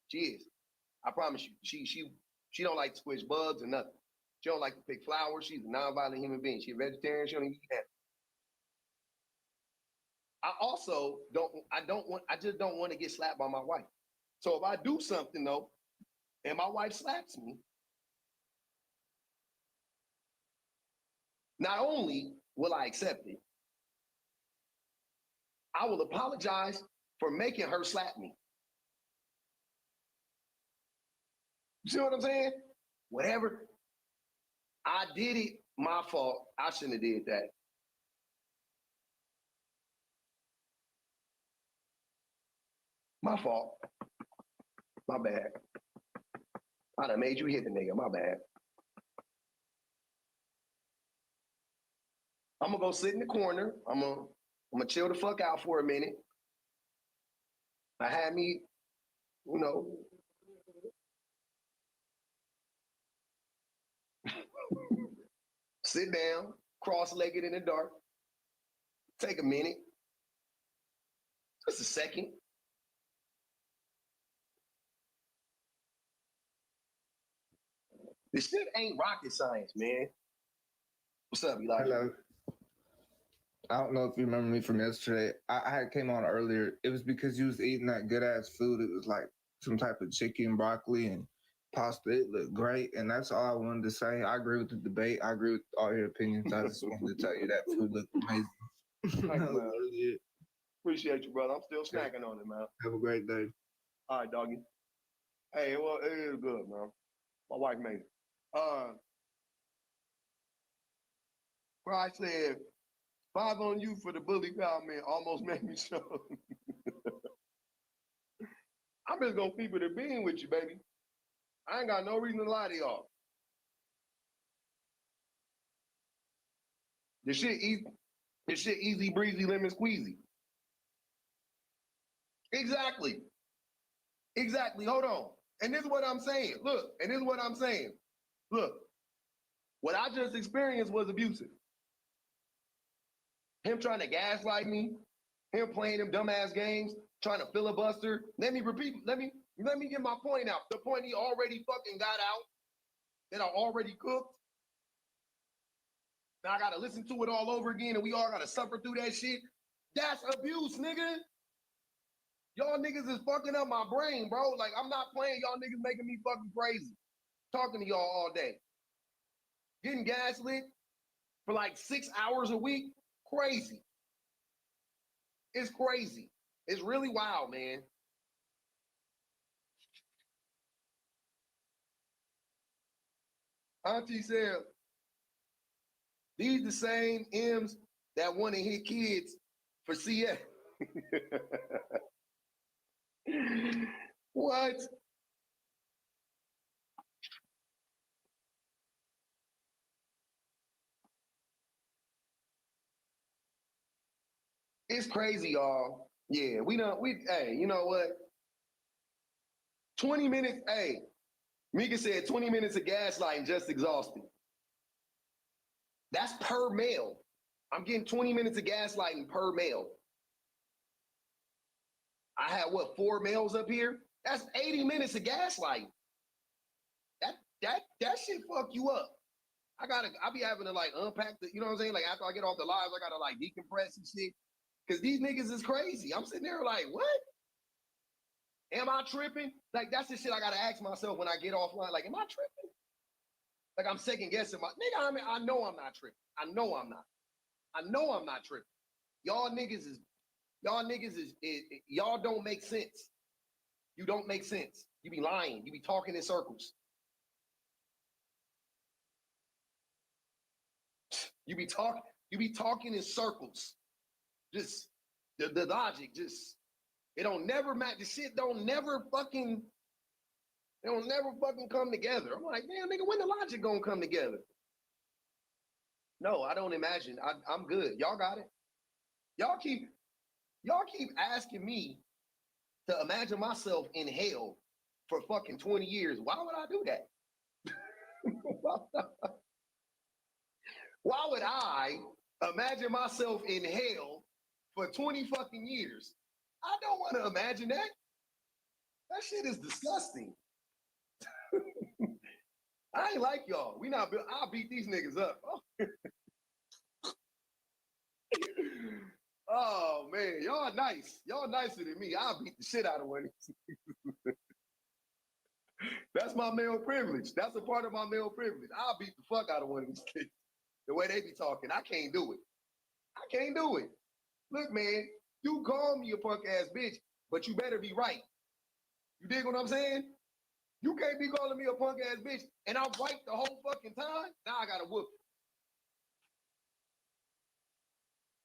She is. I promise you. She don't like to squish bugs or nothing. She don't like to pick flowers. She's a nonviolent human being. She's a vegetarian. She don't eat that. I just don't want to get slapped by my wife. So if I do something though, and my wife slaps me, not only will I accept it, I will apologize for making her slap me. You see what I'm saying? whatever. I did it, my fault. I shouldn't have did that. My fault. My bad. I done made you hit the nigga, my bad. I'm gonna go sit in the corner. I'm gonna chill the fuck out for a minute. I had me, you know, sit down, cross-legged in the dark. Take a minute. Just a second. This shit ain't rocket science, man. What's up, Eli? Hello. I don't know if you remember me from yesterday. I had came on earlier. It was because you was eating that good ass food. It was like some type of chicken, broccoli, and pasta. It looked great, and that's all I wanted to say. I agree with the debate. I agree with all your opinions. I just wanted to tell you that food looked amazing. Thank you, man. Appreciate you, brother. I'm still snacking on it, man. Have a great day. All right, doggy. Hey, well, it is good, man. My wife made it. Cry said, 5 on you for the bully comment almost made me show. I'm just gonna keep it a being with you, baby. I ain't got no reason to lie to y'all. This shit easy breezy, lemon squeezy. Exactly. Hold on. And this is what I'm saying. Look, what I just experienced was abusive. Him trying to gaslight me, him playing them dumbass games, trying to filibuster. Let me get my point out. The point he already fucking got out, that I already cooked. Now I gotta listen to it all over again and we all gotta suffer through that shit. That's abuse, nigga. Y'all niggas is fucking up my brain, bro. Like, I'm not playing. Y'all niggas making me fucking crazy. Talking to y'all all day. Getting gaslit for like 6 hours a week. Crazy. It's crazy. It's really wild, man. Auntie said, these the same M's that want to hit kids for CF. What? It's crazy, y'all. Yeah, hey, you know what? 20 minutes, hey, Mika said 20 minutes of gaslighting just exhausting. That's per male. I'm getting 20 minutes of gaslighting per male. I had what, 4 males up here? That's 80 minutes of gaslighting. That shit fuck you up. I be having to like unpack the, you know what I'm saying? Like after I get off the lives, I gotta like decompress and shit. Cause these niggas is crazy. I'm sitting there like, what? Am I tripping? Like that's the shit I gotta ask myself when I get offline. Like, am I tripping? Like I'm second guessing my nigga. I mean, I know I'm not tripping. I know I'm not tripping. Y'all niggas is y'all don't make sense. You don't make sense. You be lying. You be talking in circles. You be talking in circles. Just the logic, just it don't never match. The shit don't never fucking come together. I'm like, damn, nigga, when the logic gonna come together? No, I don't imagine. I'm good. Y'all got it. Y'all keep asking me to imagine myself in hell for fucking 20 years. Why would I do that? Why would I imagine myself in hell for 20 fucking years? I don't want to imagine that. That shit is disgusting. I ain't like y'all. I'll beat these niggas up. Oh man, y'all nice. Y'all nicer than me. I'll beat the shit out of one of these. That's my male privilege. That's a part of my male privilege. I'll beat the fuck out of one of these kids. The way they be talking, I can't do it. Look, man, you call me a punk ass bitch, but you better be right. You dig what I'm saying? You can't be calling me a punk ass bitch and I'm right the whole fucking time. Now I gotta whoop you.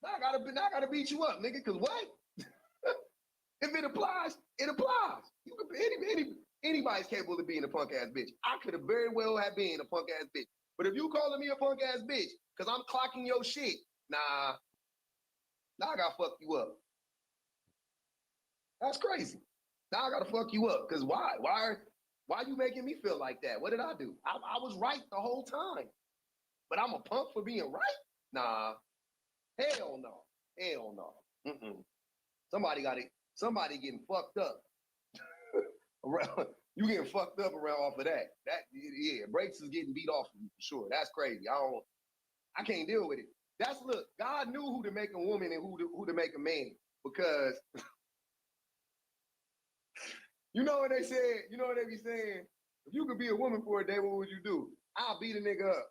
Now I gotta beat you up, nigga. Cause what? If it applies, it applies. You could be anybody's capable of being a punk ass bitch. I could have very well have been a punk ass bitch. But if you calling me a punk ass bitch because I'm clocking your shit, nah, now I gotta fuck you up. That's crazy. Now I gotta fuck you up. Cause why? Why you making me feel like that? What did I do? I was right the whole time. But I'm a punk for being right? Nah. Hell no. Hell no. Mm-mm. Somebody getting fucked up. Around, you getting fucked up around off of that. Yeah, brakes is getting beat off of you for sure. That's crazy. I can't deal with it. Look, God knew who to make a woman and who to make a man. Because you know what they said, you know what they be saying? If you could be a woman for a day, what would you do? I'll beat a nigga up.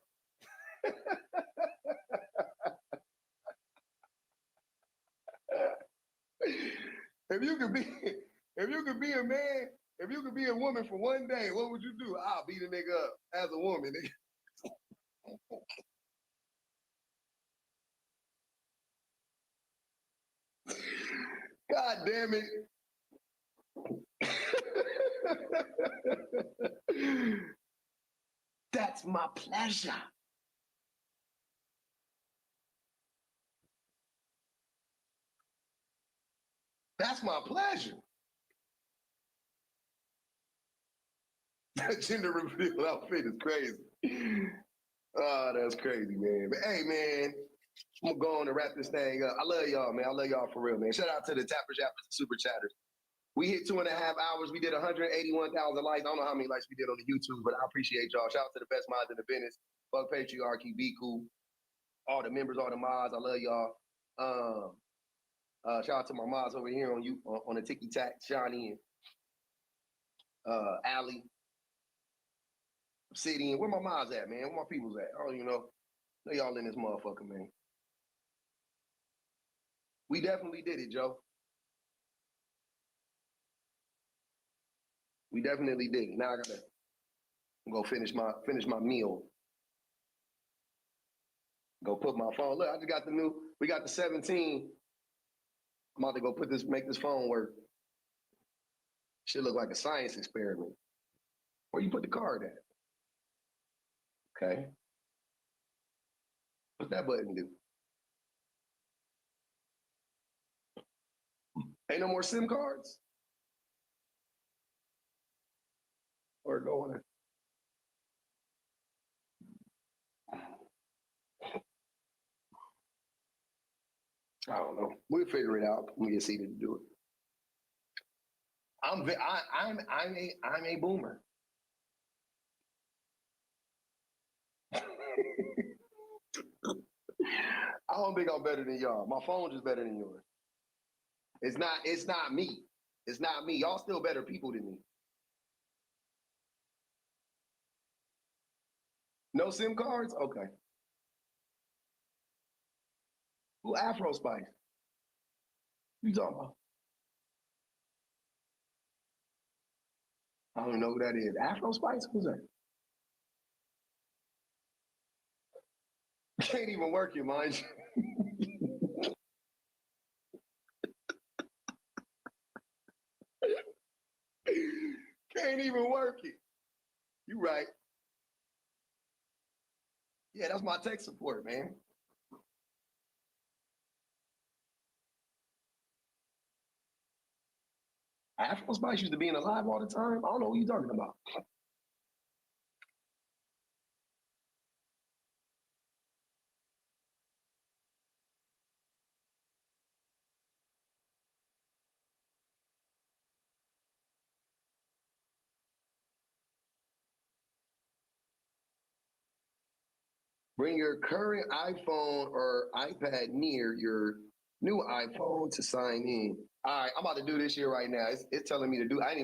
If you could be a man, if you could be a woman for one day, what would you do? I'll beat a nigga up as a woman. God damn it. That's my pleasure. That's my pleasure. That gender reveal outfit is crazy. Oh, that's crazy, man. But hey, man, I'm gonna go on and wrap this thing up. I love y'all, man. I love y'all for real, man. Shout out to the Tapper Jappers and Super Chatters. We hit 2.5 hours. We did 181,000 likes. I don't know how many likes we did on the YouTube, but I appreciate y'all. Shout out to the best minds in the business. Fuck patriarchy, be cool. All the members, all the mods, I love y'all. Shout out to my mods over here on the Tiki Tac, Shawnee and Allie, Obsidian. Where my mods at, man? Where my peoples at? I don't even know. Know y'all in this motherfucker, man. We definitely did it, Joe. We definitely did it. Now I gotta go finish my meal. Go put my phone. Look, I just got we got the 17. I'm about to go make this phone work. Should look like a science experiment. Where you put the card at? Okay. What's that button do? Ain't no more SIM cards? Or going? I don't know. We'll figure it out when we get seated to do it. I'm a boomer. I don't think I'm better than y'all. My phone's just better than yours. It's not me. It's not me. Y'all still better people than me. No SIM cards? Okay. Who Afro Spice? You talking about? I don't know who that is. Afro Spice? Who's that? Can't even work your mind. Can't even work it. You right. Yeah, that's my tech support, man. Afro Spice used to being alive all the time. I don't know what you're talking about. Bring your current iPhone or iPad near your new iPhone to sign in. All right, I'm about to do this here right now. It's telling me to do. I didn't even